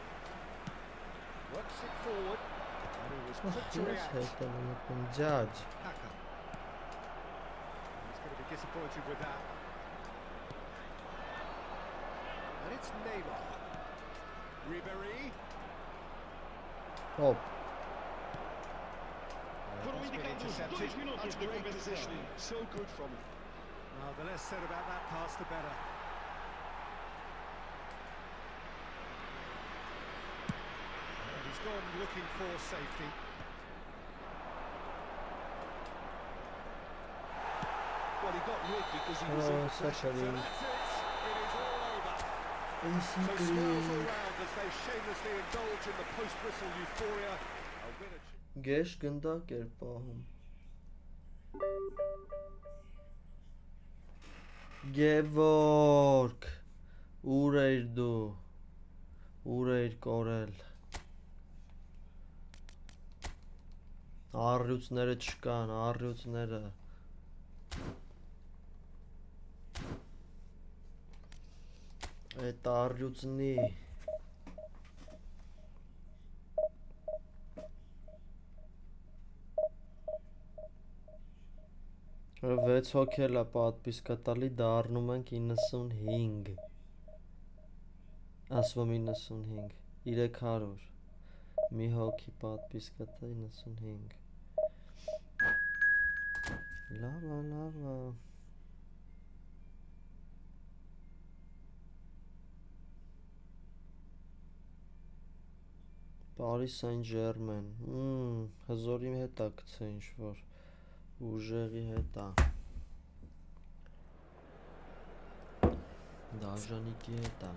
works it forward, and he was quick to react. Kaka. He's going to be disappointed with that. And it's Neymar. Ribéry. Hop. That's been intercepted. That's great positioning. So good from him. Well, the less said about that pass, the better. And he's gone looking for safety. Well, he got rid because he was under pressure. So that's it. It is all over. So swirls around as they shamelessly indulge in the post-whistle euphoria. A winner. Գեշ գնդակ էր պահում. Գևորգ, ուր էիր դու, ուր էիր կորել, առյուծները չկան, առյուծները, էտ առյուծնի, վեց հոգել է պատպիսկա տալի, դառնում ենք 95, ասվում 95, 300, մի հոգի պատպիսկա տա 95, լավա, լավա, Paris Saint-Germain, հզորի հետ է կցե ինչ-որ, ուժեղի հետ է, դաժանիկի հետ է,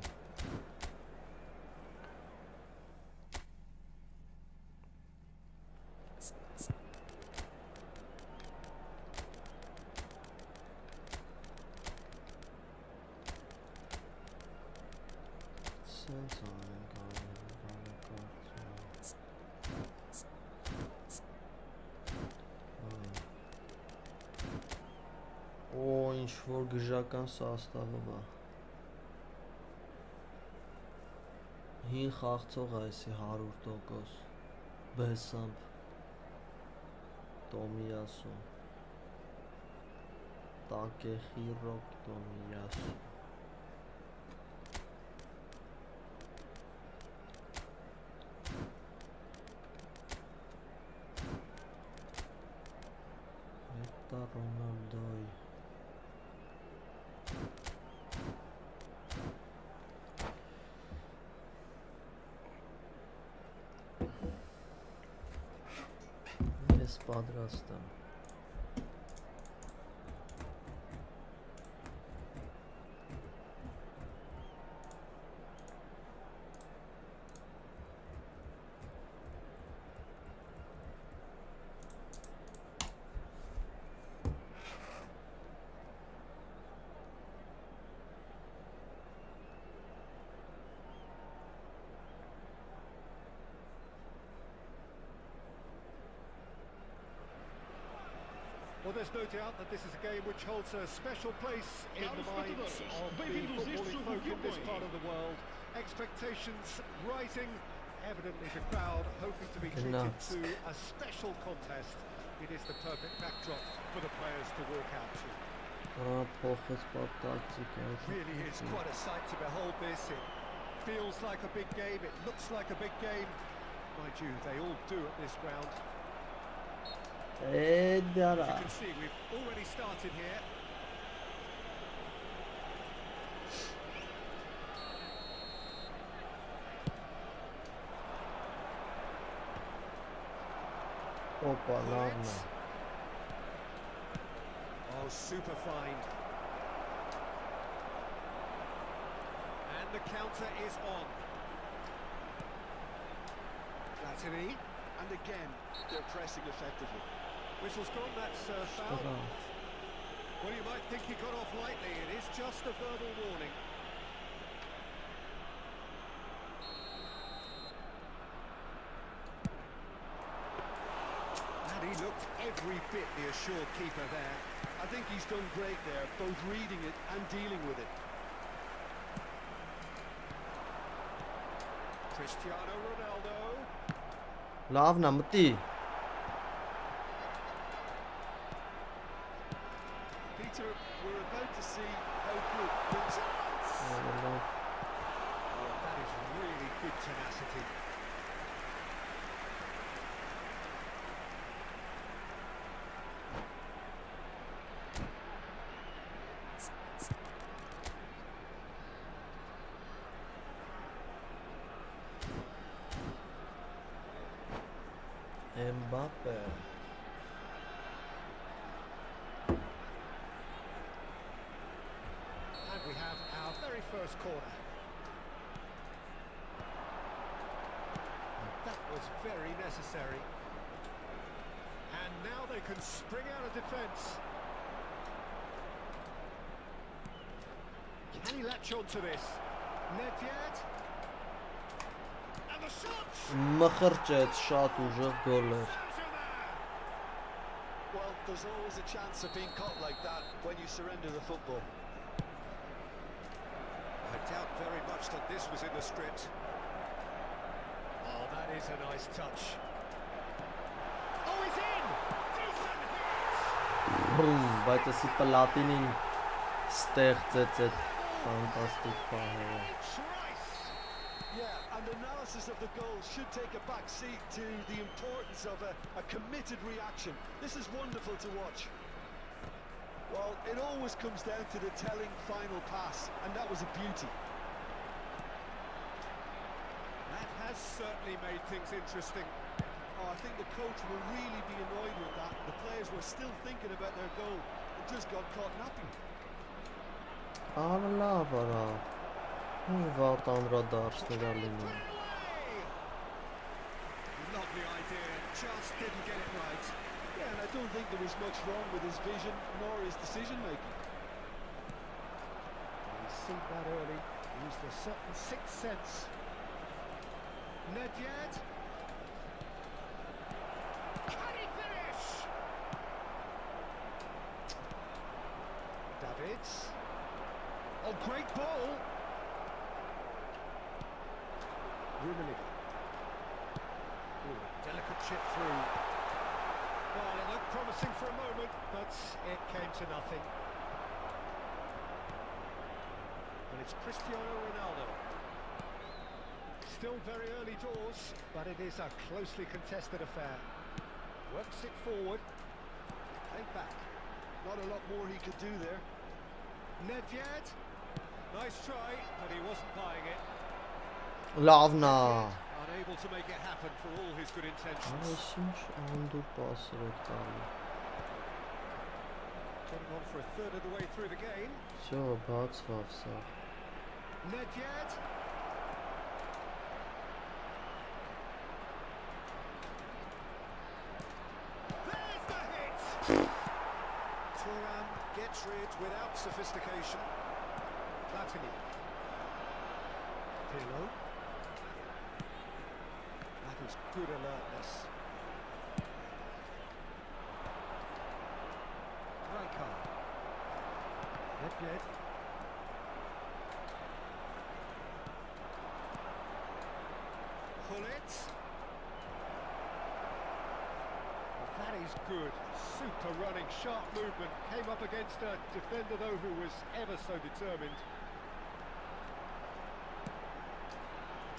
սենց անենք ինչ-որ գժական սաստավով է, հին խաղցող է այսի 100%, բեսամբ, Տոմիասու, Տակեխիրոկ Տոմիասու, հետա Ռոնալդոյ, ես պատրաստ եմ, Well, there's no doubt that this is a game which holds a special place in the minds of the footballing folk in this part of the world. Expectations rising, evidently the crowd hoping to be treated to a special contest. It is the perfect backdrop for the players to walk out to. Really is quite a sight to behold this. It feels like a big game, it looks like a big game. Mind you, they all do at this ground. As you can see, we've already started here. Opa, ладно. Oh, super find. And the counter is on. Platini. And again, they're pressing effectively. Whistle's gone, that's foul. Well, you might think he got off lightly. It is just a verbal warning. And he looked every bit the assured keeper there. I think he's done great there, both reading it and dealing with it. Cristiano Ronaldo. Լավն է, մտի։ Peter, we're about to see how good the chance. Oh, that is really good tenacity. Mbappe. And we have our very first corner. That was very necessary. And now they can spring out of defence. Can he latch on to this? Not yet. And the shots! Մխրճեց շատ ուժեղ գոլ էր։ Well, there's always a chance of being caught like that when you surrender the football. I doubt very much that this was in the script. Oh, that is a nice touch. Oh, he's in! Decent hit! Բայց էսի պլատինին ստեղծեց այդ ֆանտաստիկ պահը։ Yeah, and analysis of the goal should take a back seat to the importance of a committed reaction. This is wonderful to watch. Well, it always comes down to the telling final pass, and that was a beauty. That has certainly made things interesting. Oh, I think the coach will really be annoyed with that. The players were still thinking about their goal and just got caught napping. Լավ արա։ Վատ անդրադարձներ ալինում։ Lovely idea, just didn't get it right. Yeah, and I don't think there was much wrong with his vision nor his decision making. He's seen that early, used a certain sixth sense. Not yet. Can he finish? Davids. Oh, great ball. Rummenigge. Delicate chip through. Well, it looked promising for a moment, but it came to nothing. And it's Cristiano Ronaldo. Still very early doors, but it is a closely contested affair. Works it forward. Take back. Not a lot more he could do there. Nedved. Nice try, but he wasn't buying it. Լավն է։ Unable to make it happen for all his good intentions. Այս ինչ անդուր պասեր է տալի։ Getting on for a third of the way through the game. Всё, բացվավ սա։ Nedved. There's the hit! Thuram gets rid without sophistication. Platini. Pirlo. That is good alertness. Nedved. Hullet. That is good. Super running, sharp movement. Came up against a defender though who was ever so determined.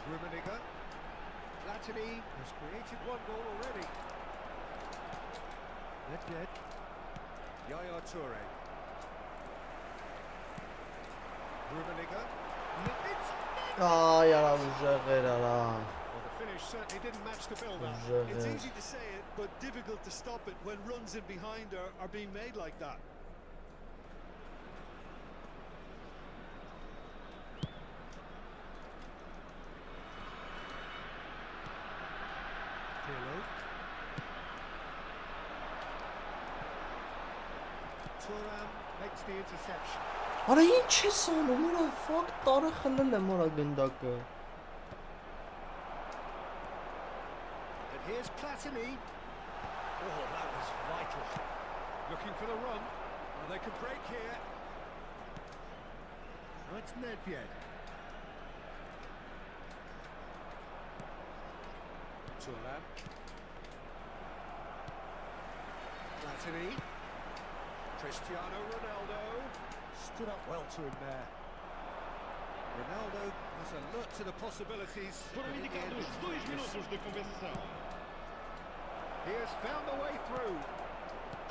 Rummenigge. Platini has created one goal already. Nedved. Yaya Toure. Rummenigge. Ay, yalan uzağa lan. Well, the finish certainly didn't match the build-up. It's easy to say it, but difficult to stop it when runs in behind are being made like that. Pirlo. Thuram makes the interception. Արա ինչ ես անում, ուրա ֆակ տարը խլել եմ որա գնդակը։ And here's Platini. Oh, that was vital. Looking for the run. Well, they could break here. That's Nedved. Thuram. Platini. Cristiano Ronaldo. Stood up well to him there. Ronaldo was alert to the possibilities. He has found the way through.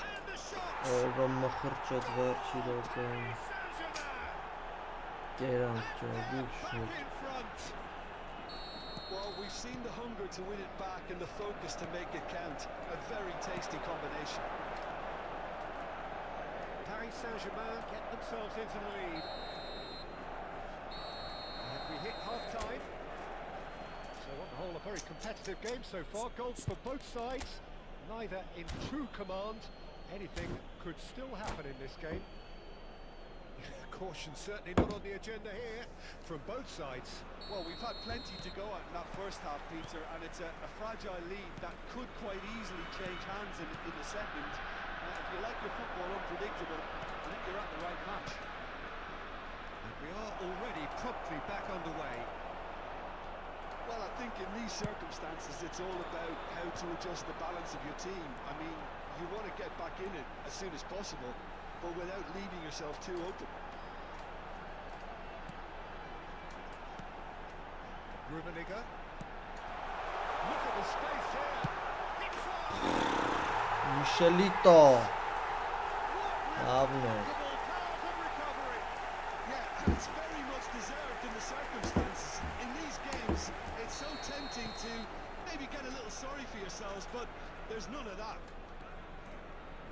And the shot! Օրը մխրճոտ վերջի դոկեն։ Գերանք ջոբիք Back շուտ։ in front. Well, we've seen the hunger to win it back and the focus to make it count. A very tasty combination. Paris Saint-Germain get themselves into the lead. And we hit half-time. So on the whole, a very competitive game so far. Goals for both sides, neither in true command. Anything could still happen in this game. Caution certainly not on the agenda here from both sides. Well, we've had plenty to go at in that first half, Peter, and it's a fragile lead that could quite easily change hands in the second. If you like your football unpredictable, I think you're at the right match. And we are already promptly back underway. Well, I think in these circumstances, it's all about how to adjust the balance of your team. I mean, you want to get back in it as soon as possible, but without leaving yourself too open. Rummenigge. Look at the space here. Michelito. Lavno. Yeah, and it's very much deserved in the circumstances. In these games, it's so tempting to maybe get a little sorry for yourselves, but there's none of that.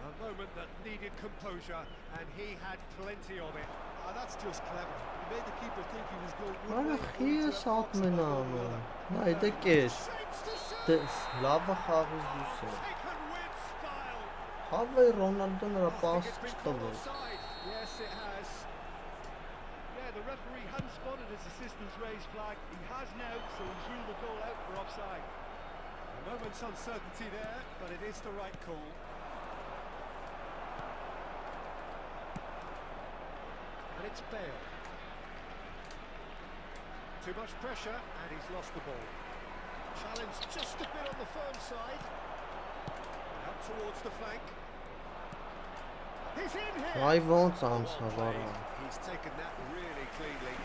A moment that needed composure, and he had plenty of it. That's just clever. He made the keeper think he was going one Արա way. խիես ատմեն անում։ Նայ դե կես։ Դες լավը խաղից դուս է։ Taken with style. Հավե Ռոնալդոն նրա I պաս think it's been called չտվեց։ offside. Yes, it has. Yeah, the referee hadn't spotted his assistant's raised flag. He has now, so he's ruled the goal out for offside. A moment's uncertainty there, but it is the right call. And it's Bale. Too much pressure, and he's lost the ball. Challenge just a bit on the firm side. Out towards the flank. He's in here! Այ ոնց Well անցավ played. արա։ He's taken that really cleanly.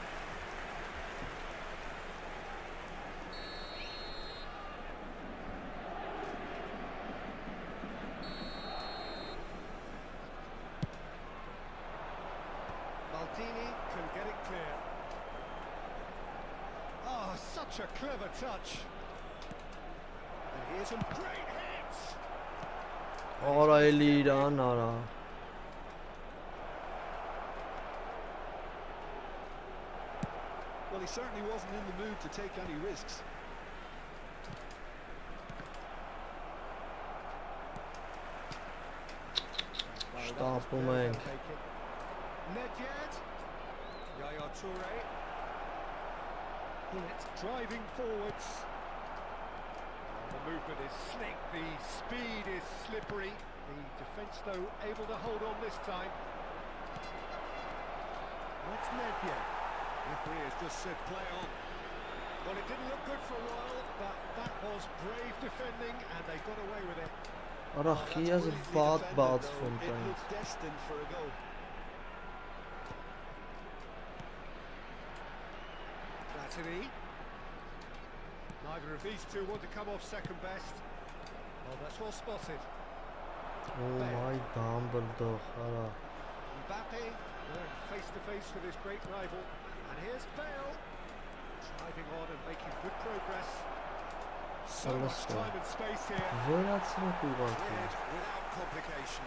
Maldini can get it clear. Oh, such a clever touch. And here's some great hits. Արա էլի իրան արա։ Well, he certainly wasn't in the mood to take any risks. Շտապում ենք։ Nedved. Yaya Toure. Hullet driving forwards. The movement is slick, the speed is slippery. The defence, though, able to hold on this time. What's Nedved? Referee has just said play on. Well, it didn't look good for a while, but that was brave defending, and they got away with it. Ach, hier is wat baat van It looked destined for a goal. Flattery. Neither of these two want to come off second best. Oh, that's well spotted. Oh my Dumbledore. Mbappe going face to face with his great rival. And here's Bale. Driving on and making good progress. So much time and space here. Cleared without complication.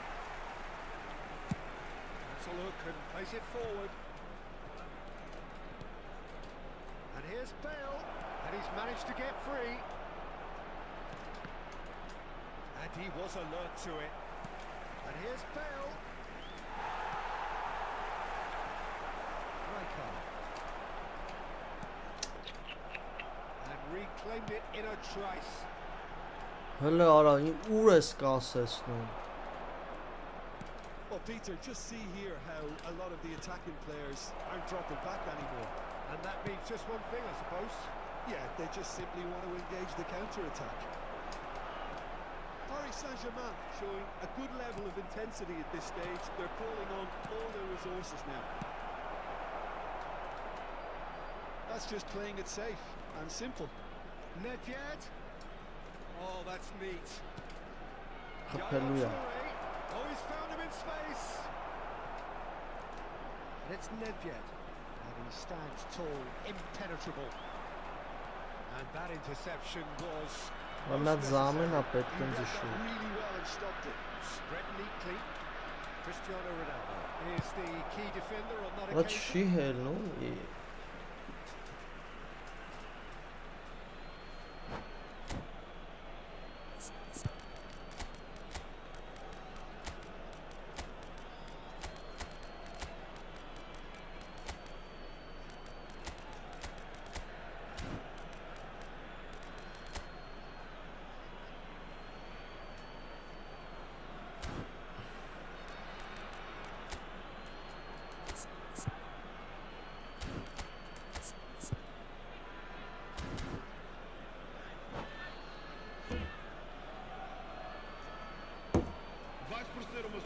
That's a look and plays it forward. And here's Bale. And he's managed to get free. And he was alert to it. And here's Bale. Rijkaard. And reclaimed it in a trice. Հələ արա, ուր ես կասեցնում։ Well, Peter, just see here how a lot of the attacking players aren't dropping back anymore. And that means just one thing, I suppose. Yeah, they just simply want to engage the counter-attack. Paris Saint-Germain showing a good level of intensity at this stage. They're calling on all their resources now. That's just playing it safe and simple. Nedved. Oh, that's neat. Hallelujah. Oh, he's found him in space. And it's Nedved. And he stands tall, impenetrable. And that interception was... Ամենად զամեն ապետք եմ He read զիշու։ that really well and stopped it. Spread neatly. Cristiano Ronaldo is the key defender on that Այդ occasion. չի հելնում։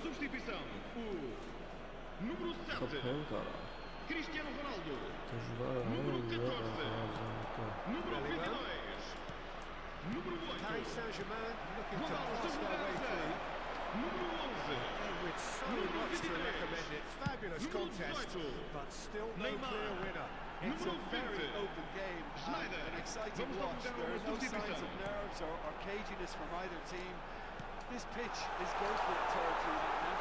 Substituição. O número 7. Խփեն կարա։ Cristiano Ronaldo. Դժվար է, Número 14. եղա։ Número 22. Número 8. Paris Saint-Germain looking to Ronaldo pass their way through. Número 11. With so Número much to 23. recommend it. Fabulous Número contest, 18. but still no Neymar. clear winner. It's a Número very 20. open game and Schneider. an exciting Vamos watch. dar There are no substituição. signs of nerves or caginess from either team. This pitch is going for territory right now.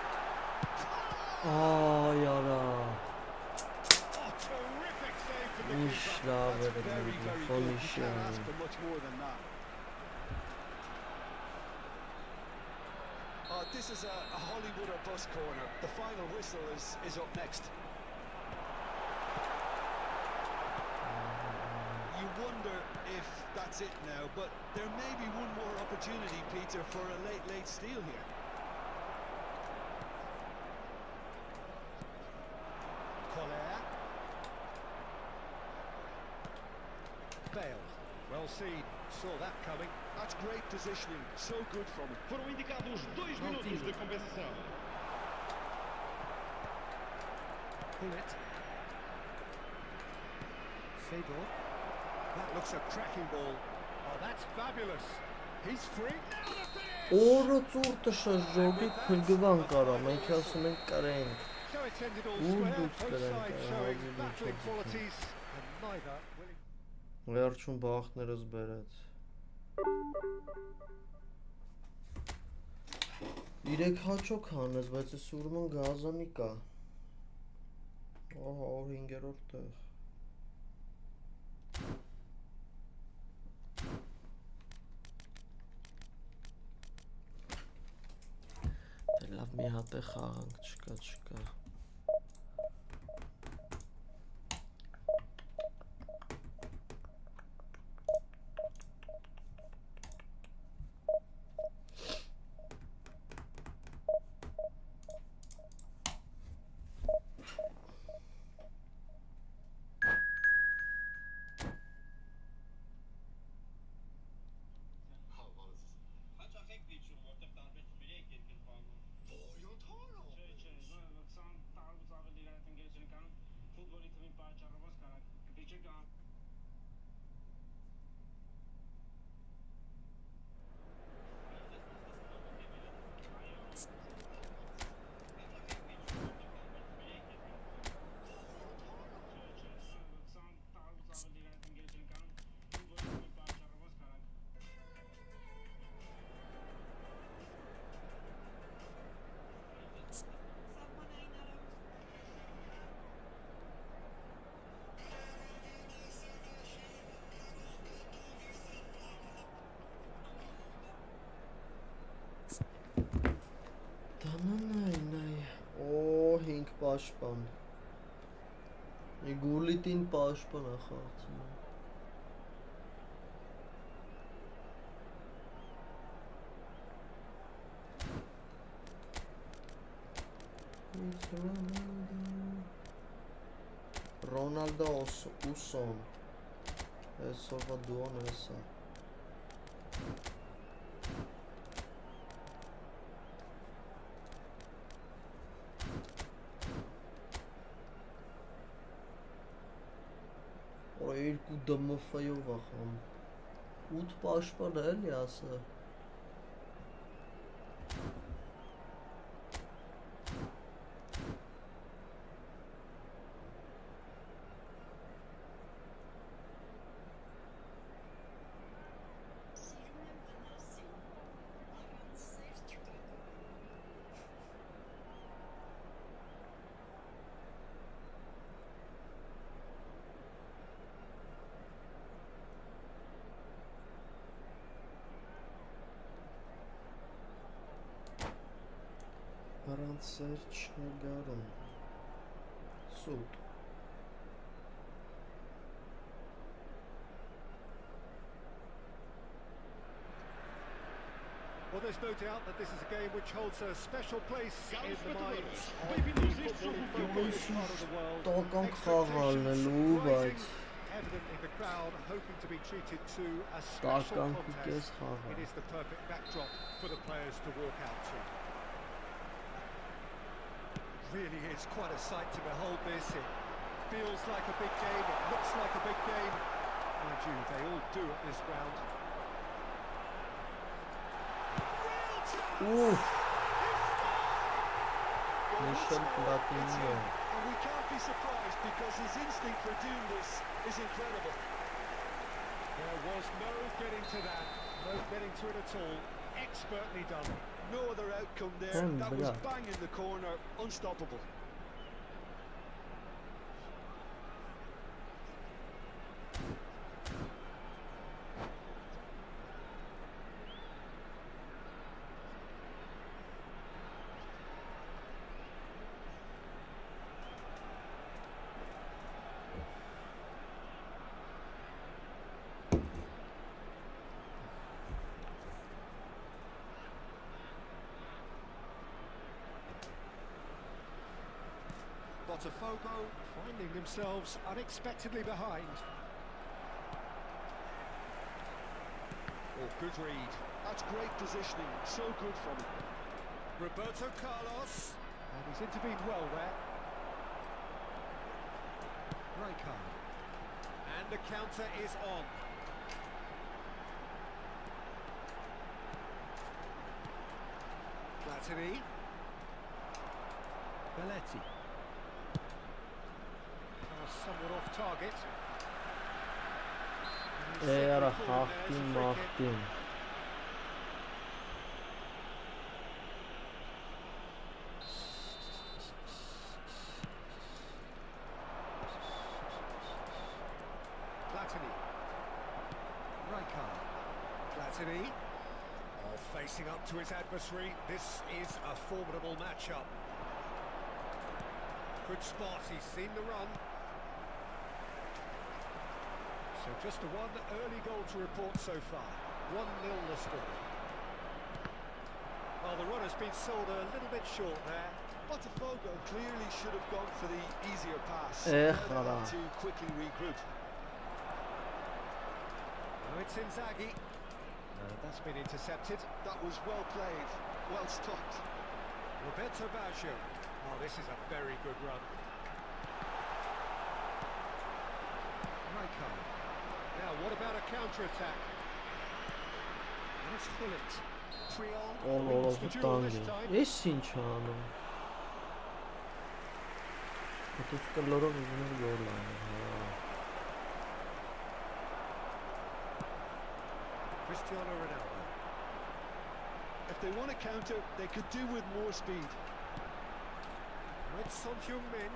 Ay արա։ Oh, terrific save from the Ինչ keeper. լավ That's էր very, դու։ very good. Ֆոնի You can't ask շիանի։ for much more than that. This is a Hollywood or bus corner. The final whistle is up next. You wonder if that's it now, but there may be one more opportunity, Peter, for a late steal here. Collier. Bale. Well seen. Saw that coming. That's great positioning. So good from him. Foram indicados 2 minutos de compensação. Bullet. Fedor. That looks a cracking ball. Oh, that's fabulous. He's free. Now the finish! Օրը ծուրտը շրջողի քնգվան կարա, մենք ասում ենք կարենք։ So it's ended all Ooh, square. good Both strength. sides showing Really battling good. qualities, and neither willing. Վերջում բախներս բերեց։ 3 հաճոք հանես, բայց այս ուրմն գազանի կա։ Ահա, 5-րդ տեղ։ Դե լավ մի հատ է խաղանք, չկա։ Օ, 5 պաշտպան։ Գուլիտին պաշտպան է խաղացնում։ Ռոնալդո Ուսոն։ Այսօրվա դուոն էսա։ Երկու դմֆ-ով է խաղում։ 8 պաշտպան է էլի ասա։ Առանց սեր չնգարում։ Սուտ։ Well, there's no doubt that this is a game which holds a special place in the minds of the footballing part of the world. Տոկան խաղալնելու, բայց Evidently the crowd hoping to be treated to a special contest. It is the perfect backdrop for the players to walk out to. Really is quite a sight to behold this. It feels like a big game, it looks like a big game. Mind you, they all do at this ground. Oof. Mission Platinum. And we can't be surprised because his instinct for doing this is incredible. There was no getting to that, no getting to it at all. Expertly done. No other outcome there. That was bang in the corner, unstoppable. Botafogo finding themselves unexpectedly behind. Oh, good read. That's great positioning, so good from him. Roberto Carlos, and he's intervened well there. Rijkaard, and the counter is on. Platini, Belletti. Somewhat off target. Era Haftin Martin. Platini. Rijkaard. Platini. Oh, facing up to his adversary. This is a formidable matchup. Good spot, he's seen the run. So just a one early goal to report so far. 1-0 the score. Well, the run has been sold a little bit short there. Botafogo clearly should have gone for the easier pass. To quickly regroup. Now it's Inzaghi. That's been intercepted. That was well played, well stopped. Roberto Baggio. Oh, this is a very good run. Rijkaard. Now, what about a counter-attack? And it's Gullit. Triol wins the duel this time. Ես ինչ անում։ Դու կլորով ուզում ես գոլ անել, հա։ Cristiano Ronaldo. If they want to counter, they could do with more speed. With Son Heung-min.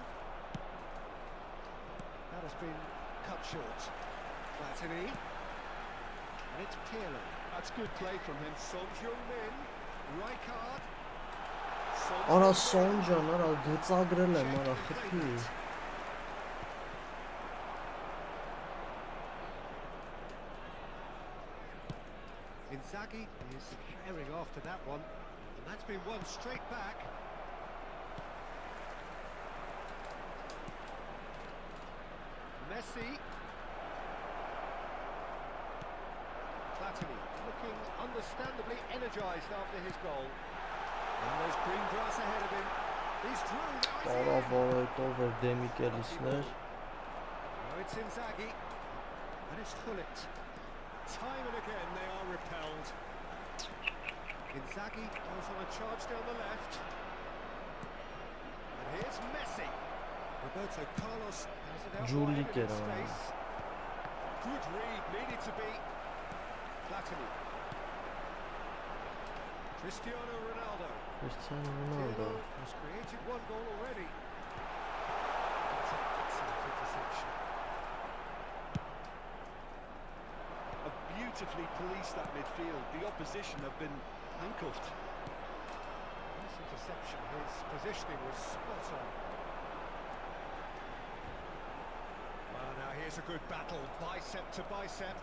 That has been cut short. Platini. And it's Pirlo. That's good play from him. Son Heung-min. Rijkaard. Արա Սոնջան, արա գծագրել եմ, արա խփի։ Inzaghi is carrying after that one, and that's been won straight back. Messi. Platini looking understandably energised after his goal. And there's green grass ahead of him. He's through. Over Demichelisner. Now it's Inzaghi. And it's Gullit. Time and again they are repelled. Inzaghi goes on a charge down the left. And here's Messi. Roberto Carlos has it out wide in space. Good read, needed to be. Platini. Cristiano Ronaldo. Pirlo has created one goal already. That's an excellent interception. Have beautifully policed that midfield. The opposition have been handcuffed. This interception, his positioning was spot on. Well, now here's a good battle, bicep to bicep.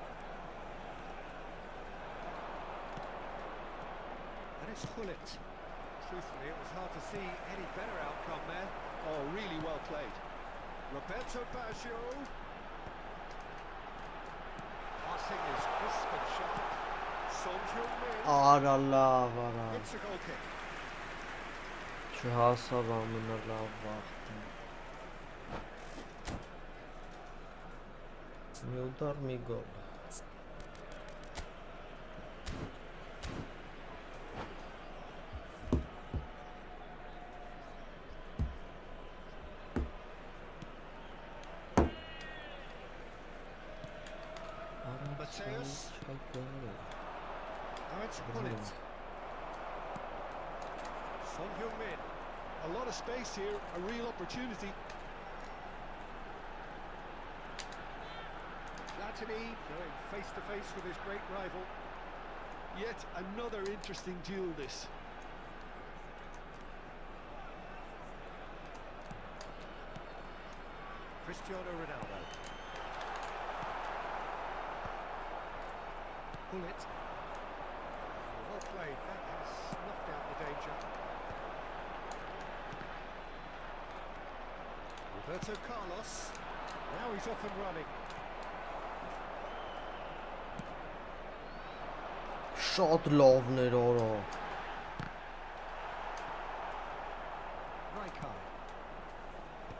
And it's Gullit. Truthfully, it was hard to see any better outcome there. Oh, really well played. Roberto Baggio. Passing is crisp and sharp. Son Heung-min. Արա լավ, արա։ It's a goal kick. Չհասավ ամենալավ վաղտը։ Մի ուդար մի գոլ։ Mateus. Now it's Gullit. Son Heung-min. A lot of space here, a real opportunity. Platini going face to face with his great rival. Yet another interesting duel this. Cristiano Ronaldo. Gullit. Well played, that has snuffed out the danger. Roberto Carlos. Now he's off and running. Շատ լավն էր արա։ Rijkaard.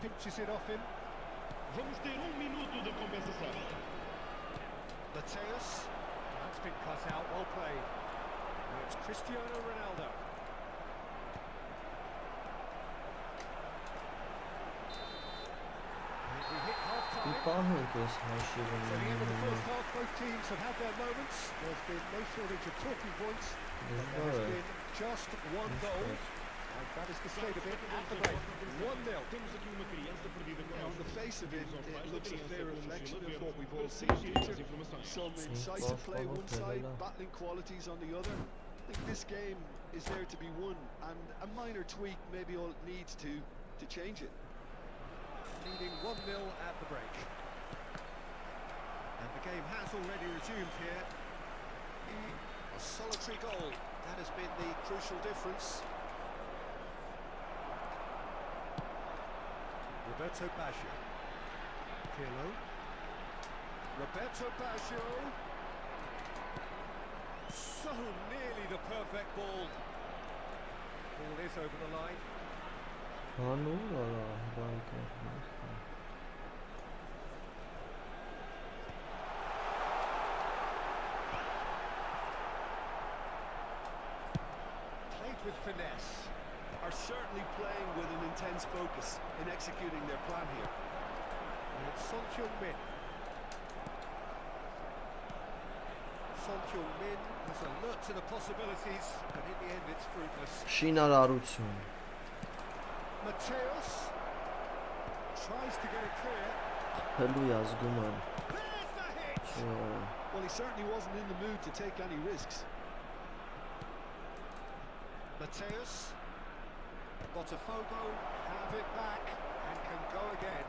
Pinches it off him. Vamos ter minuto de compensação. Mateus. That's been cut out, well played. Now it's Cristiano Ronaldo. And we hit half-time. Իպահենք ես հաշիվը At the end of the first half, both teams have had their moments. There's been no shortage of talking points. But there has been just one goal. And that is the state of it at the break. 1-0. On the face of it, it looks a fair reflection of what we've all seen. Some incisive play one side, battling qualities on the other. I think this game is there to be won, and a minor tweak maybe all it needs to change it. Leading 1-0 at the break. And the game has already resumed here. A solitary goal. That has been the crucial difference. Roberto Baggio. Pirlo. Roberto Baggio. So nearly the perfect ball. Ball is over the line. with finesse. Are certainly playing with an intense focus in executing their plan here. And it's Son Heung-min. Son Heung-min is alert to the possibilities, but in the end it's fruitless. Շինարարություն. Mateus tries to get it clear. Հելույա զգում եմ։ There's the hit! Well, he certainly wasn't in the mood to take any risks. Mateus. Botafogo have it back and can go again.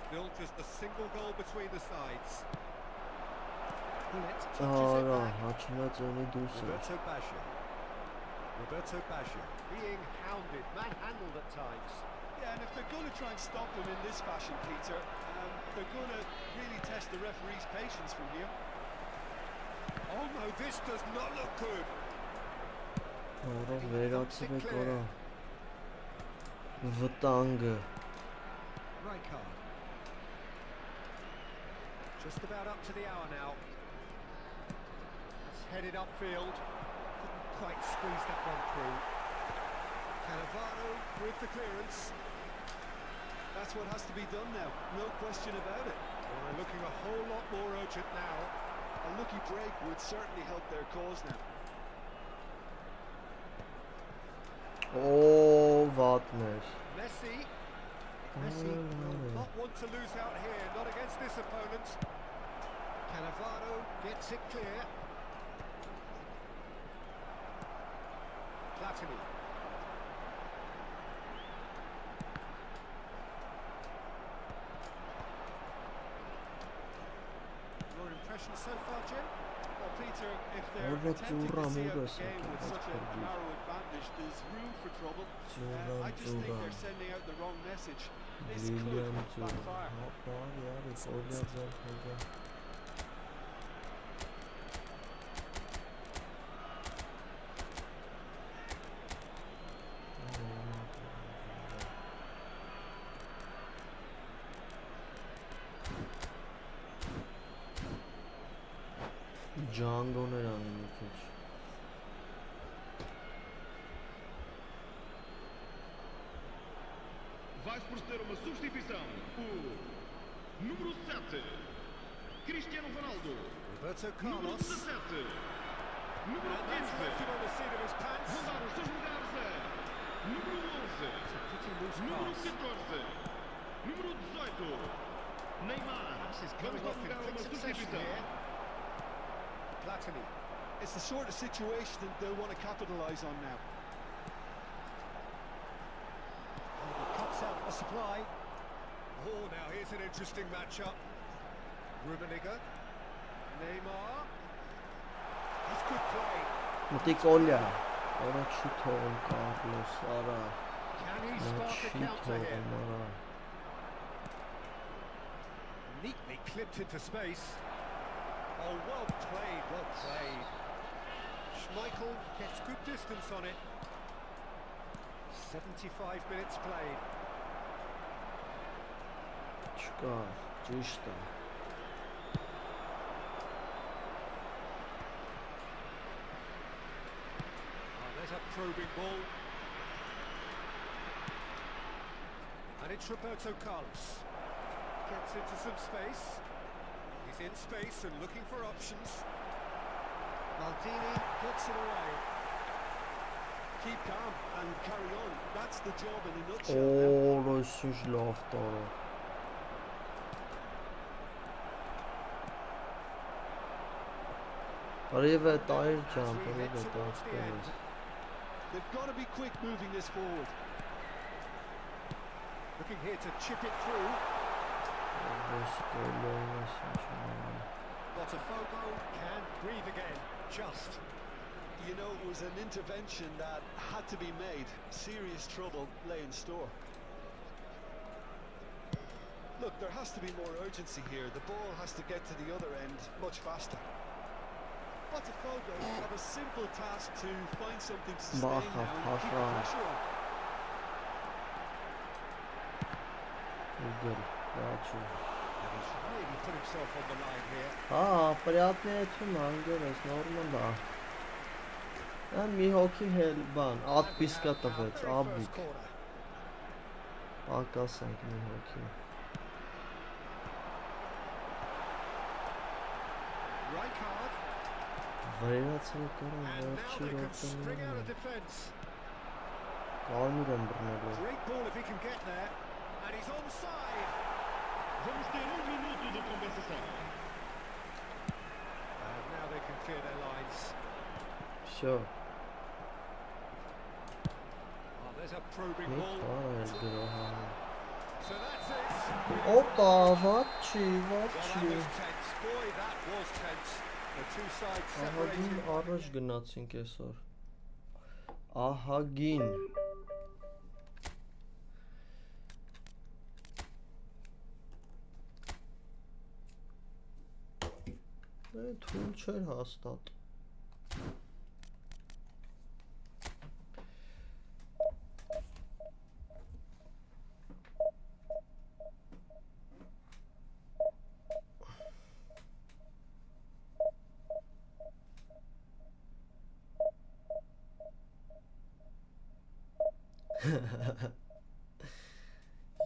Still just a single goal between the sides. Bullet touches it back. Roberto Baggio being hounded, manhandled at times. Yeah, and if they're going to try and stop him in this fashion, Peter, they're going to really test the referee's patience from here. Oh no, this does not look good. Վտանգը Rijkaard. Just about up to the hour now. It's headed upfield. Couldn't quite squeeze that one through. Cannavaro with the clearance. That's what has to be done now, no question about it. Well, they're looking a whole lot more urgent now. A lucky break would certainly help their cause now. Oh, Wagner. Messi will not want to lose out here, not against this opponent. Cannavaro gets it clear. Platini. Your impression so far, Jim? Well, Peter, if they're attempting to see out the game with such a narrow advantage, there's room for trouble. I just think they're sending out the wrong message. This could backfire. Django'ner անի Միքիչ։ Vai por uma substituição. O número 7, Cristiano Ronaldo. Roberto Número Carlos. 17, número And that's 15. left him on the seat of his pants. Vão dar os seus lugares a número 11, Pretty loose número pass. 14, número 18, Neymar. This is Vamos coming dar off in lugar a quick uma succession substituição. here. Platini. It's the sort of situation that they'll want to capitalise on now. Cuts out the supply. Oh, now here's an interesting matchup. Rummenigge. Neymar. That's good play. Մտիկոլյա։ Արա չի թողում Կարլոս, արա։ Can he Նա spark a չի counter here? թողում, արա։ Neatly clipped into space. Oh, well played, well played. Schmeichel gets good distance on it. 75 minutes played. Չկա, ճիշտ է։ There's a probing ball. And it's Roberto Carlos. Gets into some space. He's in space and looking for options. Maldini gets it away. Keep calm and carry on. That's the job in a nutshell now. Oh, Ռոսյուշ լավ տարավ։ Արիվ է տայր ջան, As we արիվ head է towards the end. տայր։ They've got to be quick moving this forward. Looking here to chip it through. Botafogo can breathe again. Just. You know, it was an intervention that had to be made. Serious trouble lay in store. Look, there has to be more urgency here. The ball has to get to the other end much faster. Botafogo have a simple task to find something to sustain now and keep the pressure on. Good, gotcha. And he's really put himself on the line here. Приятный этим ангел, it's normal, да. Այն մի հոգի բան, ադպիսկա տվեց, աբիկ։ Պակասանք մի հոգի։ Վրերացրի կարան վերջի ռոպեներում։ Կարմիր եմ բռնելու։ Vamos ter minuto de compensação. And now they can clear their lines. Всё. Oh, there's a probing Մի ball. կարել գրոհանը։ So that's it. Օպա, ված չի, ված Well, that չի։ was tense. Boy, that was tense. The two sides Ահագին separated. առաջ գնացինք այսօր։ Ահագին։ Թույլ չէր հաստատ։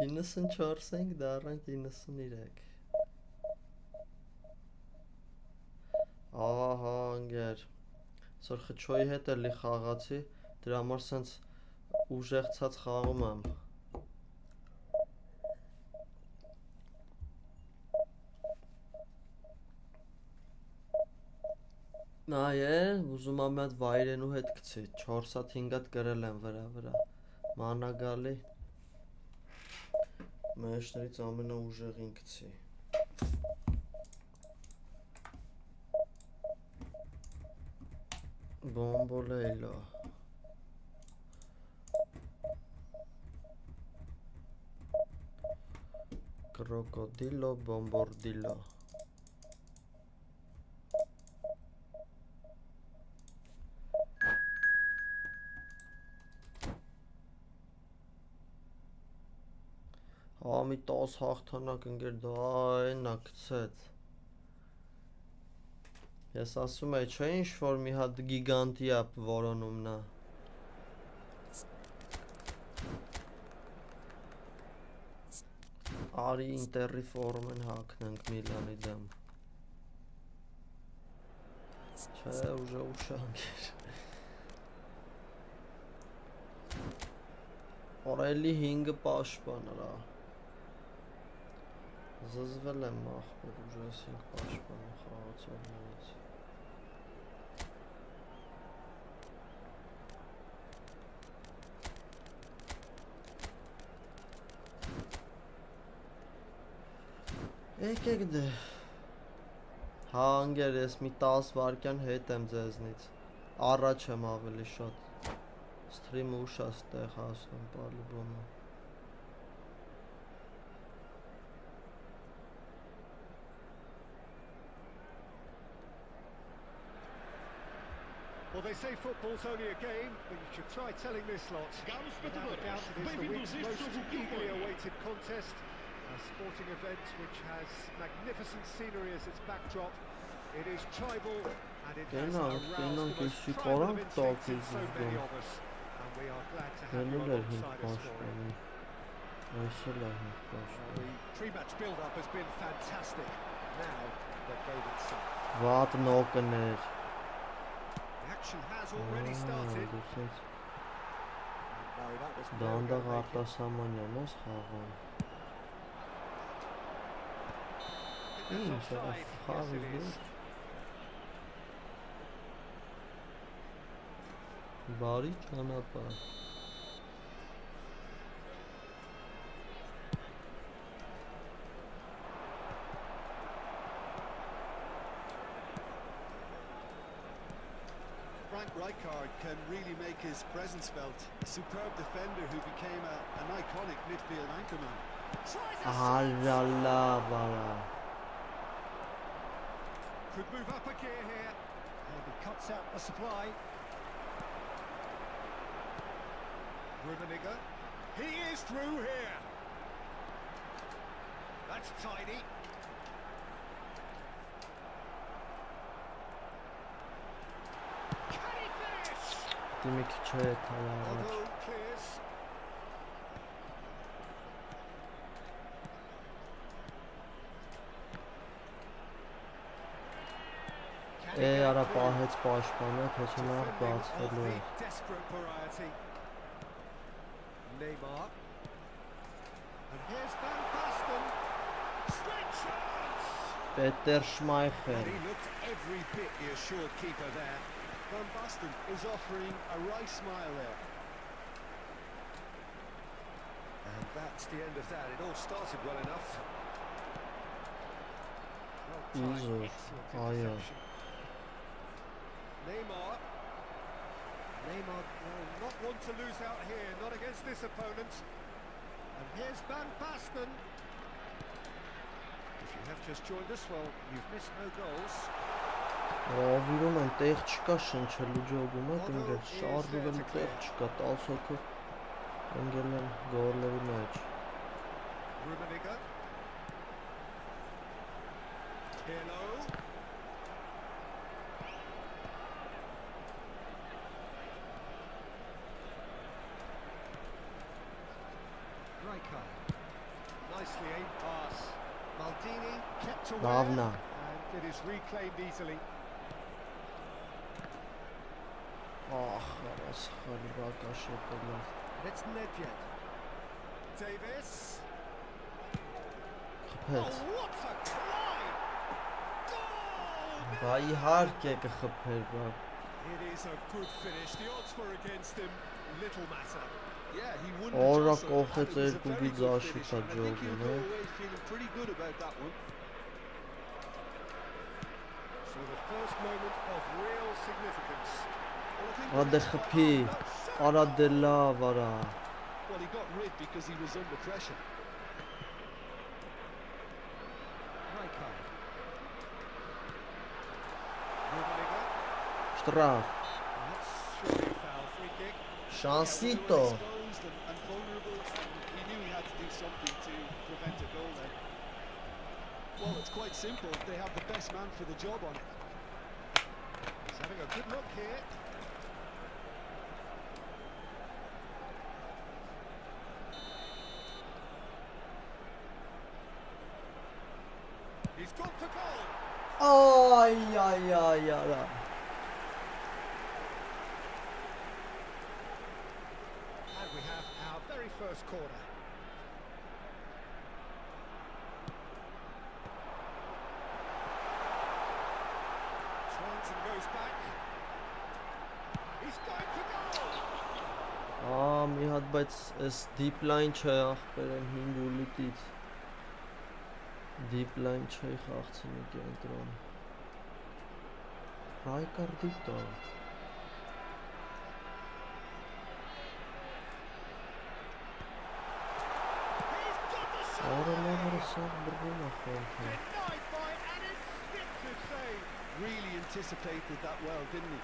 Իննսն չորսենք դառանք 93։ Ահա անգեր։ Սոր խչոյի հետ էլի խաղացի, դրա համար սենց ուժեղցած խաղում եմ։ Նայ է, ուզում եմ այդ վայրենու հետ գցի, 4 հատ 5 հատ գրել եմ վրա։ Մանագալի մեջներից ամենաուժեղին գցի։ Bombolelo. Crocodilo bombordilo. Մի 10 հաղթանակ ընկեր դա այնա գցեց։ Ես ասում եմ, չէ ինչ որ մի հատ գիգանտի է որոնում նա։ Արի ինտերի ֆորմեն հակնենք Միլանի դեմ։ Չէ, ուժը ուշանք էր։ Օրելի 5-ը պաշտպանել է։ Զզվել եմ ախպեր ուժես 5 պաշտպանը խաղացողներից։ Եկեք դե։ Հա անգեր ես մի 10 վարկյան հետ եմ ձեզնից։ Առաջ եմ ավելի շատ։ Սթրիմը ուշ է ստեղ հասնում պալիբոմը։ Well, they say football's only a game, but you should try telling this lot. Without a doubt, it is the week's most eagerly awaited contest. A sporting event which has magnificent scenery as its backdrop. It is tribal and it has aroused the most tribal of instincts in so many of us. And we are glad to have you alongside us for it. The pre-match build-up has been fantastic. Now, the game itself. What knockener. The action has already started. No, that was Danda Արտասամանյան ես խաղում։ Ինչ է խաղում։ Բարի ճանապարհ։ Frank Rijkaard can really make his presence felt. A superb defender who became an iconic midfield anchorman. Could move up a gear here. And he cuts out the supply. Rummenigge. He is through here. That's tidy. Can he finish? Պիտի մի քիչ հետ հայ առաջ։ Although clears. Արա պահեց պաշտպանը, թե չնար բացվելու է։ Desperate variety. Neymar. And here's Van Basten. Straight shots. Պետեր Շմայխեր։ He looked every bit the assured keeper there. Van Basten is offering a right smile there. And that's the end of that. It all started well enough. Well timed, Easy. excellent Oh, yeah. interception. Neymar will not want to lose out here, not against this opponent. And here's Van Basten. If you have just joined us, well, you've missed no goals. Ավիրում են տեղ չկա շնչելու ջոգում եք ընկել, շարժվել տեղ չկա, 10 հոգով ընկել են գոլերի մեջ։ Rummenigge. Pirlo. Nicely aimed pass. Maldini kept away. Davna. And it is reclaimed easily. Ախ, արաս խալի բակաշետելով։ It's Nedved. Davis. Խփեց։ What a climb! Goal! Բա իհարկե կխփեր, բա։ It is a good finish. The odds were against him. Little matter. Yeah, he wouldn't Օրա have tossed it, and կողեց it was a երկու very գիծ good աշուտ finish, է and I think he'll ջոգում, go է։ away feeling pretty good about that one. So the first moment of real significance. Արա դե խփի, արա դե լավ, արա։ Well, he got rid because he was under pressure. Rijkaard. Rummenigge. Շտրաֆ, That's surely a foul. Free kick. շանսիտո։ Exposed and vulnerable, and he knew he had to do something to prevent a goal there. Well, it's quite simple. They have the best man for the job on it. He's having a good look here. He's gone for goal. Ay, ay, ay, արա։ And we have our very first corner. Turns and goes back. He's going for goal. Մի հատ բայց այս deep line չէ, ախպեր եմ 5 ուլիտից։ Deep line չէ խաղցնի կենտրոն։ Ռայկարդիտո։ He's got the shot. Արելավը սաղ բրվում է խորքը։ Denied by an instinctive save. Really anticipated that well, didn't he?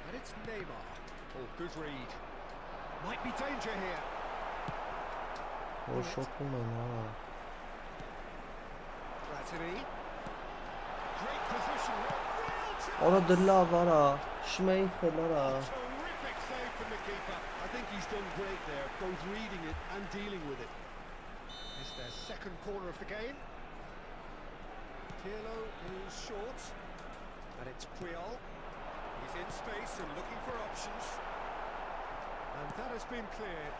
And it's Neymar. Oh, good read. Might be danger here. Որ շոկում են, արա։ Platini. Great position here. Real chance. Արա դե լավ, արա, Շմեյխել, արա։ Terrific save from the keeper. I think he's done great there, both reading it and dealing with it. It's their second corner of the game. Pirlo is short. And it's Puyol. He's in space and looking for options. And that has been cleared.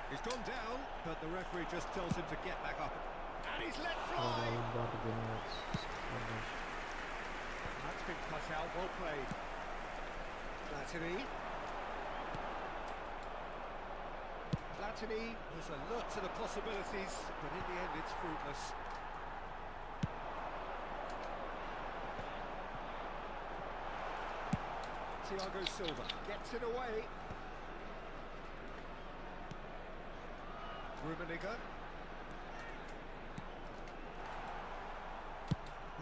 He's gone down, but the referee just tells him to get back up. And he's let fly. That's been cut out, well played. Platini. Platini was alert to the possibilities, but in the end it's fruitless. Thiago Silva gets it away. Rummenigge.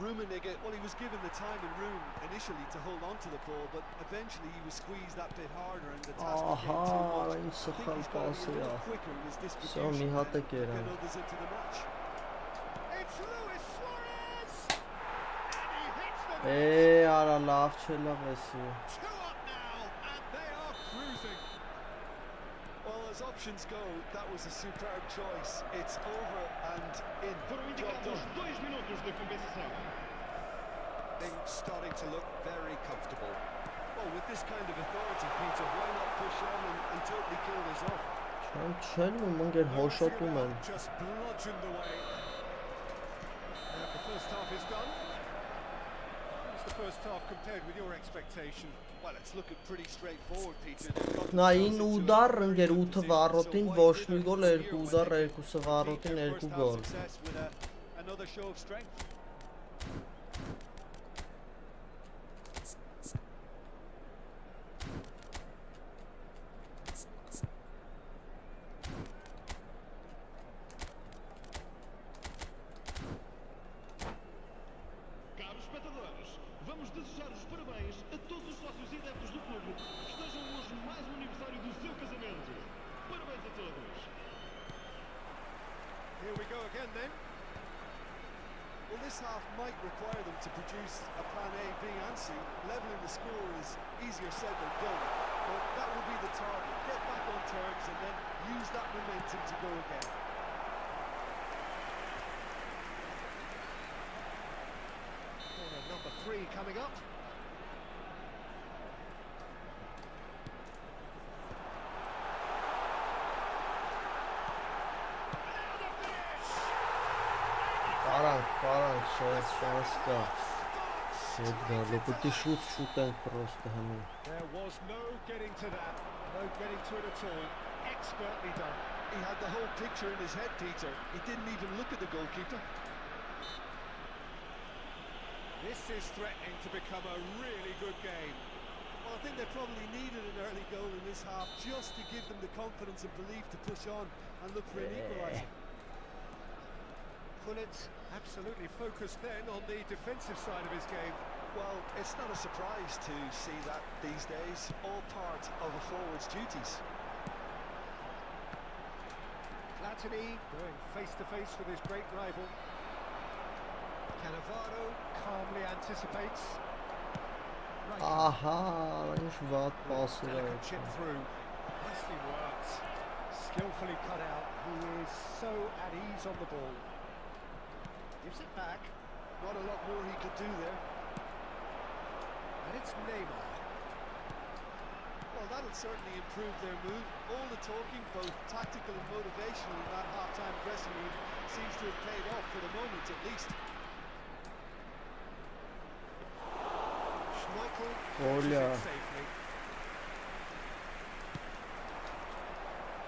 Rummenigge, well, he was given the time and room initially to hold on to the ball, but eventually he was squeezed that bit harder and the task became too much. I think he's got to be a little quicker in his distribution and get others into the match. It's Luis Suarez! And he hits the Արա լավ չէ լավ էսի։ 2 up now, and they are cruising. Well, as options go, that was a superb choice. It's over and in. Job done. Things starting to look very comfortable. Well, with this kind of authority, Peter, why not push on and totally kill this off? Չեն մնգեր հոշոտում են։ Just bludgeoned away. And the first half is done. How's the first half compared with your expectation? Well, it's looking pretty straightforward, Peter. They've got Նային ուդար ընկեր 8 վառոտին ոչ մի գոլ 2 ուդար 2 վառոտին 2 գոլ։ with another show of strength. Caros espectadores, vamos desejar os parabéns a todos os sócios e adeptos do clube que estejam hoje mais no aniversário do seu casamento. Parabéns a todos. Here we go again then. Well, this half might require them to produce a plan A, B and C. Levelling the score is easier said than done, but that will be the target. Get back on terms and then use that momentum to go again. Corner number 3 coming up. Կարանք, շանս կա։ Հետ գալու, պիտի շուտ ենք պրոստը հմի։ There was no getting to that, no getting to it at all. Expertly done. He had the whole picture in his head, Peter. He didn't even look at the goalkeeper. This is threatening to become a really good game. Well, I think they probably needed an early goal in this half just to give them the confidence and belief to push on and look for an equaliser. Gullit absolutely focused then on the defensive side of his game. Well, it's not a surprise to see that these days, all part of a forward's duties. Platini going face to face with his great rival. Cannavaro calmly anticipates. Ահա, ինչ վատ պասեր Delicate է։ chip through. Nicely worked. Skillfully cut out. He is so at ease on the ball. Gives it back. Not a lot more he could do there. And it's Neymar. Well, that'll certainly improve their mood. All the talking, both tactical and motivational in that half-time dressing room seems to have paid off for the moment at least. Schmeichel Olha. catches it safely.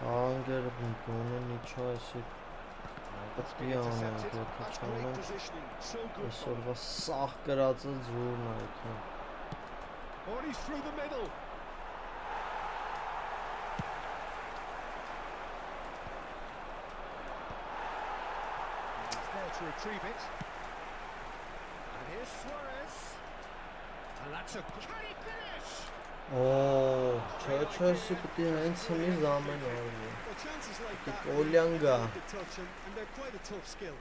Անգեր բունտոնը նիչա էսի։ Պետք է անենք, That's եթե great չանենք, positioning. So good. այսօրվա սաղ կրածը ձուրն է այդքան։ Oh, he's through the middle. He's there to retrieve it. And here's Suarez. And that's a can he finish? Օ, չէ, պիտի հենց հմի զամեն արվի։ Well, chances like that Կոլյան գա։ the touch and they're quite a tough skill.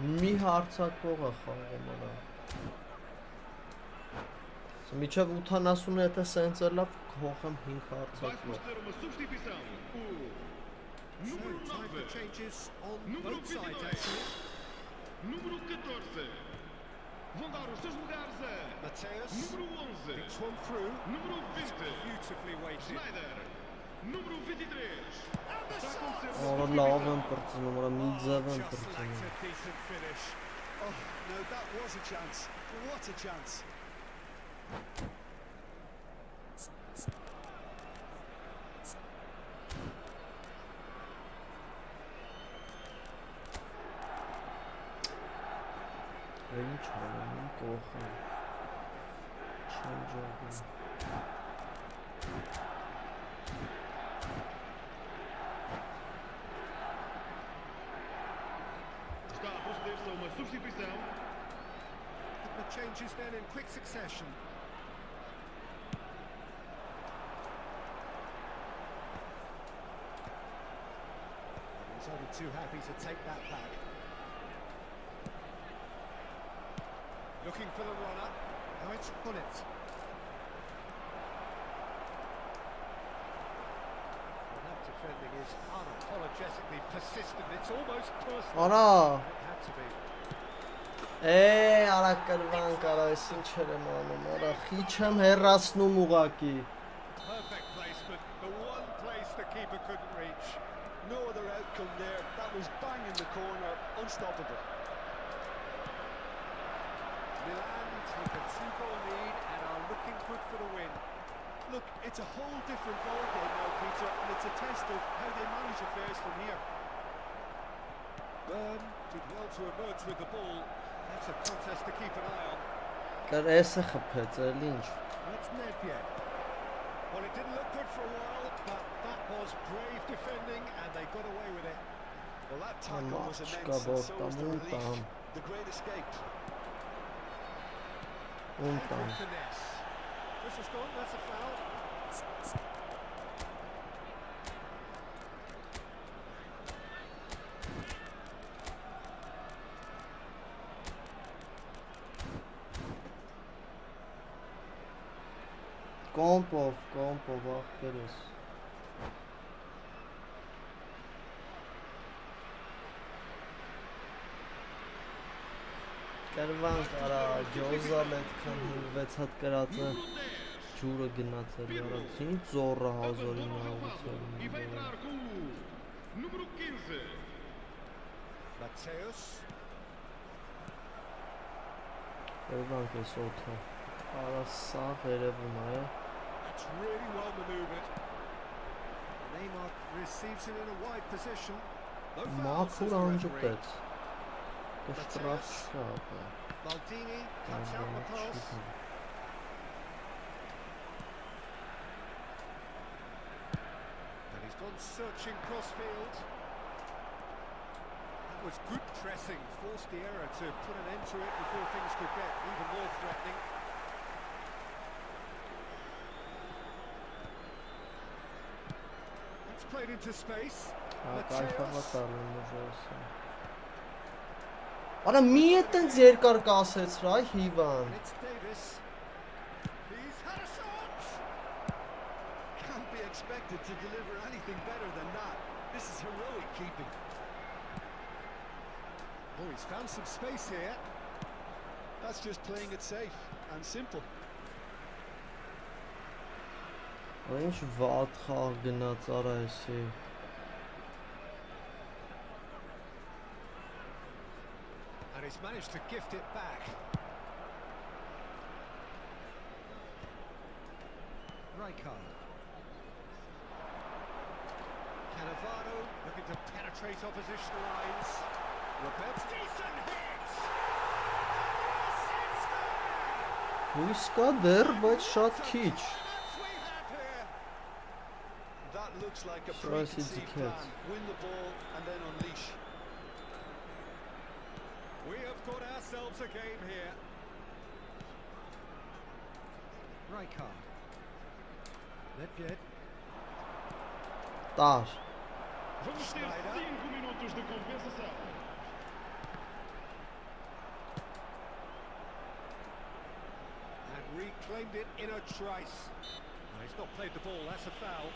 Մի հարցակվող է խաղում արա։ Միջև 80 եթե սենց է լավ, հողեմ 5 Vai հարցակվող։ fazer uma substituição. O So número time for 9, changes on número both sides 22, actually. número 14. Vão dar os seus lugares a Mateus número 11, picks one through. número It's 20, beautifully weighted. Schneider, número 23. And the Está a shot! acontecer Ora լավ եմ պրծնում, ora մի ձև եմ Just like պրծնում։ a decent finish. Oh, no, that was a chance. What a chance. Ինչ անեմ, կողմ։ Չեմ ջողում։ Está a proceder-se a uma substituição. The changes then in quick succession. He's only too happy to take that back. Looking for the runner. Now it's Bullet. That defending is unapologetically persistent. It's almost personal. Արա, It had to be. արա կրվանք, արա, ես ինչեր եմ անում, արա, խիչ եմ հեռացնում ուղակի։ Perfect placement. The one place the keeper couldn't reach. No other outcome there. That was bang in the corner, unstoppable. Milan take a 2-goal lead and are looking good for the win. Look, it's a whole different ball game now, Peter, and it's a test of how they manage affairs from here. Byrne did well to emerge with the ball. That's a contest to keep an eye on. Կար էսը խփեց, էլի ինչ։ That's Nedved. Well, it didn't look good for a while, but that was brave defending and they got away with it. Well, that tackle was Մաղջկա immense, and so was the ողտամ, relief. The great escape. ում And տամ։ with finesse. This has gone, that's a foul. Կոմպով, աղբերս։ Կրվանք, արա, գյոզալ էդքան 6 հատ կրածը ջուրը գնացել, արա, ինչ զորը հազորին E vai հաղուցել։ entrar com o número 15. Mateus. Կրվանք ես օթը։ Արա, սաղ երևում է, That's really well manoeuvred. Neymar receives it in a wide position. No fouls, says մաքուր the referee. անջուտեց։ Կշտրախ չկա, ապա։ Maldini cuts out the pass. And he's gone searching crossfield. That was good pressing, forced the error to put an end to it before things could get even more threatening. It's played into space. Կանխավատարում ուժասը։ Արա մի է տենց երկար կասեցրա, հիվան։ And it's Davis. He's had a shot! Can't be expected to deliver anything better than that. This is heroic keeping. Oh, he's found some space here. That's just playing it safe and simple. Ինչ վատ խաղ գնաց արա էսի։ And he's managed to gift it back. Rijkaard. Cannavaro looking to penetrate opposition lines. Roberts. Decent hit! Հույս կա դեռ, բայց շատ քիչ։ That's we have here. That looks like a So I see preconceived the plan. kids. Win the ball and then unleash. We have got ourselves a game here. Rijkaard. Nedved. Տար։ Vamos ter 5 minutos de compensação. And reclaimed it in a trice. No, he's not played the ball, that's a foul.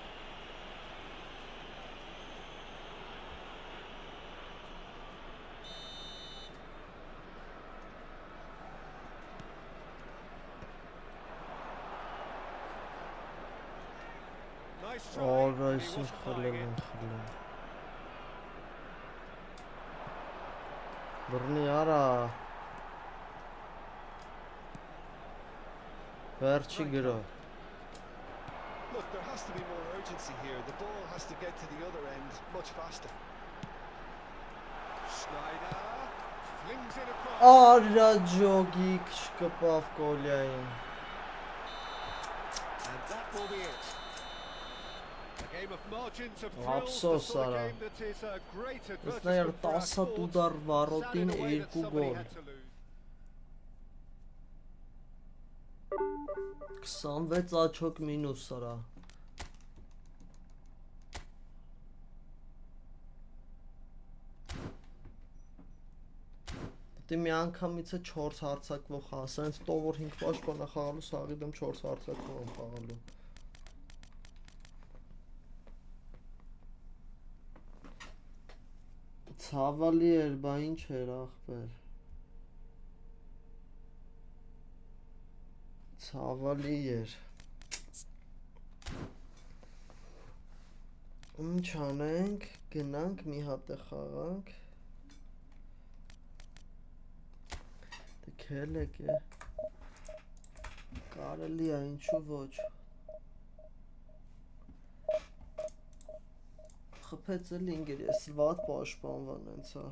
Nice try. Արա, and he ես ինչ wasn't խլել buying եմ it. խլել։ Բռնի արա։ Վերջի գրո։ Look, there has to be more urgency here. The ball has to get to the other end much faster. Schneider flings it across. Արա ջոգիկ չկպավ կոլյային։ will be it. A game of margins of Ափսոս thrills, the sort of արա։ game that is a great Ըստ advertisement for our 10 sport. տուդար վարոտին Sad in a way that 2 somebody գոլ։ had to lose. 26 աչոք մինուս արա։ Դե մի անգամից է 4 հարցակվող հասանց տո որ 5 պաշտպան է խաղալու, սաղի դեմ 4 հարցակվող եմ խաղալու։ Ցավալի էր, բա ինչ էր ախպեր։ Ցավալի էր։ Ինչ անենք, գնանք մի հատ է խաղանք։ Դե քելեք է։ Կարելի է, ինչու ոչ։ Խփեց էլ ինգեր, ես վատ պաշտպանվան հենց հա։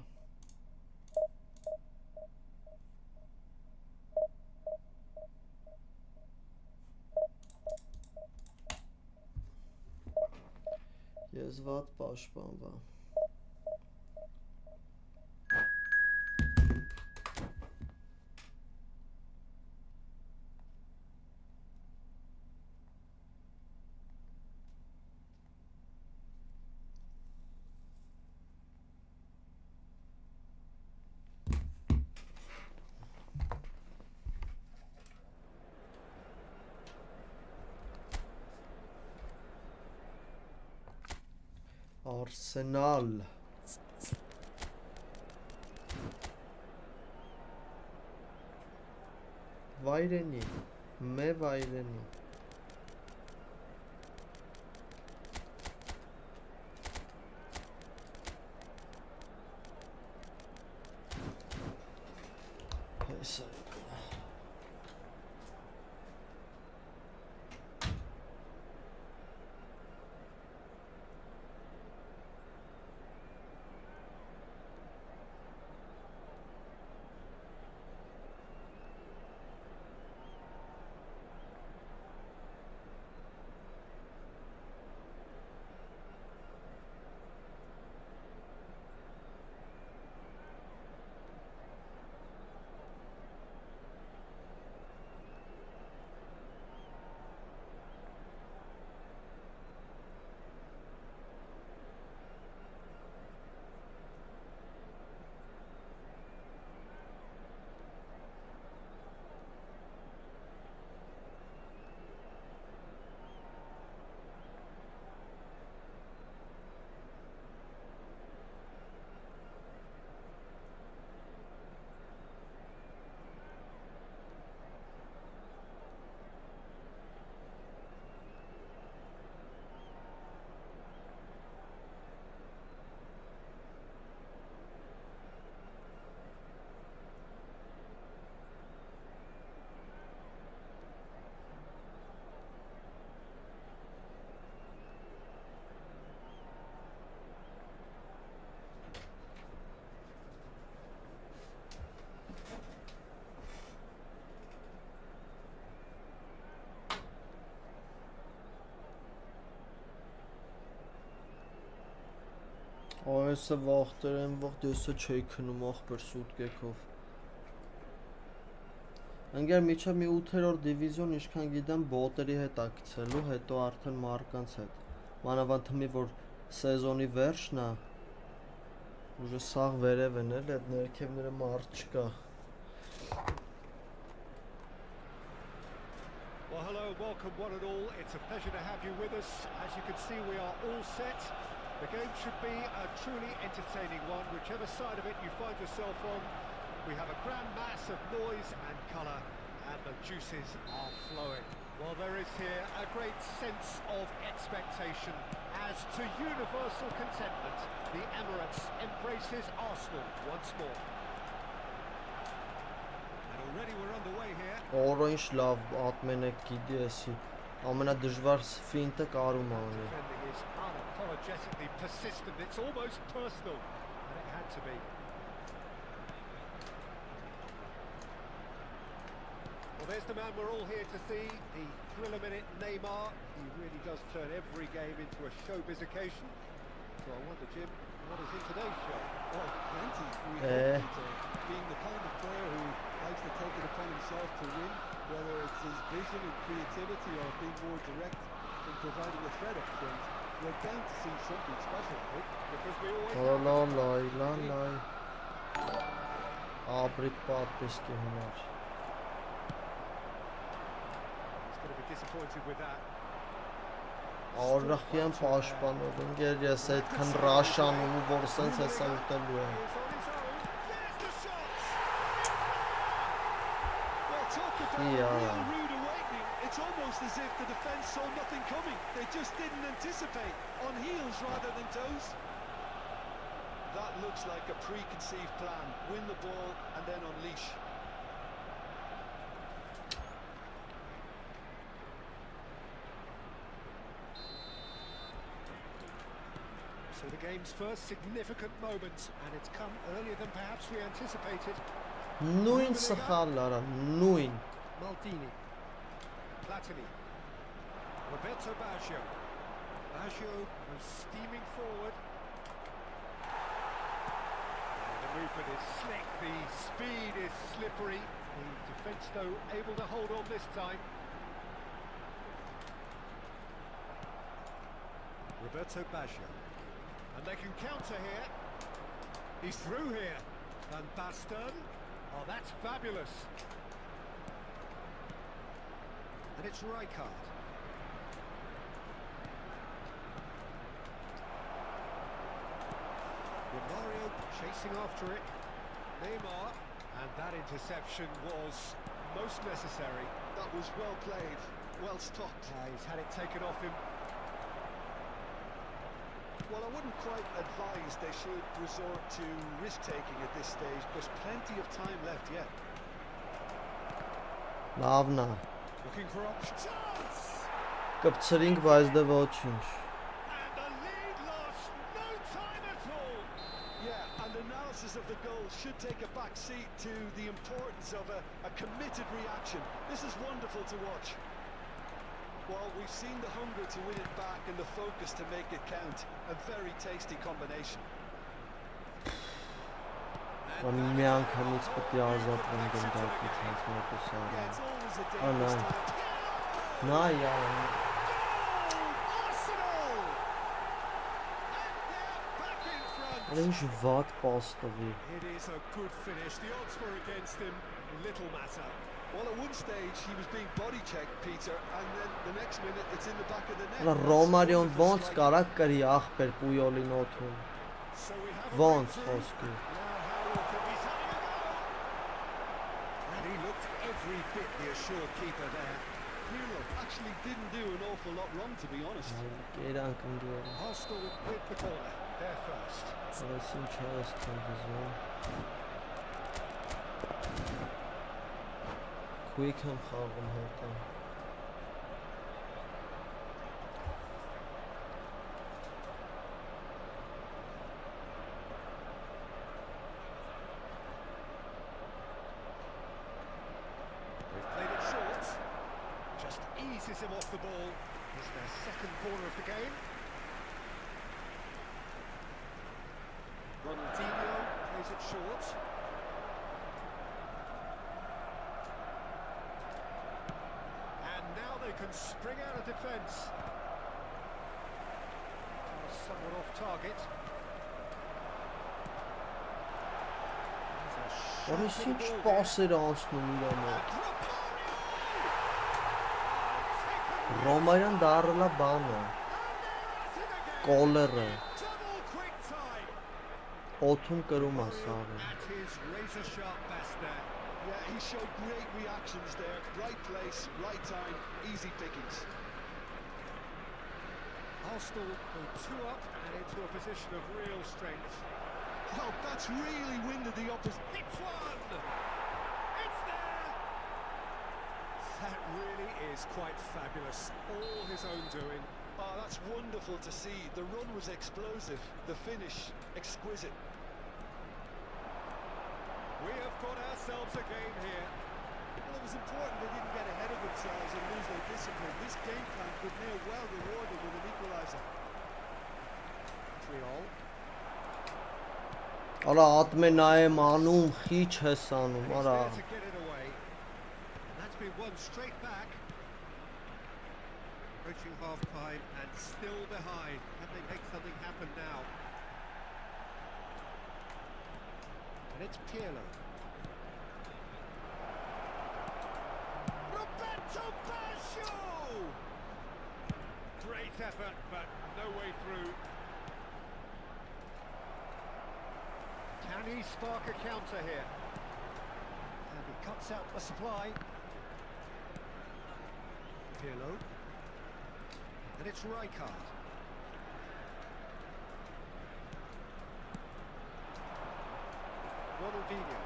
Ես վատ պաշտպանվա։ Arsenal Վայրենի մե վայրենի Հեսա Այսը վախտեր եմ, վախ դեսը չի քնում ախպեր սուտ կեքով։ Ընկեր միջև մի 8-րդ դիվիզիոն ինչքան գիտեմ բոտերի հետ է գցելու, հետո արդեն մարկանց հետ։ Մանավանդ թմի որ սեզոնի վերջն է, ուժը սաղ վերև են էլ, այդ ներքևները մարդ չկա։ Well, hello, welcome one and all. It's a pleasure to have you with us. As you can see, we are all set. The game should be a truly entertaining one, whichever side of it you find yourself on. We have a grand mass of noise and colour, and the juices are flowing. Well, there is here a great sense of expectation. As to universal contentment, the Emirates embraces Arsenal once more. And already we're underway here. Orange love atmenեք գիտի էսի ամենադժվար ֆինտը կարում անի։ Defending is unapologetically persistent. It's almost personal, and it had to be. Well, there's the man we're all here to see, the thriller-minute Neymar. He really does turn every game into a showbiz occasion. So I wonder, Jim, what is in today's show? Oh, plenty. We hope Peter, being the kind of player who likes to take it upon himself to win, whether it's his vision and creativity or being more direct in providing a threat up front, we're bound to see something special, I hope, because we always Աբրիկ պատպեսկի համար He's going to be disappointed with that. Արրախյան պաշտպանող ընկեր ես այդքան ռաշանում ու որ սենց հեսա ուտելու եմ It's almost as if the defence saw nothing coming. They just didn't anticipate. On heels rather than toes. That looks like a preconceived plan. Win the ball and then unleash. So the game's first significant moment, and it's come earlier than perhaps we anticipated. Նույն սխալն արա, նույն Maldini, Platini, Roberto Baggio. Baggio was steaming forward. The movement is slick, the speed is slippery. The defence, though, able to hold on this time. Roberto Baggio. And they can counter here. He's through here. Van Basten. Oh, that's fabulous. And it's Rijkaard. Romario chasing after it. Neymar. And that interception was most necessary. That was well played, well stopped. He's had it taken off him. Well, I wouldn't quite advise they should resort to risk-taking at this stage. There's plenty of time left yet. Լավն է Looking for options. Կպցրինք, բայց դե ոչինչ And the lead lost no time at all. Yeah, and analysis of the goal should take a back seat to the importance of a committed reaction. This is wonderful to watch. Well, we've seen the hunger to win it back and the focus to make it count. A very tasty combination. Մի անգամից պետք է ազատվեն գնդակից մեկը սարը Yeah, it's always a dangerous time. Նա յար Arsenal! And they're back in front. Ինչ վատ պաս տվի It is a good finish. The odds were against him. Little matter. Well, at one stage he was being body checked, Peter, and then the next minute it's in the back of the net. Ռոմարիոն ոնց կարա կրի ախպեր Պույոլին օթում So we have a Ոնց breakthrough. խոսքի Now Howell could be having a go. And he looked every bit the assured keeper there. Pirlo actually didn't do an awful lot wrong, to be honest. Կերանք ընկեր Arsenal with the corner. They're first. Այս ինչ ես տվիզում Quick եմ խաղում հետը They've played it short. Just eases him off the ball. It's their second corner of the game. Ronaldinho plays it short. And now they can spring out of defence. Somewhat off target. Որս ինչ պասեր անցնում իրա մոտ Ռոմարյան դարելա բանը Կոլերը Օթում կրում է սաղը At his razor sharp best there. Yeah, he showed great reactions there. Right place, right time, easy pickings. Arsenal go 2 up and into a position of real strength. Oh, that's really winded the opposition. It's one! It's there! That really is quite fabulous. All his own doing. Oh, that's wonderful to see. The run was explosive, the finish exquisite. We have got ourselves a game here. Well, it was important they didn't get ahead of themselves and lose their discipline. This game plan could now well rewarded with an equaliser. 3-all. Արա ատմեն նայեմ անում, խիչ ես անում, He's արա there to get it away. And that's been won straight back. Approaching half-time and still behind. Can they make something happen now? And it's Pirlo. Roberto Baggio! Great effort, but no way through. Can he spark a counter here? And he cuts out the supply. Pirlo. And it's Rijkaard. Ronaldinho.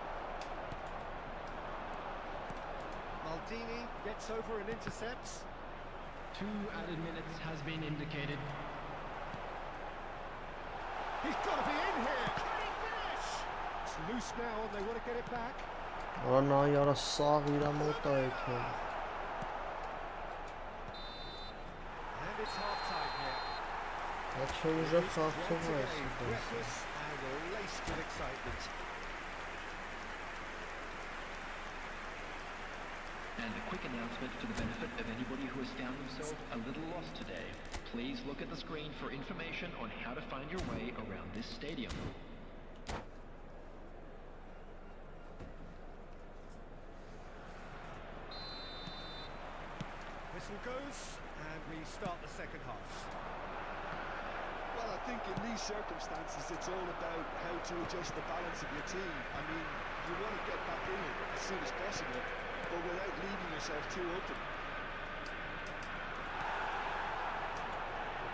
Maldini gets over and intercepts. 2 added minutes has been indicated. He's got to be in here. Can he finish? It's loose now and they want to get it back. Արա նայ արա սաղ իրա մոտ է եկել And it's half-time here. Այդ չէ ուժը խաղցող է Breathless and laced with excitement. And a quick announcement for the benefit of anybody who has found themselves a little lost today. Please look at the screen for information on how to find your way around this stadium. Whistle goes and we start the second half. Well, I think in these circumstances it's all about how to adjust the balance of your team. I mean, you want to get back in it as soon as possible, but without leaving yourself too open.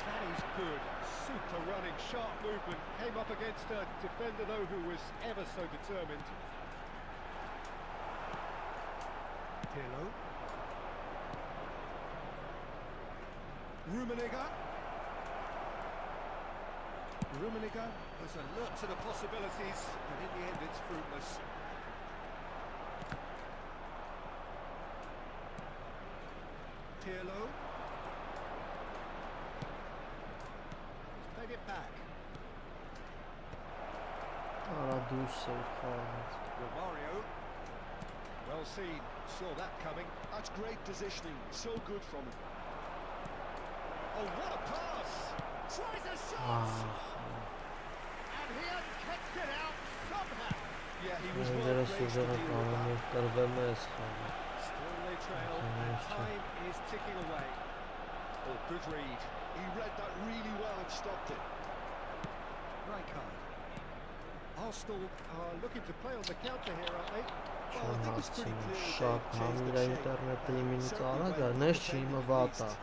That is good. Super running, sharp movement. Came up against a defender though who was ever so determined. Pirlo. Rummenigge. Rummenigge was alert to the possibilities, but in the end it's fruitless. Pirlo. He's played it back. Արա դուրս է խաղաց Romario. Well seen, saw that coming. That's great positioning, so good from him. Oh, what a pass! Tries a shot! And he has kicked it out somehow. Yeah, he was well Դերս placed to ուժերը deal with կանոն that. և կրվեմ է ես խաղը Still they trail, and time is ticking away. Oh, good read. He read that really well and stopped it. Rijkaard. Arsenal are looking to play on the counter here, aren't they? Well, I think it's pretty Չանացին clear շատ they've changed համիրա their shape. ինտերնետը իմինից Certainly արագ է when նես the չի իմը defending վատ է released,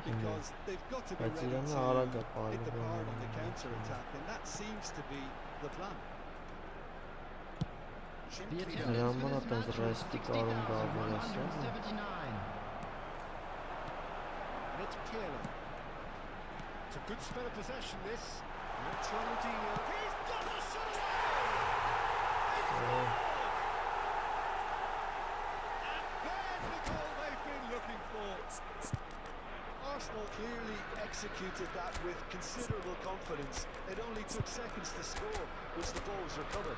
because they've got to be Բայց ready իրանը to արագ է hit the park on the պարուղում counter-attack, and that seems to be the plan. The Դրա attendance համար for է this տենց match was ռեստի կարում գավորես 60,179. And it's Pirlo. It's a good spell of possession, this. It's Ronaldinho. He's got a shot away! It's scored! And there's the goal they've been looking for. Arsenal clearly executed that with considerable confidence. It only took seconds to score, which the ball was recovered.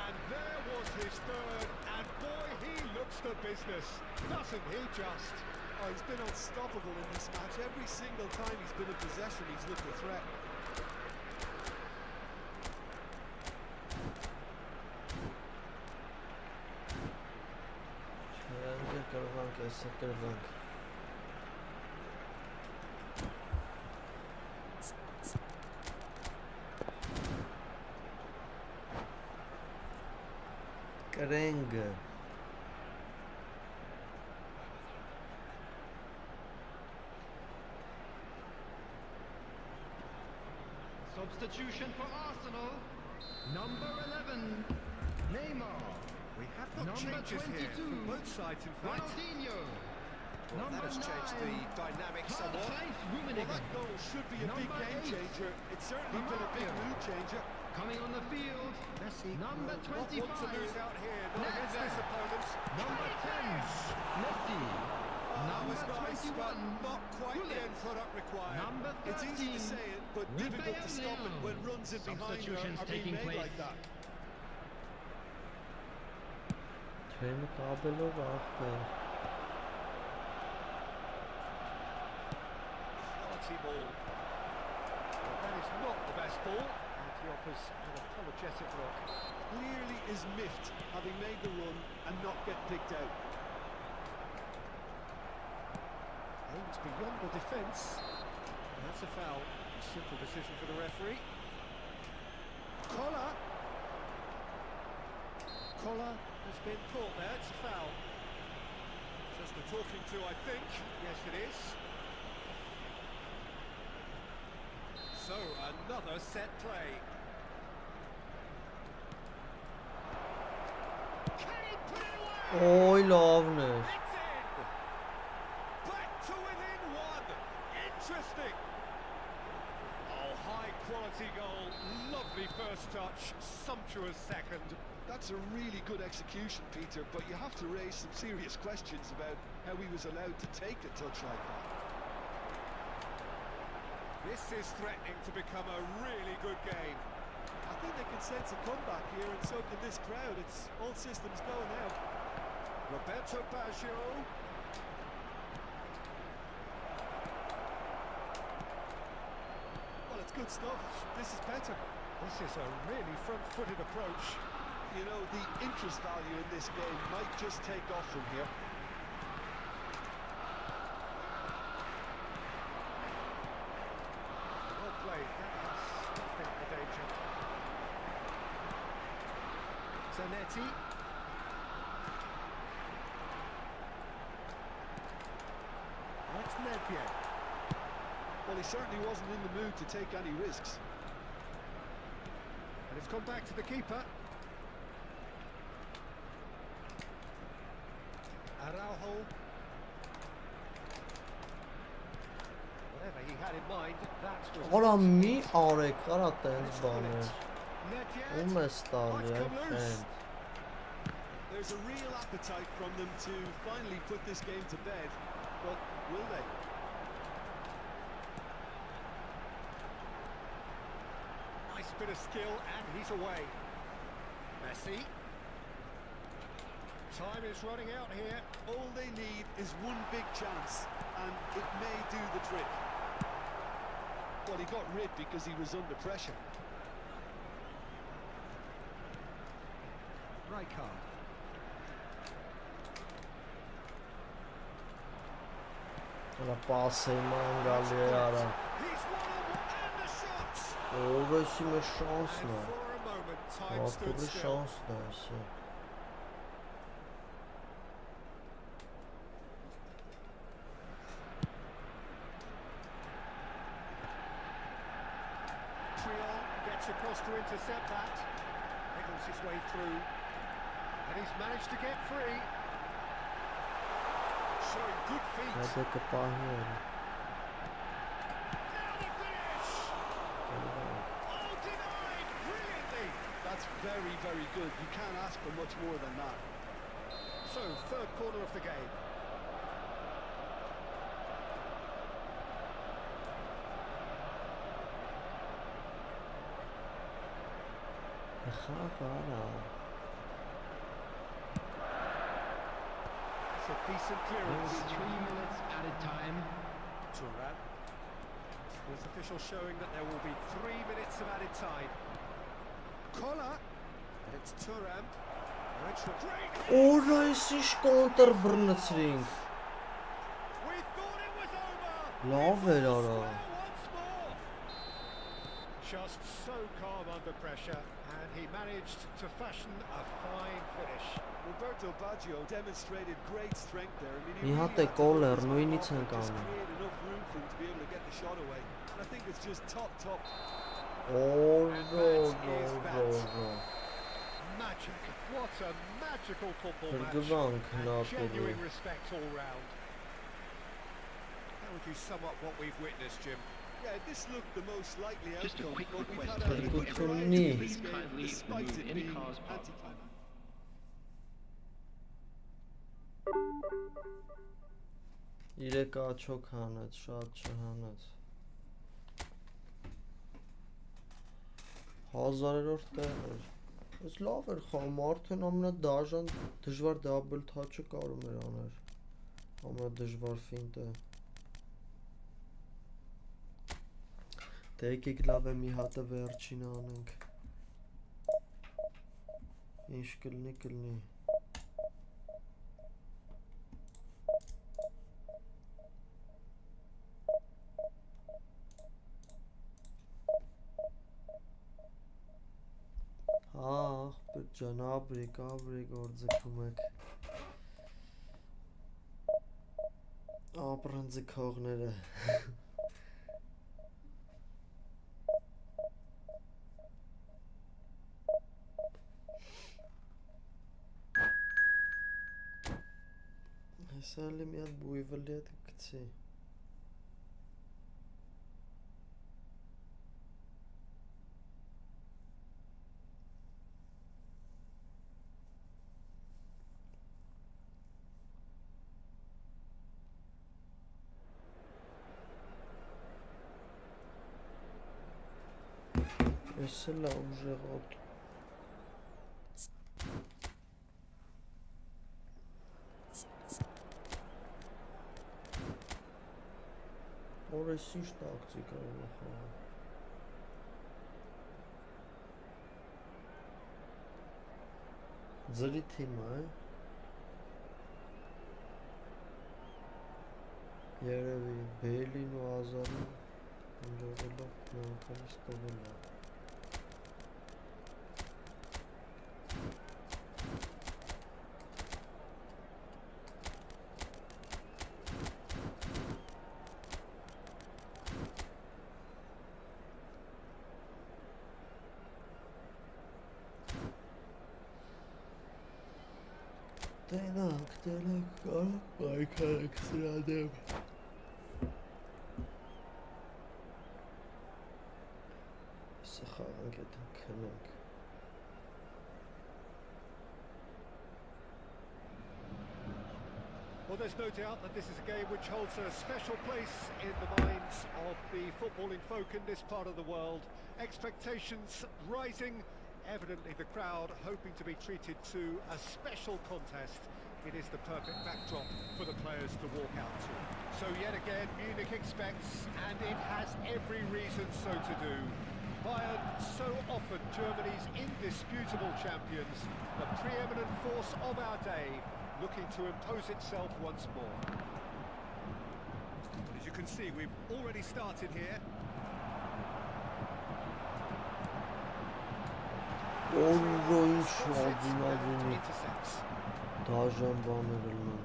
And there was his third, and boy, he looks the business, doesn't he just? Oh, he's been unstoppable in this match. Every single time he's been in possession, he's looked a threat. Կրվանք, եսը կրվանք Կրենգը Substitution for Arsenal, number 11, Neymar. We have got Number changes here 22, from both sides, in fact. Ronaldinho. Well, that has changed the dynamic somewhat. Well, that goal should be a big game changer. It's certainly been a big mood changer. Coming on the field, Messi number will not want to 25. lose out here, not against this opponent. Number 10, Messi. That was Number nice, but 21, not quite the end Gullit. product required. Number 13, It's easy to say it, but difficult to stop it when runs in behind Substitutions are being taking made place. like that. Չեմ կաբելով ախպեր։ Quality ball. Well, that is not the best ball, and he offers an apologetic look. Clearly is miffed, having made the run and not get picked out. Aims beyond the defence. That's a foul. A simple decision for the referee. Collar. Collar has been caught there. It's a foul. Just a talking to, I think. Yes, it is. So, another set play. Can he put it away? Oy լավն էր։ It's in! Back to within one! Interesting! Oh, high quality goal. Lovely first touch. Sumptuous second. That's a really good execution, Peter, but you have to raise some serious questions about how he was allowed to take a touch like that. This is threatening to become a really good game. I think they can sense a comeback here, and so can this crowd. It's all systems go now. Roberto Baggio. Well, it's good stuff. This is better. This is a really front-footed approach. You know, the interest value in this game might just take off from here. Well played. That has stopped out the danger. Zanetti. That's Nedved. Well, he certainly wasn't in the mood to take any risks. And it's come back to the keeper. Araujo. Whatever he had in mind, that was... Օրա մի արեք, արա տենց բաներ։ Nedved. Ում ես տալի Might այ come loose. ֆենդ։ There's a real appetite from them to finally put this game to bed, but will they? Nice bit of skill, and he's away. Messi. Time is running out here. All they need is one big chance, and it may do the trick. Well, he got rid because he was under pressure. Rijkaard. Արա պասը ման գալի է արա։ He's won and the shot. Ո՞րը սիմը շանսն է։ And for a moment, time stood Ակուրի still. շանսն է ասի։ Triol gets across to intercept that. Niggles his way through. And he's managed to get free. Showing good feet. Հետո կպահի են։ Now the finish! Oh, denied brilliantly. That's very, very good. You can't ask for much more than that. So, third corner of the game. Խաղ արա։ It's a decent clearance. 3 minutes added time. Turan. With officials showing that there will be 3 minutes of added time. Collar. And it's Turan. Extra break. Օրա էս ինչ կոնտր բռնցրինք։ We thought it was over. Լավ էր արա։ Once more. Just so calm under pressure, and he managed to fashion a fine finish. Roberto Baggio demonstrated great strength there. I mean, he Մի really հատ է had to կոլ put էր, his նույնից arm ենք off and just անում։ create enough room for him to be able to get the shot away. And I think it's just top. Օրո։ Magic. What a magical football Բզբզանք match. And Napoli. genuine respect all round. How would you sum up what we've witnessed, Jim? Yeah, this looked the most likely Just a outcome, quick but we've request had to a the good Thirteenth. variety in please this game, kindly despite remove it any being cars parked. anticlimactic. Իրեք աչոք հանեց, շատ չհանեց 1000-րդ տեղ էր Այս լավ էր խաղում, արդեն ամենադաժան դժվար double touch-ը կարում էր աներ ամենադժվար ֆինտը Դե եկեք լավ է մի հատը վերջինը անենք Ինչ կլինի ախպեր ջան, ապրիկ գործիքում եք ապրեն ձգողները Հեսա էլի մի հատ բույվլի հետ կգցի Ես էլ ուժեղոտ Որ ես ինչ տակտիկա եմ խաղում Ձրի թիմը է Երևի Բեյլին ու Ազարին Ընջողելով նոյնքանից տվել է Տենակ, կարող պայքարեք սրա դեմ Սա խաղանք էտ քնանք Well, there's no doubt that this is a game which holds a special place in the minds of the footballing folk in this part of the world. Expectations rising, evidently the crowd hoping to be treated to a special contest. It is the perfect backdrop for the players to walk out to. So yet again, Munich expects, and it has every reason so to do. Bayern, so often Germany's indisputable champions, the preeminent force of our day, looking to impose itself once more. As you can see, we've already started here. Ինչ ադինադինի Intercepts. դաժան բաներ ելնան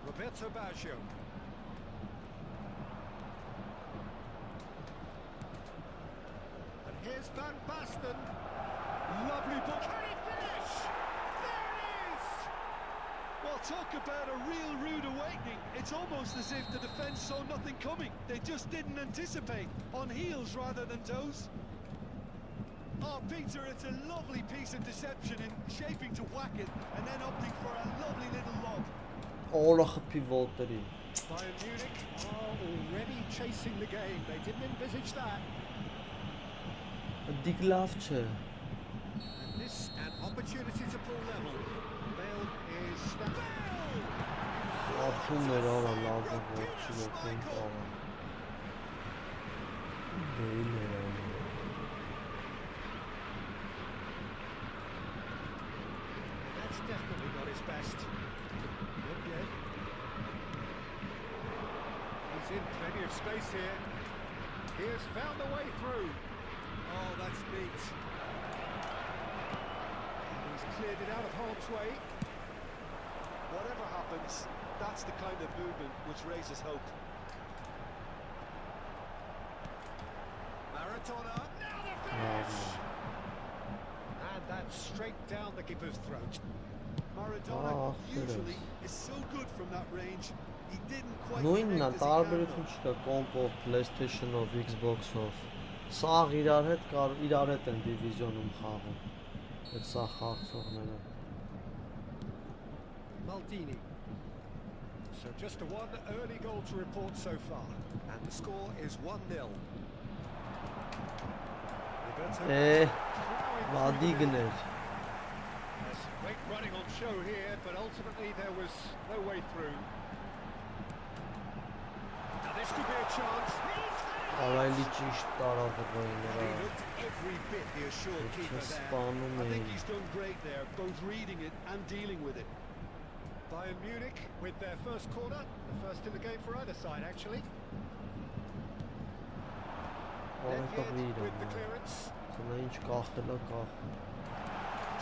Roberto Baggio. And here's Van Basten. Lovely ball. Can he finish? There it is! Well, talk about a real rude awakening. It's almost as if the defence saw nothing coming. They just didn't anticipate. On heels rather than toes. Oh, Peter, it's a lovely piece of deception in shaping to whack it and then opting for a lovely little lob. Օրը խփի ոտերի Bayern Munich are already chasing the game. They didn't envisage that. Դիք լավ չէ And this an opportunity to pull level. Bale is Ապում էր արա լավ է ողջի ոտեն կարան Բեյլ էր անում That's definitely not his best. Not yet. He's in plenty of space here. He has found a way through. Oh, that's neat. He's cleared it out of harm's way. Whatever happens, that's the kind of movement which raises hope. Maradona. Now the finish! And that's straight down the keeper's throat. Maradona Ah, usually is so good from that range. he didn't quite Նույնն է, connect as he տարբերություն չկա կոմպով, PlayStation-ով, Xbox-ով։ Սաղ իրար հետ են դիվիզիոնում խաղում։ Այդ սաղ խաղացողները։ Maldini. So just the one early goal to report so far, and the score is 1-0. Վադիգներ։ There's great running on show here, but ultimately there was no way through. Now this could be a chance. Արայլի ճիշտ տարավղային He նրա։ looked every bit the assured keeper there. Սպանում I think էին։ he's done great there, both reading it and dealing with it. Bayern Munich with their first corner, the first in the game for either side actually. Nedved with the clearance. Սնա ինչ կախել է կախում։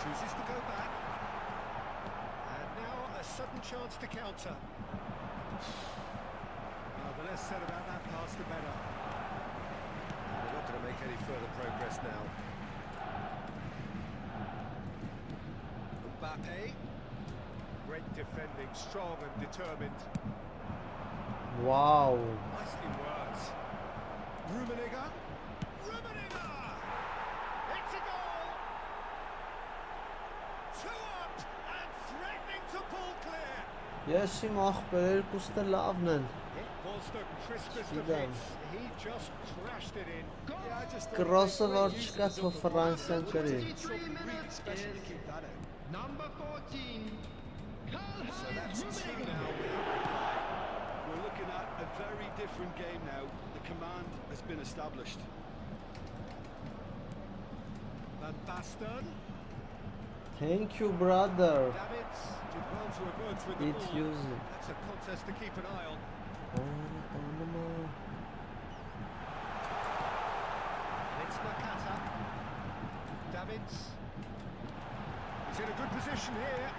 Chooses to go back. And now a sudden chance to counter. The less said about that pass, the better. They're not going to make any further progress now. Mbappe. Great defending, strong and determined. Wow. Nicely worked. Rummenigge. It's a goal! 2 up and threatening to pull clear. Ես իմ ախպեր երկուստը լավն են։ It was the crispest of Zidane. hits. He just crashed it in. Yeah, I just thought Կրոսը great որ use չկա of թո the Ֆրանսիան ball. կրի։ Something really special to keep that out. Number 14. So that's 2 now without reply. We're looking at a very different game now. The command has been established. Van Basten. Thank you brother. Davids did well to emerge with the It ball. use it. That's a contest to keep an eye on. It's Nakata. Davids. He's in a good position here.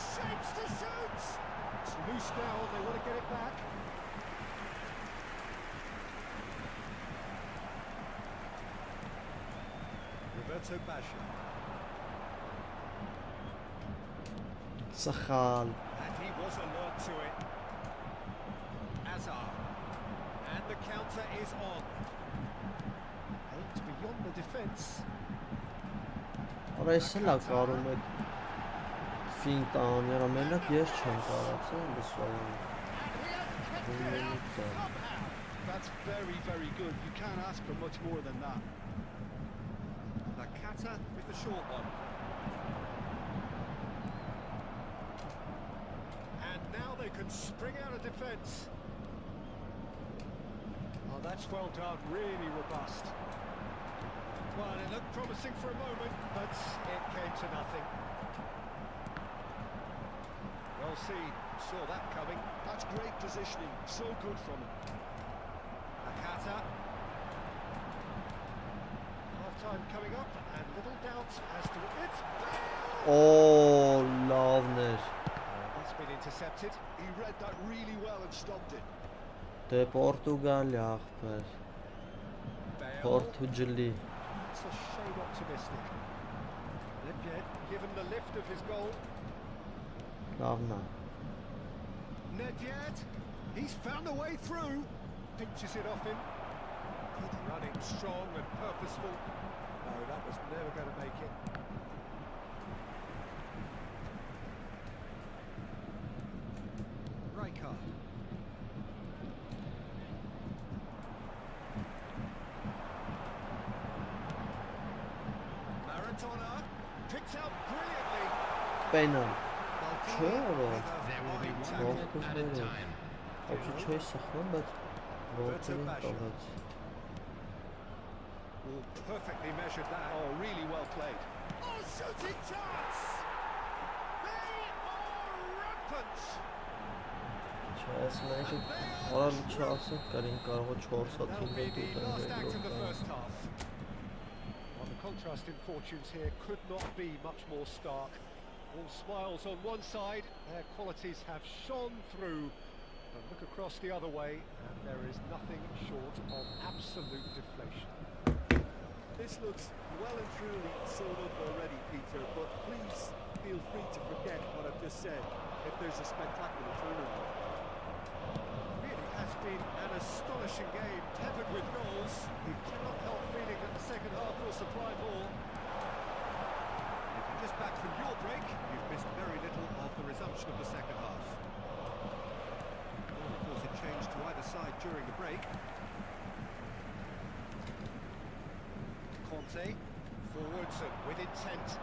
Shapes to shoot. It's loose now. They want to get it back. Roberto Baggio. Սխալ։ And he was alert to it. Azar. And the counter is on. Aimed beyond the defence. Արա ես էլ ակարում եք ֆինտ աները մենակ ես չեմ կարացել լսվային։ That's very, very good. You can't ask for much more than that. Nakata with the short one. And now they can spring out of defence. Oh, that's well done. Really robust. Well, it looked promising for a moment, but it came to nothing. Well seen. Saw that coming. That's great positioning. So good from him. Nakata. Half-time coming up, and little doubt as to it's Bale! Oh, լավներ։ That's been intercepted. He read that really well and stopped it. Դե Պորտուգալիա ախպեր։ Bale. Պորտուգալի։ It's a shade optimistic. Nedved given the lift of his goal. Լավն է։ Nedved, he's found a way through. Pinches it off him. Good running, strong and purposeful. No, that was never going to make it. Rijkaard. Maradona picked out brilliantly. Պենալ։ Չէ՞ որ There will be one minute at a time. Ոչի չէի սխալ, բայց որդին տողեց։ Oh, perfectly measured that. Oh, really well played. Oh, shooting chance! They are rampant! Չես մեկը արալ չասը կարին կարող է 4 հատ That'll be թիմը the last act of the դուտեն first half. Well, the contrast in fortunes here could not be much more stark. All smiles on one side, their qualities have shone through. But look across the other way, and there is nothing short of absolute deflation. This looks well and truly sold up already, Peter, but please feel free to forget what I've just said if there's a spectacular turnaround. has been an astonishing game, peppered with goals. You cannot help feeling that the second half will supply more. If you're just back from your break, you've missed very little of the resumption of the second half. Well, of course, it changed to either side during the break. Conte, forwards and with intent.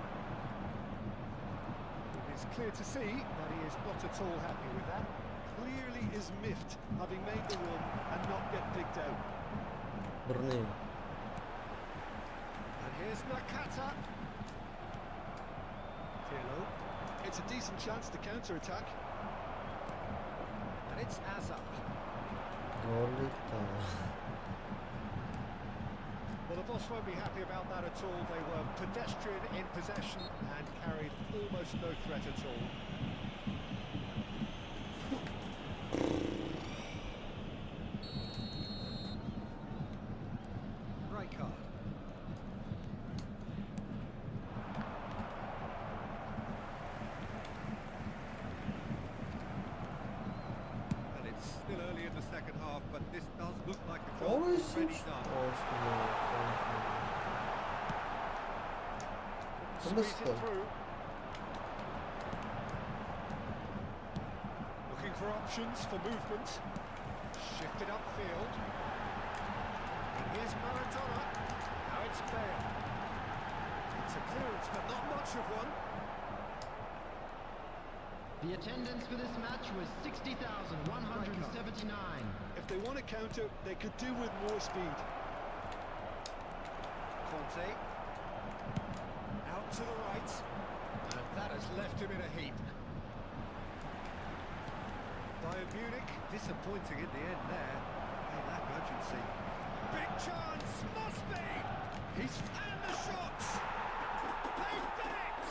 It is clear to see that he is not at all happy with that. Clearly is miffed, having made the run and not get picked out. Brny. And here's Nakata. Pirlo. It's a decent chance to counter-attack. And it's Hazard. Golita. Well, the boss won't be happy about that at all. They were pedestrian in possession and carried almost no threat at all. Right card. And it's still early in the second half, but this does look like a goal Always already seems done. Squeeze it through. Looking for options for movement. Shifted upfield. And here's Maradona. Now it's Bale. It's a clearance, but not much of one. The attendance for this match was 60,179. If they want to counter, they could do with more speed. Conte. Out to the right. And that has left him in a heap. Bayern Munich, disappointing in the end there. They lack urgency. Big chance, must be! And the shots! They've done it!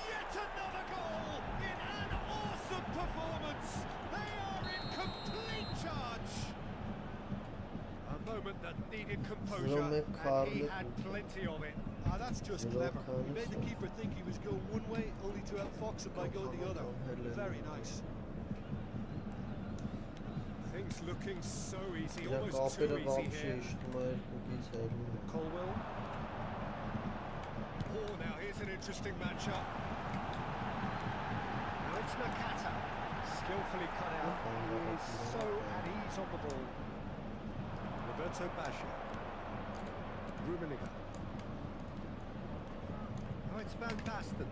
Yet another goal in an awesome performance! They are in complete charge! A moment that needed composure, and he had plenty of it. That's just clever. He made the keeper think he was going one way, only to outfox him by going the other. Very nice. Things looking so easy, almost too easy here. Colwell. Oh, now here's an interesting matchup. Now it's Nakata. Skillfully cut out. He is so at ease on the ball. Roberto Baggio. Rummenigge. Now it's Van Basten.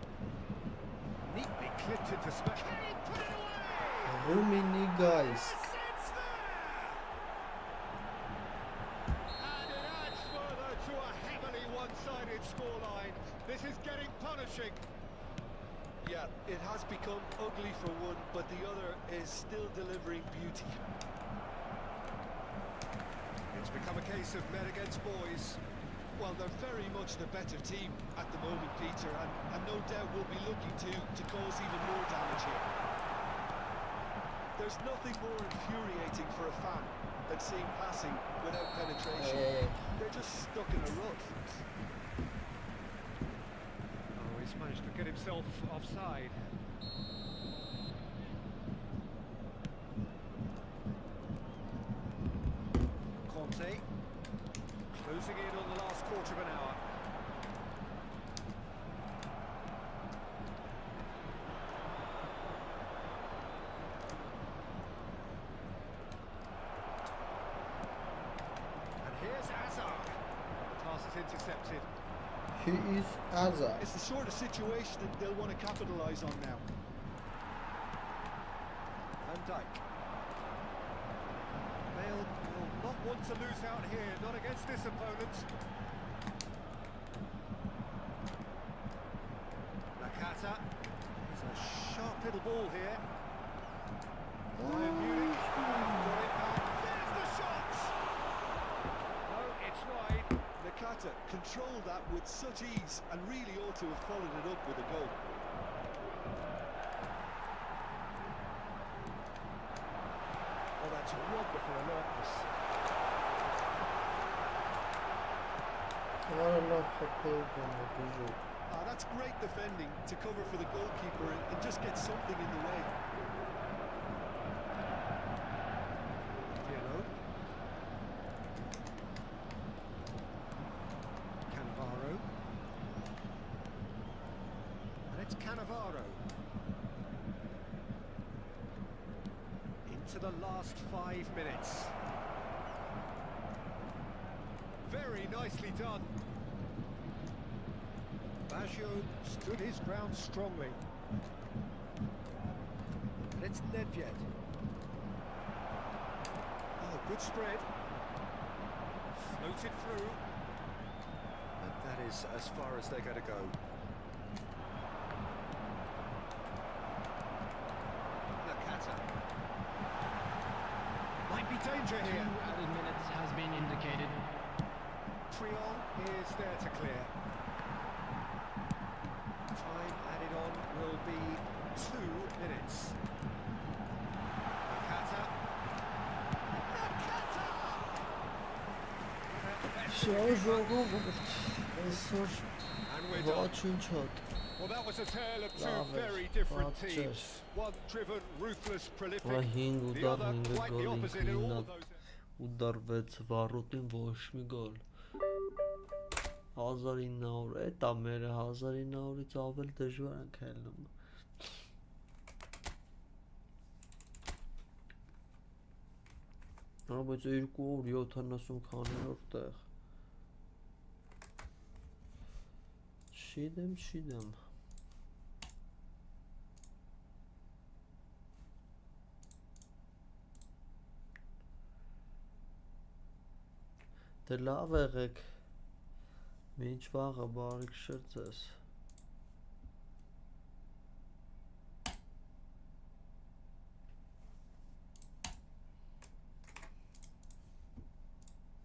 Neatly clipped into space. Can he put it away? Rummenigge, guys. Yes, it's there! And it adds further to a heavily one-sided scoreline. This is getting punishing. Yeah, it has become ugly for one, but the other is still delivering beauty. It's become a case of men against boys. Well, they're very much the better team at the moment, Peter, and no doubt will be looking to cause even more damage here. There's nothing more infuriating for a fan than seeing passing without penetration. They're just stuck in a rut. Oh, he's managed to get himself offside. Conte. Closing in on the last quarter of an hour. And here's Hazard. Pass is intercepted. He is Hazard. It's the sort of situation that they'll want to capitalise on now. Van Dijk. Bale will not want to lose out here, not against this opponent. Nakata. It's a sharp little ball here. Bayern Munich have got it back. There's the shot! No, it's wide. Nakata controlled that with such ease and really ought to have followed it up with a goal. Oh, that's wonderful alertness. That's great defending to cover for the goalkeeper and just get something in the way. into the last 5 minutes. Very nicely done. Baggio stood his ground strongly. And it's Nedved. Oh, good spread. Floated through. And that is as far as they're going to go. Might be danger here. 2 added minutes has been indicated. Triol is there to clear. Time added on will be 2 minutes. Nakata. And we're done. Well, that was a tale of two very different teams. One driven, ruthless, prolific. The other quite the opposite in all of those. Ուդարվեց վառուտին ոչ մի գոլ 1900 էտա մերը 1900-ից ավել դժվար ենք հելնում բայց 270 քաներով տեղ շիդեմ Դե լավ եղեք, մինչ վաղը բարիք շրջես